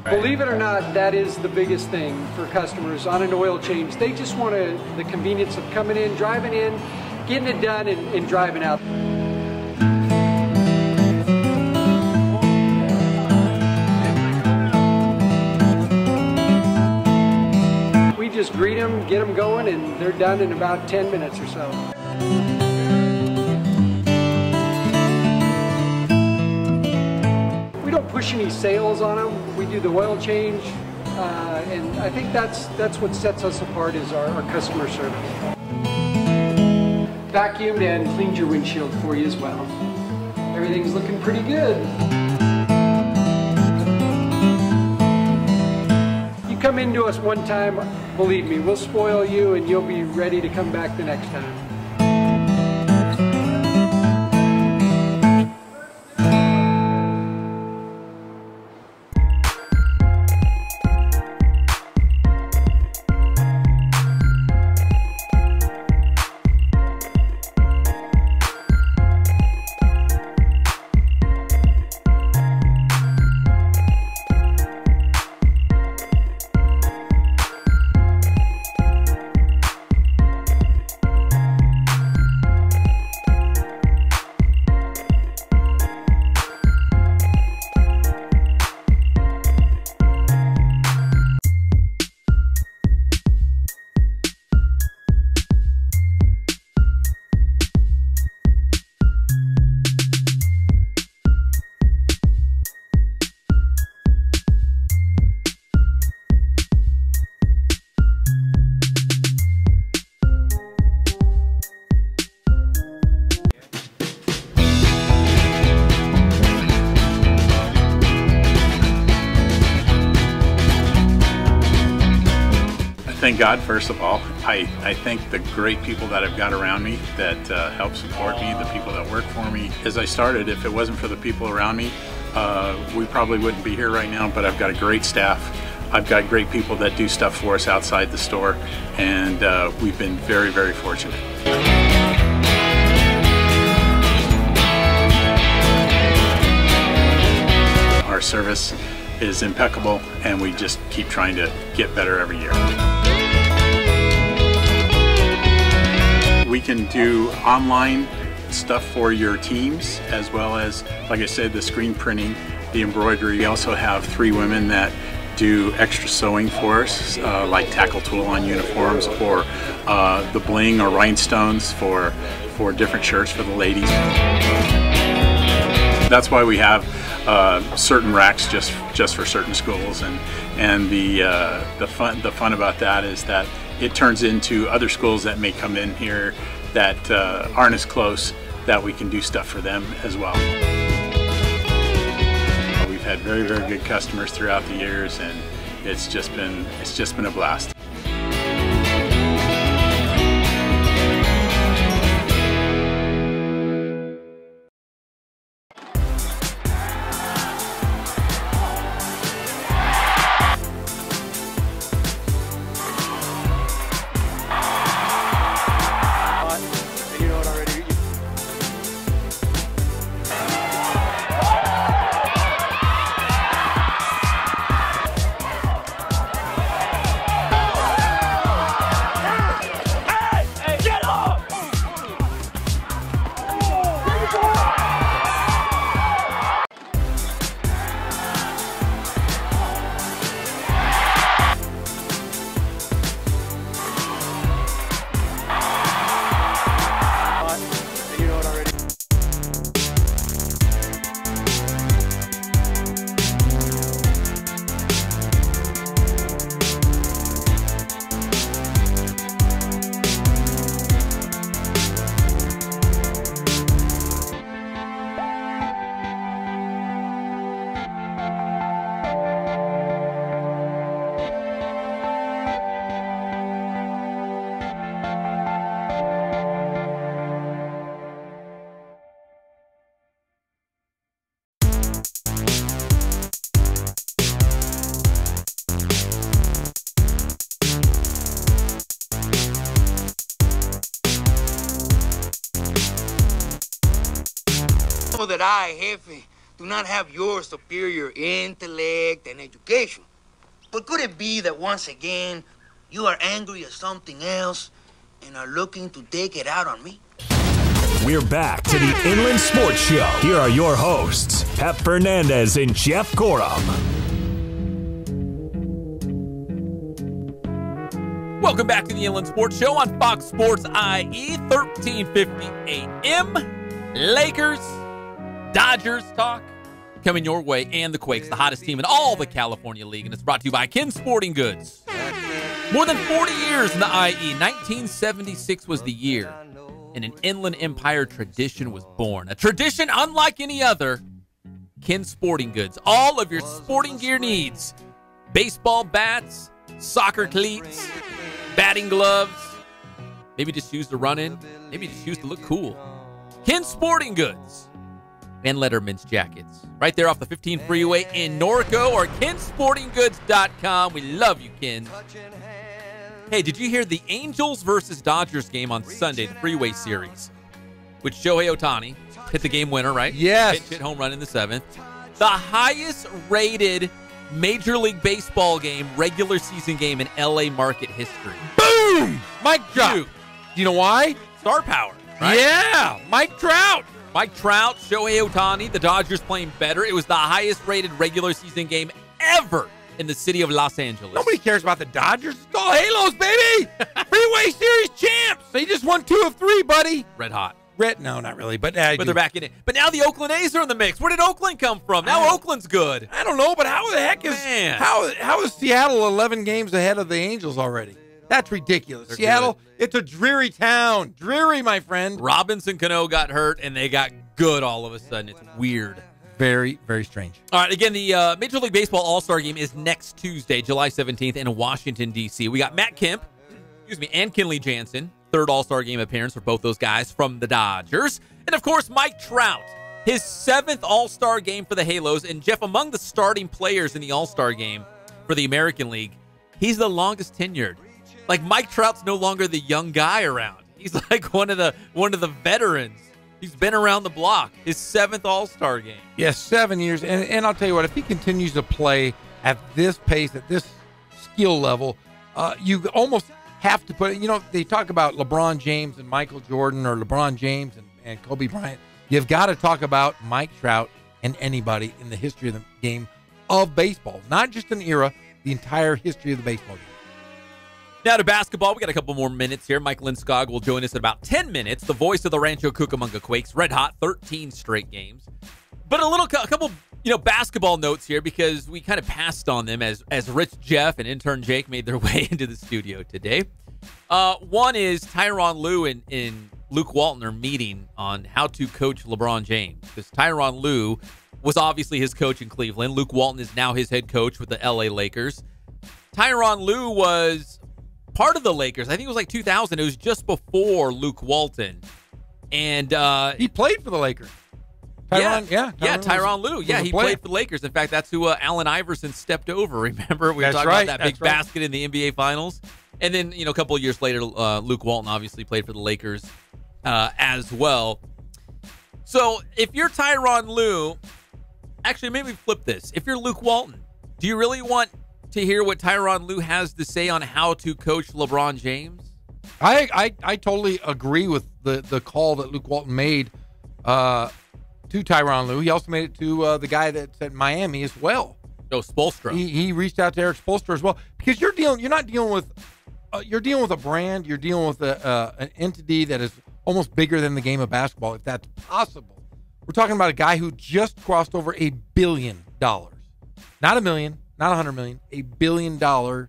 Believe it or not, that is the biggest thing for customers on an oil change. They just want the convenience of coming in, driving in, getting it done, and driving out. Just greet them, get them going, and they're done in about 10 minutes or so. We don't push any sales on them. We do the oil change, and I think that's what sets us apart is our customer service. Vacuumed and cleaned your windshield for you as well. Everything's looking pretty good. Come into us one time, believe me, we'll spoil you and you'll be ready to come back the next time. thank God, first of all. I thank the great people that I've got around me that help support me, the people that work for me. As I started, if it wasn't for the people around me, we probably wouldn't be here right now, but I've got a great staff. I've got great people that do stuff for us outside the store, and we've been very, very fortunate. Our service is impeccable, and we just keep trying to get better every year. We can do online stuff for your teams, as well as, like I said, the screen printing, the embroidery. We also have 3 women that do extra sewing for us, like tackle tool on uniforms, or the bling or rhinestones for different shirts for the ladies. That's why we have certain racks just for certain schools, and the fun about that is that it turns into other schools that may come in here that aren't as close, that we can do stuff for them as well. We've had very, very good customers throughout the years, and it's just been a blast. That I, Jefe, do not have your superior intellect and education. But could it be that once again you are angry at something else and are looking to take it out on me? We're back to the Inland Sports Show. Here are your hosts, Pep Fernandez and Jeff Gorham. Welcome back to the Inland Sports Show on Fox Sports IE, 1350 AM. Lakers, Dodgers talk coming your way, and the Quakes, the hottest team in all the California League, and it's brought to you by Ken Sporting Goods. More than 40 years in the IE. 1976 was the year, and an Inland Empire tradition was born. A tradition unlike any other. Ken Sporting Goods. All of your sporting gear needs. Baseball bats, soccer cleats, batting gloves, maybe just shoes to run in, maybe just shoes to look cool. Ken Sporting Goods. And Letterman's jackets. Right there off the 15 freeway in Norco, or KenSportingGoods.com. We love you, Ken. Hey, did you hear the Angels versus Dodgers game on Sunday, the Freeway Series, which Shohei Ohtani hit the game winner, right? Yes. Hit home run in the 7th. The highest rated Major League Baseball game, regular season game in LA market history. Boom! Mike drop. Dude. Do you know why? Star power, right? Yeah, Mike Trout. Mike Trout, Shohei Ohtani, the Dodgers playing better. It was the highest rated regular season game ever in the city of Los Angeles. Nobody cares about the Dodgers. It's all Halos, baby. Freeway Series champs. They just won 2 of 3, buddy. Red hot. No, not really, but they're back in it. But now the Oakland A's are in the mix. Where did Oakland come from? Now Oakland's good. I don't know, but how the heck is how is Seattle 11 games ahead of the Angels already? That's ridiculous. They're Seattle, good. It's a dreary town. Dreary, my friend. Robinson Cano got hurt, and they got good all of a sudden. It's weird. very, very strange. All right, again, the Major League Baseball All-Star Game is next Tuesday, July 17th in Washington, D.C. We got Matt Kemp, and Kenley Jansen, third All-Star Game appearance for both those guys from the Dodgers. And, of course, Mike Trout, his 7th All-Star Game for the Halos. And, Jeff, among the starting players in the All-Star Game for the American League, he's the longest tenured. Like, Mike Trout's no longer the young guy around. He's like one of the veterans. He's been around the block. His 7th All-Star Game. Yes, 7 years. And I'll tell you what, if he continues to play at this pace, at this skill level, you almost have to put it. You know, they talk about LeBron James and Michael Jordan, or LeBron James and Kobe Bryant. You've got to talk about Mike Trout and anybody in the history of the game of baseball. Not just an era, the entire history of the baseball game. Now to basketball, we got a couple more minutes here. Mike Lindskog will join us in about 10 minutes. The voice of the Rancho Cucamonga Quakes, red hot, 13 straight games. But a couple, basketball notes here, because we kind of passed on them as Rich Jeff and intern Jake made their way into the studio today. One is Tyronn Lue and Luke Walton are meeting on how to coach LeBron James, because Tyronn Lue was obviously his coach in Cleveland. Luke Walton is now his head coach with the LA Lakers. Tyronn Lue was part of the Lakers. I think it was like 2000. It was just before Luke Walton. And he played for the Lakers. Tyronn Lue. Yeah, he played for the Lakers. In fact, that's who Allen Iverson stepped over. Remember? We were talking about that big basket in the NBA Finals. And then, a couple of years later, Luke Walton obviously played for the Lakers as well. So if you're Tyronn Lue, actually, maybe flip this. If you're Luke Walton, do you really want to hear what Tyronn Lue has to say on how to coach LeBron James? I totally agree with the call that Luke Walton made to Tyronn Lue. He also made it to the guy that's at Miami as well. Oh, Spoelstra. He reached out to Eric Spoelstra as well, because you're not dealing with a brand. You're dealing with an entity that is almost bigger than the game of basketball, if that's possible. We're talking about a guy who just crossed over $1 billion, not $1 million. Not 100 million, $1 billion LeBron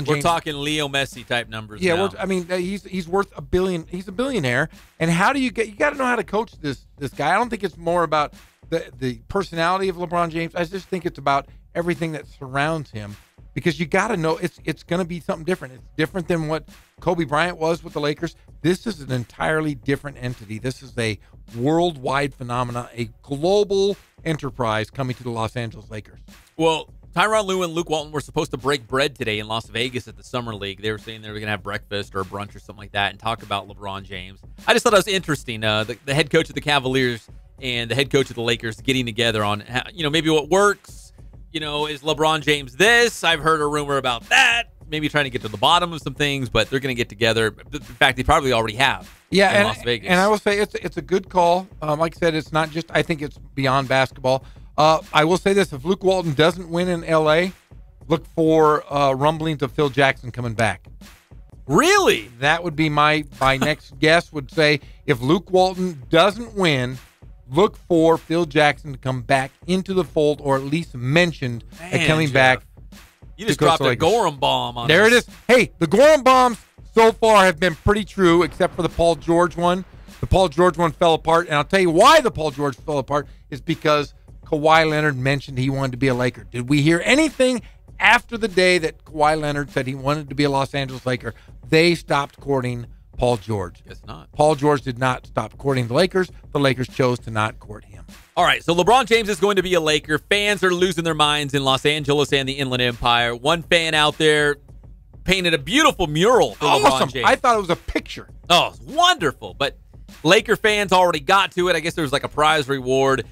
James. We're talking Leo Messi type numbers. Yeah, now. He's worth $1 billion. He's a billionaire. And how do you got to know how to coach this guy. I don't think it's more about the personality of LeBron James. I just think it's about everything that surrounds him, because you got to know it's going to be something different. It's different than what Kobe Bryant was with the Lakers. This is an entirely different entity. This is a worldwide phenomenon, a global enterprise coming to the Los Angeles Lakers. Well, Tyronn Lue and Luke Walton were supposed to break bread today in Las Vegas at the Summer League. They were saying they were going to have breakfast or brunch or something like that and talk about LeBron James. I just thought it was interesting. The head coach of the Cavaliers and the head coach of the Lakers getting together on, maybe what works. Is LeBron James this? I've heard a rumor about that. Maybe trying to get to the bottom of some things, but they're going to get together. In fact, they probably already have. Yeah, in Las Vegas. And I will say it's a good call. Like I said, it's not just. I think it's beyond basketball. I will say this: if Luke Walton doesn't win in L.A., look for rumblings of Phil Jackson coming back. Really? That would be my next guess. Would say if Luke Walton doesn't win, look for Phil Jackson to come back into the fold, or at least mentioned at coming back. You just dropped a Gorham bomb on there. us. It is. Hey, the Gorham bombs so far have been pretty true, except for the Paul George one. The Paul George one fell apart, and I'll tell you why the Paul George fell apart is because Kawhi Leonard mentioned he wanted to be a Laker. Did we hear anything after the day that Kawhi Leonard said he wanted to be a Los Angeles Laker? They stopped courting Paul George. Guess not. Paul George did not stop courting the Lakers. The Lakers chose to not court him. All right, so LeBron James is going to be a Laker. Fans are losing their minds in Los Angeles and the Inland Empire. One fan out there painted a beautiful mural for LeBron James. I thought it was a picture. Oh, it's wonderful. But Laker fans already got to it. I guess there was like a prize reward.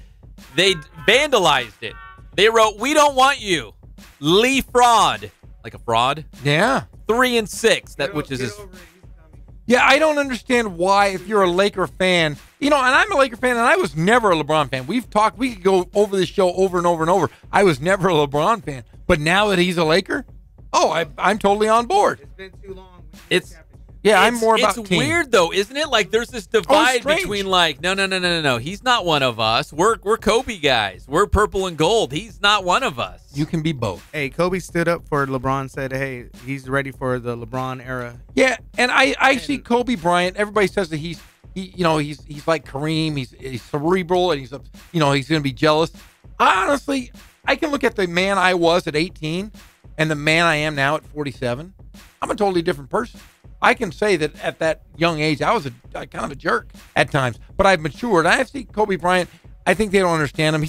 They vandalized it. They wrote, "We don't want you. Lee Fraud." Like a fraud? Yeah. 3 and 6. Which is his. Yeah, I don't understand why, if you're a Laker fan, and I'm a Laker fan, and I was never a LeBron fan. We could go over this show over and over and over. I was never a LeBron fan. But now that he's a Laker, I'm totally on board. It's been too long. I'm more about It's team. weird, though, isn't it? Like, there's this divide between, no. He's not one of us. We're Kobe guys. We're purple and gold. He's not one of us. You can be both. Hey, Kobe stood up for LeBron, said, hey, he's ready for the LeBron era. Yeah, and I see Kobe Bryant. Everybody says that he's he's like Kareem. He's cerebral, and he's going to be jealous. Honestly, I can look at the man I was at 18 and the man I am now at 47. I'm a totally different person. I can say that at that young age, I was a kind of a jerk at times, but I've matured. I see Kobe Bryant. I think they don't understand him.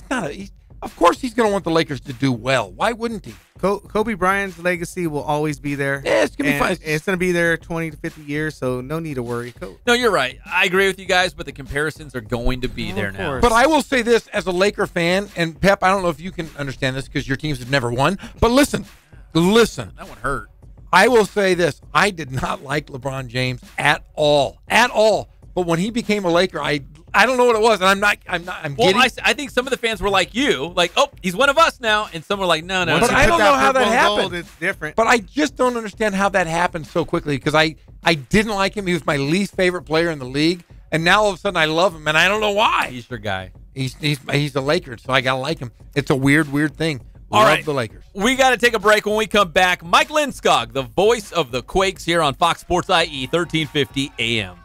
Of course, he's going to want the Lakers to do well. Why wouldn't he? Kobe Bryant's legacy will always be there. Yeah, it's going to be fine. It's going to be there 20 to 50 years, so no need to worry. No, you're right. I agree with you guys, but the comparisons are going to be there now. But I will say this as a Laker fan, and Pep, I don't know if you can understand this because your teams have never won, but listen. That one hurt. I will say this. I did not like LeBron James at all. But when he became a Laker, I don't know what it was, and I'm well, I think some of the fans were like you, like, oh, he's one of us now, and some were like, no. But I don't know how that happened. It's different. But I just don't understand how that happened so quickly because I didn't like him. He was my least favorite player in the league, and now all of a sudden I love him, and I don't know why. He's your guy. He's a Laker, so I gotta like him. It's a weird thing. All Love right, the Lakers. We got to take a break. When we come back, Mike Lindskog, the voice of the Quakes here on Fox Sports IE, 1350 AM.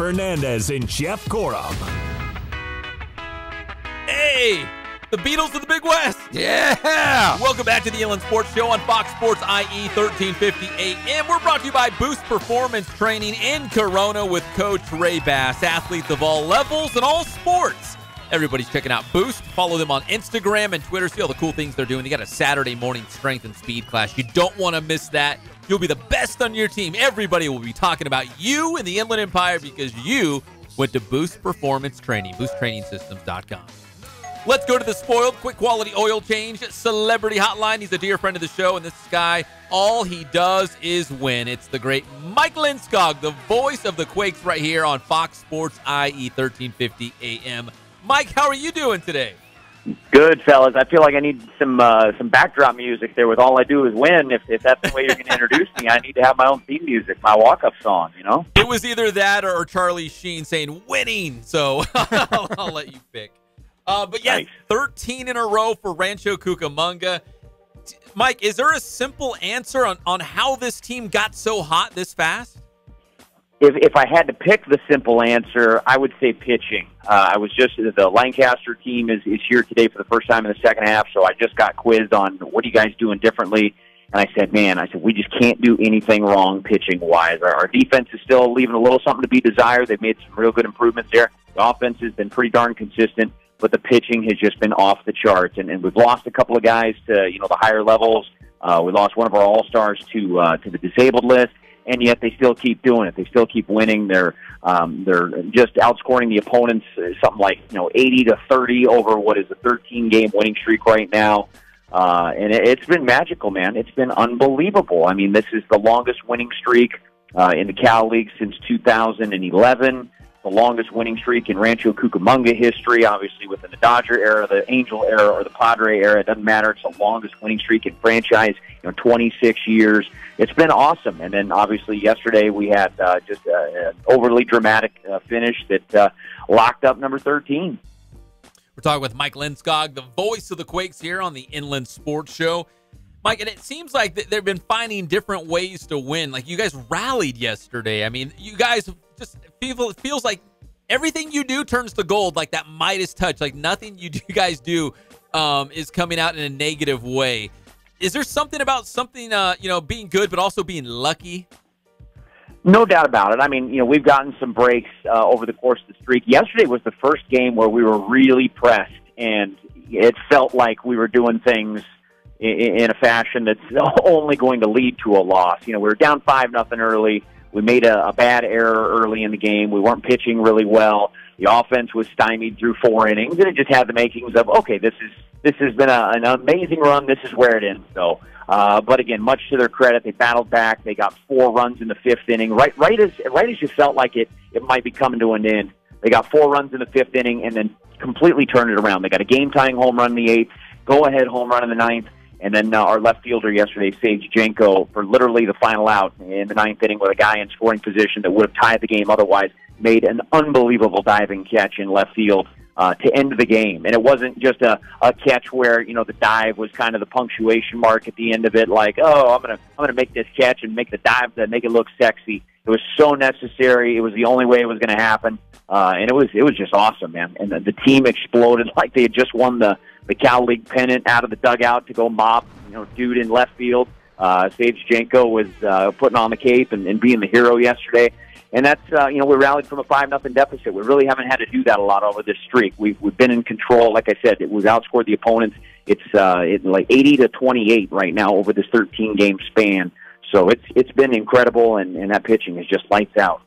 Fernandez and Jeff Gorham. Hey, the Beatles of the Big West. Yeah. Welcome back to the Inland Sports Show on Fox Sports IE 1350 AM. We're brought to you by Boost Performance Training in Corona with Coach Ray Bass. Athletes of all levels and all sports. Everybody's checking out Boost. Follow them on Instagram and Twitter. See all the cool things they're doing. They got a Saturday morning strength and speed class. You don't want to miss that. You'll be the best on your team. Everybody will be talking about you in the Inland Empire because you went to Boost Performance Training, boosttrainingsystems.com. Let's go to the Spoiled Quick Quality Oil Change Celebrity Hotline. He's a dear friend of the show, and this guy, all he does is win. It's the great Mike Lindskog, the voice of the Quakes right here on Fox Sports IE 1350 AM. Mike, how are you doing today? Good, fellas. I feel like I need some backdrop music there with All I Do Is Win. If that's the way you're going to introduce me, I need to have my own theme music, my walk-up song, you know? It was either that or Charlie Sheen saying winning, so I'll let you pick. But yeah, nice. 13 in a row for Rancho Cucamonga. Mike, is there a simple answer on how this team got so hot this fast? If I had to pick the simple answer, I would say pitching. The Lancaster team is here today for the first time in the second half, so I just got quizzed on what are you guys doing differently. And I said, we just can't do anything wrong pitching-wise. Our defense is still leaving a little something to be desired. They've made some real good improvements there. The offense has been pretty darn consistent, but the pitching has just been off the charts. And we've lost a couple of guys to the higher levels. We lost one of our all-stars to the disabled list. And yet they still keep doing it. They still keep winning. They're just outscoring the opponents something like 80-30 over what is a 13-game winning streak right now. And it's been magical, man. It's been unbelievable. I mean, this is the longest winning streak in the KLAA League since 2011. The longest winning streak in Rancho Cucamonga history, obviously within the Dodger era, the Angel era, or the Padre era. It doesn't matter. It's the longest winning streak in franchise, 26 years. It's been awesome. And then obviously yesterday we had just an overly dramatic finish that locked up number 13. We're talking with Mike Lindskog, the voice of the Quakes here on the Inland Sports Show. Mike, and it seems like they've been finding different ways to win. Like, you guys rallied yesterday. I mean, you guys just it feels like everything you do turns to gold, like that Midas touch. Like, nothing you guys do is coming out in a negative way. Is there something about being good but also being lucky? No doubt about it. I mean, we've gotten some breaks over the course of the streak. Yesterday was the first game where we were really pressed, and it felt like we were doing things in a fashion that's only going to lead to a loss. We were down 5-0 early. We made a bad error early in the game. We weren't pitching really well. The offense was stymied through 4 innings, and it just had the makings of, okay, this has been an amazing run. This is where it ends, though. But again, much to their credit, they battled back. They got 4 runs in the 5th inning. Right as you felt like it might be coming to an end, they got 4 runs in the 5th inning and then completely turned it around. They got a game-tying home run in the 8th, go-ahead home run in the 9th, and then our left fielder yesterday, Sage Janko, for literally the final out in the 9th inning with a guy in scoring position that would have tied the game otherwise, made an unbelievable diving catch in left field to end the game. And it wasn't just a catch where, the dive was kind of the punctuation mark at the end of it, like, oh, I'm gonna make this catch and make the dive to make it look sexy. It was so necessary. It was the only way it was going to happen. And it was just awesome, man. And the team exploded like they had just won the KLAA League pennant out of the dugout to go mop, dude in left field. Sage Janko was putting on the cape and being the hero yesterday. And that's, we rallied from a 5-0 deficit. We really haven't had to do that a lot over this streak. We've been in control. Like I said, we've outscored the opponents. It's like 80-28 right now over this 13-game span. So it's been incredible, and that pitching is just lights out.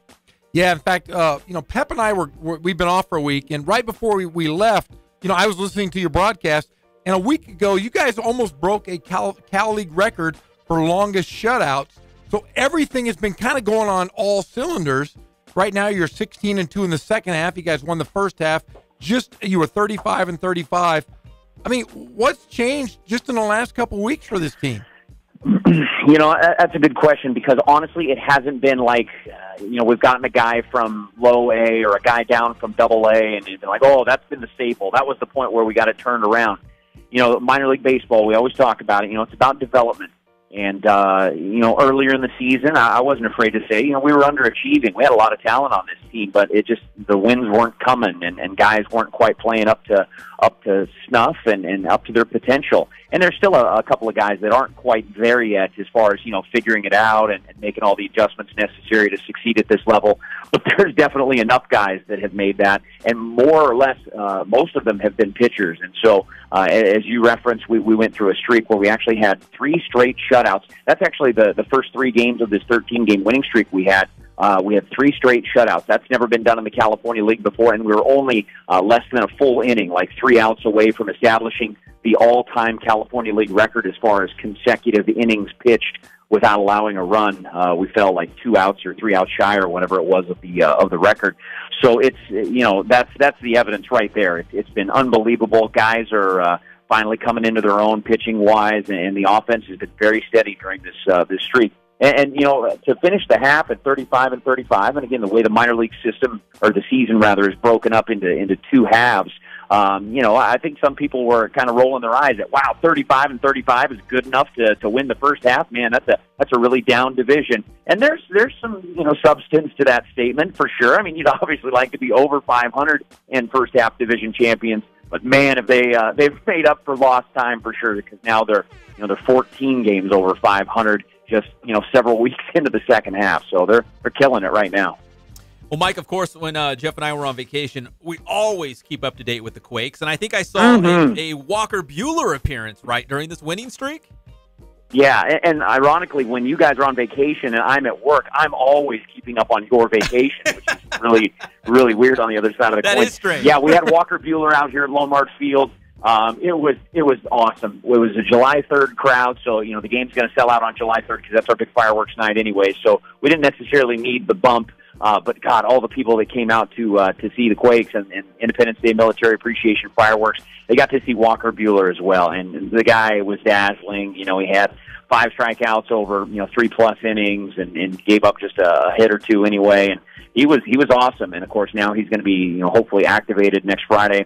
Yeah, in fact, Pep and I we've been off for a week, and right before we left, I was listening to your broadcast, and a week ago, you guys almost broke a KLAA League record for longest shutouts. So everything has been kind of going on all cylinders. Right now, you're 16-2 in the second half. You guys won the first half. You were 35-35. I mean, what's changed just in the last couple of weeks for this team? That's a good question because honestly, it hasn't been like, we've gotten a guy from low A or a guy down from double A and it's been like, oh, that's been the staple. That was the point where we got it turned around. Minor league baseball, we always talk about it. It's about development. And, earlier in the season, I wasn't afraid to say, we were underachieving. We had a lot of talent on this team, but the wins weren't coming, and guys weren't quite playing up to snuff and up to their potential. And there's still a couple of guys that aren't quite there yet as far as, figuring it out and making all the adjustments necessary to succeed at this level. But there's definitely enough guys that have made that, and more or less, most of them have been pitchers. And so, as you referenced, we went through a streak where we actually had 3 straight shutouts. That's actually the first 3 games of this 13-game winning streak we had. We had 3 straight shutouts. That's never been done in the California League before, and we were only less than a full inning, like 3 outs away from establishing the all-time California League record as far as consecutive innings pitched without allowing a run. We fell like 2 outs or 3 outs shy or whatever it was of the record. So it's that's the evidence right there. It's been unbelievable. Guys are finally coming into their own pitching wise, and the offense has been very steady during this streak. And to finish the half at 35-35, and again, the way the minor league system, or the season rather, is broken up into 2 halves, I think some people were kind of rolling their eyes at, wow, 35-35 is good enough to win the first half. Man, that's a really down division. And there's some substance to that statement for sure. I mean, you'd obviously like to be over 500 and first half division champions. But man, if they've made up for lost time for sure, because now they're 14 games over 500. Just several weeks into the second half, so they're killing it right now. Well, Mike, of course, when Jeff and I were on vacation, we always keep up to date with the Quakes, and I think I saw a Walker Buehler appearance right during this winning streak. Yeah, and ironically, when you guys are on vacation and I'm at work, I'm always keeping up on your vacation, which is really, really weird on the other side of the coin. That is strange. Yeah, we had Walker Buehler out here at Lone March Field. It was awesome. It was a July 3rd crowd, so the game's going to sell out on July 3rd because that's our big fireworks night anyway. So we didn't necessarily need the bump, but God, all the people that came out to see the Quakes and Independence Day Military Appreciation fireworks, they got to see Walker Buehler as well, and the guy was dazzling. He had 5 strikeouts over 3+ innings and gave up just a hit or 2 anyway, and he was awesome. And of course now he's going to be hopefully activated next Friday.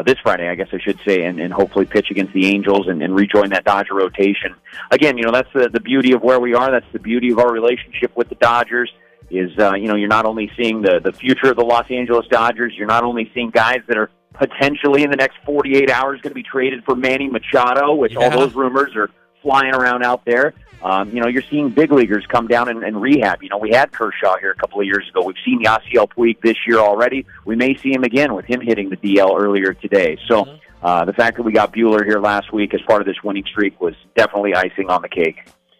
This Friday, I guess I should say, and hopefully pitch against the Angels and rejoin that Dodger rotation. Again, that's the beauty of where we are. That's the beauty of our relationship with the Dodgers is, you're not only seeing the future of the Los Angeles Dodgers, you're not only seeing guys that are potentially in the next 48 hours going to be traded for Manny Machado, which all those rumors are flying around out there. You're seeing big leaguers come down and rehab. We had Kershaw here a couple of years ago. We've seen Yasiel Puig this year already. We may see him again with him hitting the DL earlier today. So the fact that we got Buehler here last week as part of this winning streak was definitely icing on the cake.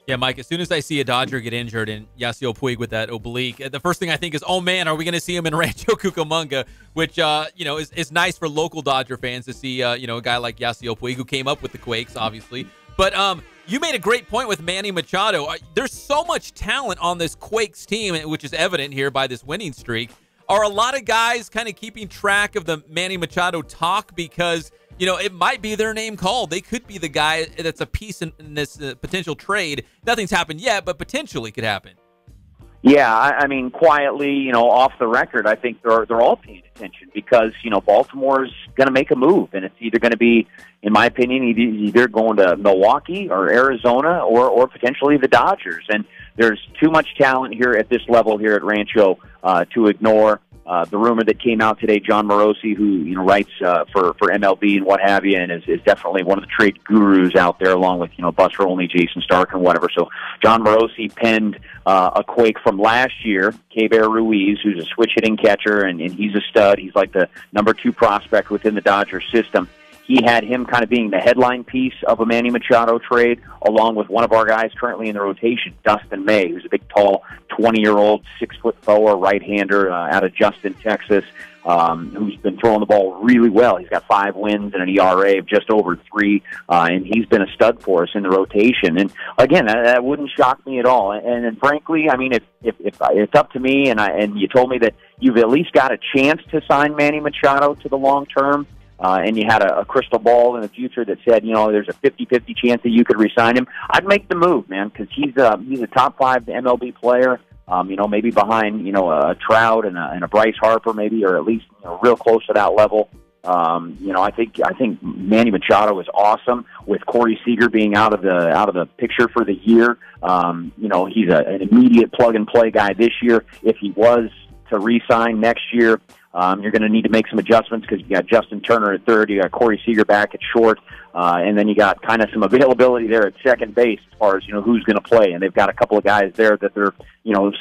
Yeah, Mike, as soon as I see a Dodger get injured and Yasiel Puig with that oblique, the first thing I think is, oh, man, are we going to see him in Rancho Cucamonga, which, is nice for local Dodger fans to see, a guy like Yasiel Puig, who came up with the Quakes, obviously. But you made a great point with Manny Machado. There's so much talent on this Quakes team, which is evident here by this winning streak. Are a lot of guys kind of keeping track of the Manny Machado talk because, it might be their name called. They could be the guy that's a piece in this potential trade. Nothing's happened yet, but potentially could happen. Yeah, I mean, quietly, off the record, I think they're all paying attention because, Baltimore's going to make a move, and it's either going to be, in my opinion, either going to Milwaukee or Arizona or potentially the Dodgers. And there's too much talent here at this level here at Rancho to ignore. The rumor that came out today, John Morosi, who writes for MLB and what have you, and is definitely one of the trade gurus out there, along with Buster Olney, Jason Stark, and whatever. So John Morosi penned a Quake from last year, K-Bear Ruiz, who's a switch hitting catcher, and he's a stud. He's like the number 2 prospect within the Dodgers system. He had him kind of being the headline piece of a Manny Machado trade, along with one of our guys currently in the rotation, Dustin May, who's a big, tall, 20-year-old, 6'4" right-hander out of Justin, Texas, who's been throwing the ball really well. He's got 5 wins and an ERA of just over 3, and he's been a stud for us in the rotation. And again, that wouldn't shock me at all. And frankly, I mean, if it's up to me, and you told me that you've at least got a chance to sign Manny Machado to the long term, and you had a crystal ball in the future that said, there's a 50-50 chance that you could re-sign him, I'd make the move, man, because he's a top 5 MLB player. Maybe behind a Trout and a Bryce Harper, maybe, or at least real close to that level. I think Manny Machado is awesome with Corey Seager being out of the picture for the year. He's an immediate plug and play guy this year. If he was to re-sign next year, you're going to need to make some adjustments because you got Justin Turner at third, you got Corey Seager back at short, and then you got kind of some availability there at second base as far as who's going to play. And they've got a couple of guys there that they're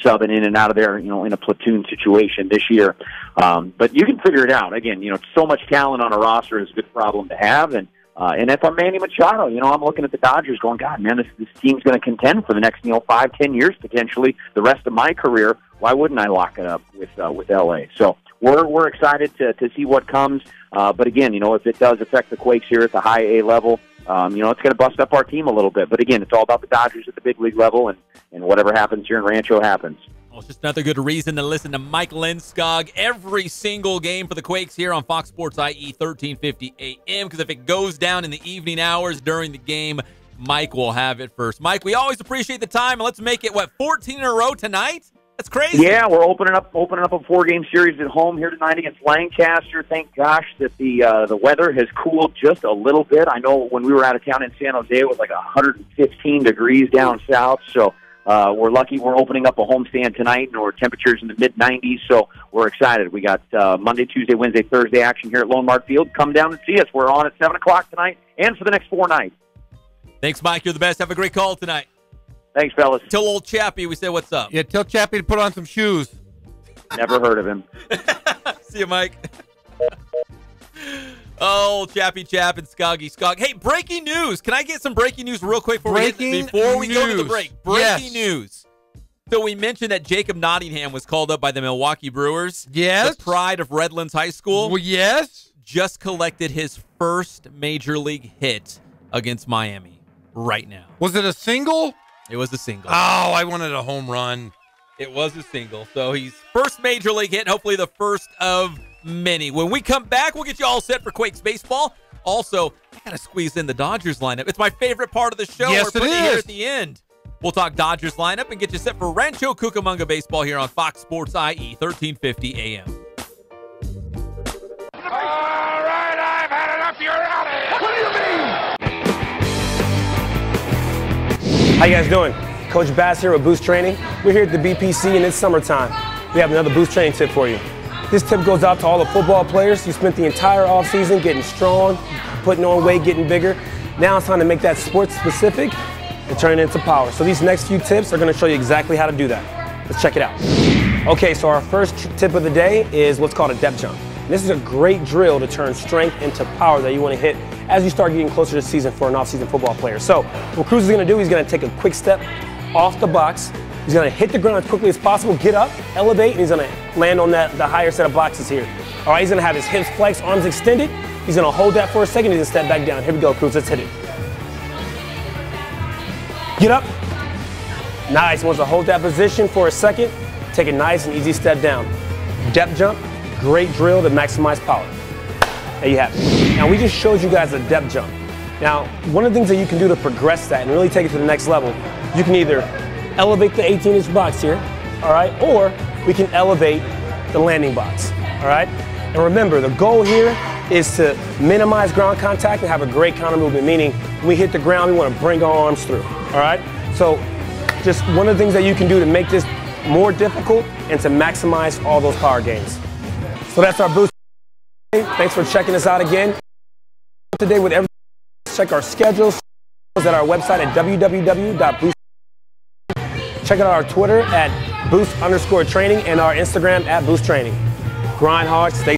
subbing in and out of there, in a platoon situation this year. But you can figure it out. Again, so much talent on a roster is a good problem to have. And if I'm Manny Machado, I'm looking at the Dodgers going, God, man, this team's going to contend for the next 5-10 years potentially. The rest of my career, why wouldn't I lock it up with LA? So we're excited to see what comes. But again, if it does affect the Quakes here at the high A level, it's going to bust up our team a little bit. But again, it's all about the Dodgers at the big league level, and whatever happens here in Rancho happens. Well, it's just another good reason to listen to Mike Lindskog every single game for the Quakes here on Fox Sports IE 1350 AM, because if it goes down in the evening hours during the game, Mike will have it first. Mike, we always appreciate the time, and let's make it, 14 in a row tonight? That's crazy. Yeah, we're opening up a 4-game series at home here tonight against Lancaster. Thank gosh that the weather has cooled just a little bit. I know when we were out of town in San Jose, it was like 115 degrees down south, so we're lucky we're opening up a homestand tonight, and we're temperatures in the mid-90s, so we're excited. We got Monday, Tuesday, Wednesday, Thursday action here at Lone Mark Field. Come down and see us. We're on at 7 o'clock tonight and for the next 4 nights. Thanks, Mike. You're the best. Have a great call tonight. Thanks, fellas. Tell old Chappie we said what's up. Yeah, tell Chappie to put on some shoes. Never heard of him. See you, Mike. Oh, Chappie Chap and Skoggy Skog. Hey, breaking news. Can I get some breaking news real quick before we go to the break? Breaking news. So we mentioned that Jacob Nottingham was called up by the Milwaukee Brewers. Yes. The pride of Redlands High School. Well, yes. Just collected his first major league hit against Miami right now. Was it a single? It was a single. Oh, I wanted a home run. It was a single. So he's first major league hit, hopefully the first of many. When we come back, we'll get you all set for Quakes baseball. Also, I got to squeeze in the Dodgers lineup. It's my favorite part of the show. Yes, We're putting it it here is. at the end. We'll talk Dodgers lineup and get you set for Rancho Cucamonga baseball here on Fox Sports IE 1350 AM. All right, I've had enough. You're out of here. What do you mean? How you guys doing? Coach Bass here with Boost Training. We're here at the BPC and it's summertime. We have another Boost Training tip for you. This tip goes out to all the football players. You spent the entire offseason getting strong, putting on weight, getting bigger. Now it's time to make that sports specific and turn it into power. So these next few tips are going to show you exactly how to do that. Let's check it out. Okay, so our first tip of the day is what's called a depth jump. And this is a great drill to turn strength into power that you want to hit as you start getting closer to the season for an off-season football player. So what Cruz is going to do, he's going to take a quick step off the box. He's going to hit the ground as quickly as possible, get up, elevate, and he's going to land on the higher set of boxes here. All right, he's going to have his hips flexed, arms extended. He's going to hold that for a second. He's going to step back down. Here we go, Cruz. Let's hit it. Get up. Nice. Wants to hold that position for a second. Take a nice and easy step down. Depth jump, great drill to maximize power. There you have it. Now, we just showed you guys a depth jump. Now, one of the things that you can do to progress that and really take it to the next level, you can either elevate the 18-inch box here, all right, or we can elevate the landing box, all right? And remember, the goal here is to minimize ground contact and have a great counter movement, meaning when we hit the ground, we want to bring our arms through, all right? So just one of the things that you can do to make this more difficult and to maximize all those power gains. So that's our boost. Thanks for checking us out again. Today with everything, check our schedules at our website at www.boost. Check out our Twitter at boost_training and our Instagram at boost training. Grind hard, stay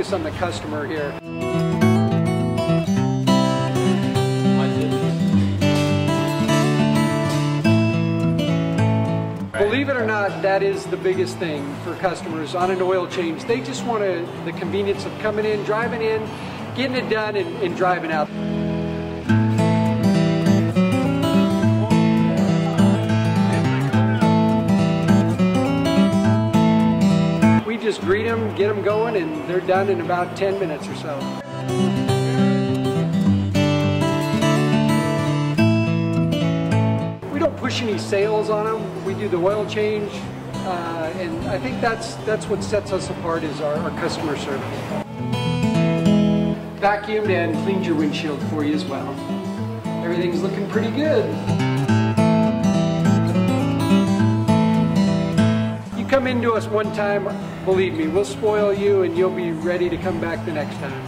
focus on the customer here. Believe it or not, that is the biggest thing for customers on an oil change. They just want the convenience of coming in, driving in, getting it done, and driving out. We just greet them, get them going, and they're done in about 10 minutes or so. We don't push any sales on them. We do the oil change, and I think that's what sets us apart is our customer service. Vacuumed and cleaned your windshield for you as well. Everything's looking pretty good. You come into us one time, believe me, we'll spoil you and you'll be ready to come back the next time.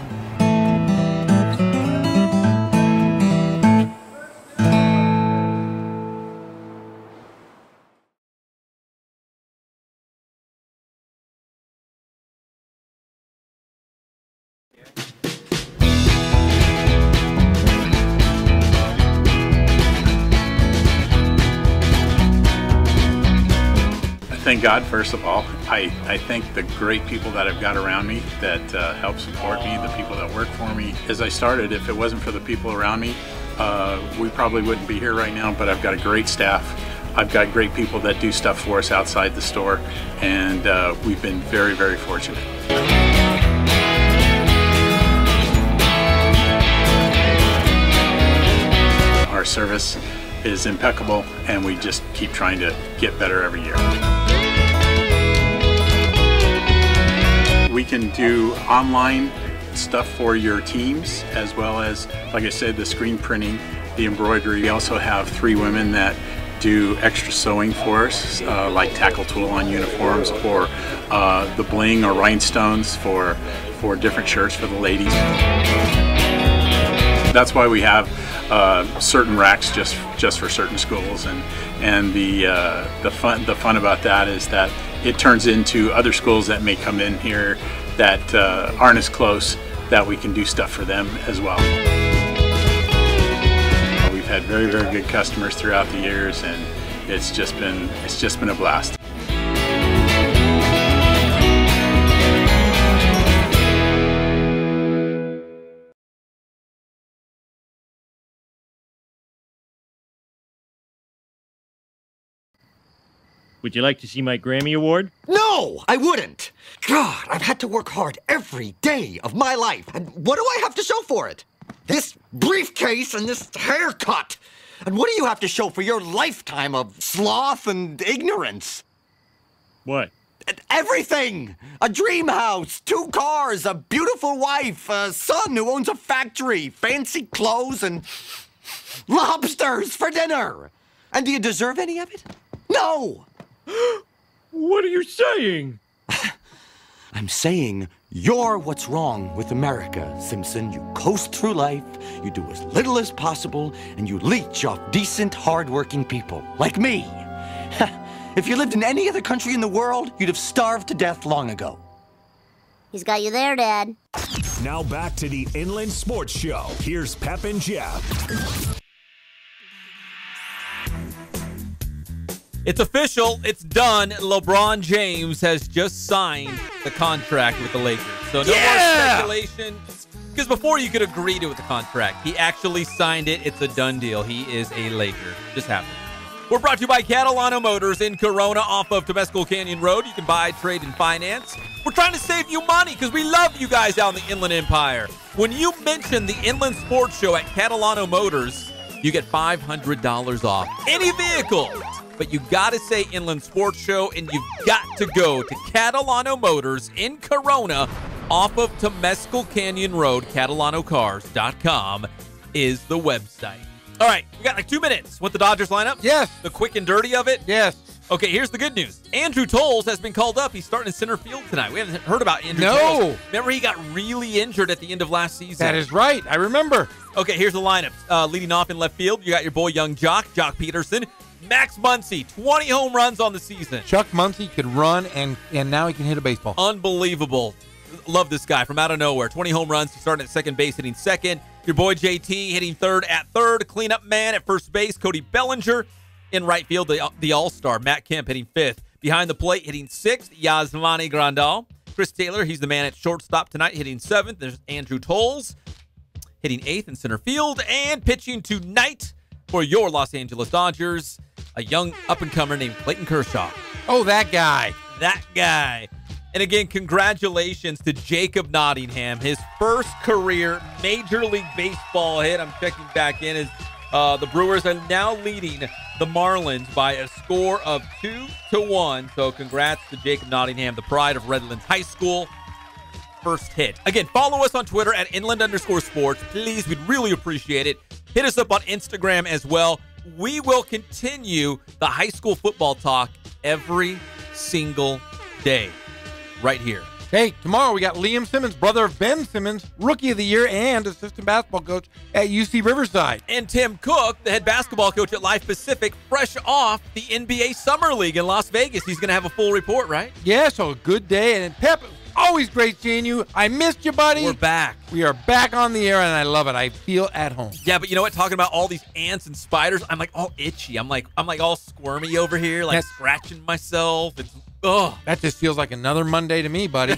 Thank God, first of all. I thank the great people that I've got around me that help support me, the people that work for me. As I started, if it wasn't for the people around me, we probably wouldn't be here right now, but I've got a great staff. I've got great people that do stuff for us outside the store, and we've been very, very fortunate. Our service is impeccable, and we just keep trying to get better every year. We can do online stuff for your teams, as well as, like I said, the screen printing, the embroidery. We also have 3 women that do extra sewing for us, like tackle tool on uniforms, or the bling or rhinestones for different shirts for the ladies. That's why we have certain racks just for certain schools, and the fun about that is that it turns into other schools that may come in here that aren't as close, that we can do stuff for them as well. We've had very, very good customers throughout the years, and it's just been a blast. Would you like to see my Grammy Award? No, I wouldn't. God, I've had to work hard every day of my life. And what do I have to show for it? This briefcase and this haircut. And what do you have to show for your lifetime of sloth and ignorance? What? Everything! A dream house, 2 cars, a beautiful wife, a son who owns a factory, fancy clothes, and lobsters for dinner. And do you deserve any of it? No! What are you saying? I'm saying you're what's wrong with America, Simpson. You coast through life, you do as little as possible, and you leech off decent, hard-working people, like me. If you lived in any other country in the world, you'd have starved to death long ago. He's got you there, Dad. Now back to the Inland Sports Show. Here's Pep and Jeff. It's official. It's done. LeBron James has just signed the contract with the Lakers. So no more speculation. Because before you could agree to the contract, he actually signed it. It's a done deal. He is a Laker. Just happened. We're brought to you by Catalano Motors in Corona off of Temescal Canyon Road. You can buy, trade, and finance. We're trying to save you money because we love you guys out in the Inland Empire. When you mention the Inland Sports Show at Catalano Motors, you get $500 off any vehicle. But you got to say Inland Sports Show, and you've got to go to Catalano Motors in Corona off of Temescal Canyon Road. CatalanoCars.com is the website. All right, we got like 2 minutes. Want the Dodgers lineup? Yes. The quick and dirty of it? Yes. Okay, here's the good news. Andrew Tolles has been called up. He's starting in center field tonight. We haven't heard about Andrew Tolles. Remember, he got really injured at the end of last season. That is right. I remember. Okay, here's the lineup. Leading off in left field, you got your boy Young Jock Peterson. Max Muncy, 20 home runs on the season. Chuck Muncy could run, and now he can hit a baseball. Unbelievable. love this guy from out of nowhere. 20 home runs. He's starting at second base, hitting second. Your boy JT hitting third at third. Cleanup man at first base, Cody Bellinger. In right field, the all-star, Matt Kemp, hitting fifth. Behind the plate, hitting sixth, Yasmani Grandal. Chris Taylor, he's the man at shortstop tonight, hitting seventh. There's Andrew Tolles, hitting eighth in center field. And pitching tonight for your Los Angeles Dodgers, a young up-and-comer named Clayton Kershaw. Oh, that guy. That guy. And again, congratulations to Jacob Nottingham. His first career Major League Baseball hit. I'm checking back in as the Brewers are now leading the Marlins by a score of 2-1. So congrats to Jacob Nottingham, the pride of Redlands High School. First hit. Again, follow us on Twitter at @inland_sports. Please, we'd really appreciate it. Hit us up on Instagram as well. We will continue the high school football talk every single day right here. Hey, tomorrow we got Liam Simmons, brother of Ben Simmons, Rookie of the Year and assistant basketball coach at UC Riverside. And Tim Cook, the head basketball coach at Life Pacific, fresh off the NBA Summer League in Las Vegas. He's going to have a full report, right? Yeah, so a good day. And Pep, always great seeing you. I missed you, buddy. We're back. We are back on the air, and I love it. I feel at home. Yeah, but you know what? Talking about all these ants and spiders, I'm like all itchy. I'm like all squirmy over here, like scratching myself. It's that just feels like another Monday to me, buddy.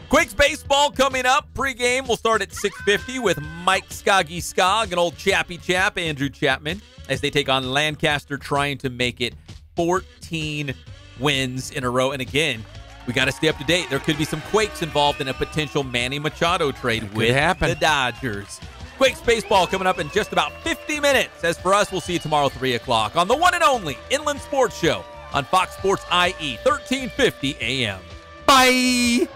Quakes baseball coming up. Pre-game will start at 6:50 with Mike Skoggy and old Chappy Chap, Andrew Chapman, as they take on Lancaster, trying to make it 14 wins in a row. And again, we got to stay up to date. There could be some Quakes involved in a potential Manny Machado trade with the Dodgers. Quakes baseball coming up in just about 50 minutes. As for us, we'll see you tomorrow 3 o'clock on the one and only Inland Sports Show on Fox Sports IE, 1350 AM. Bye.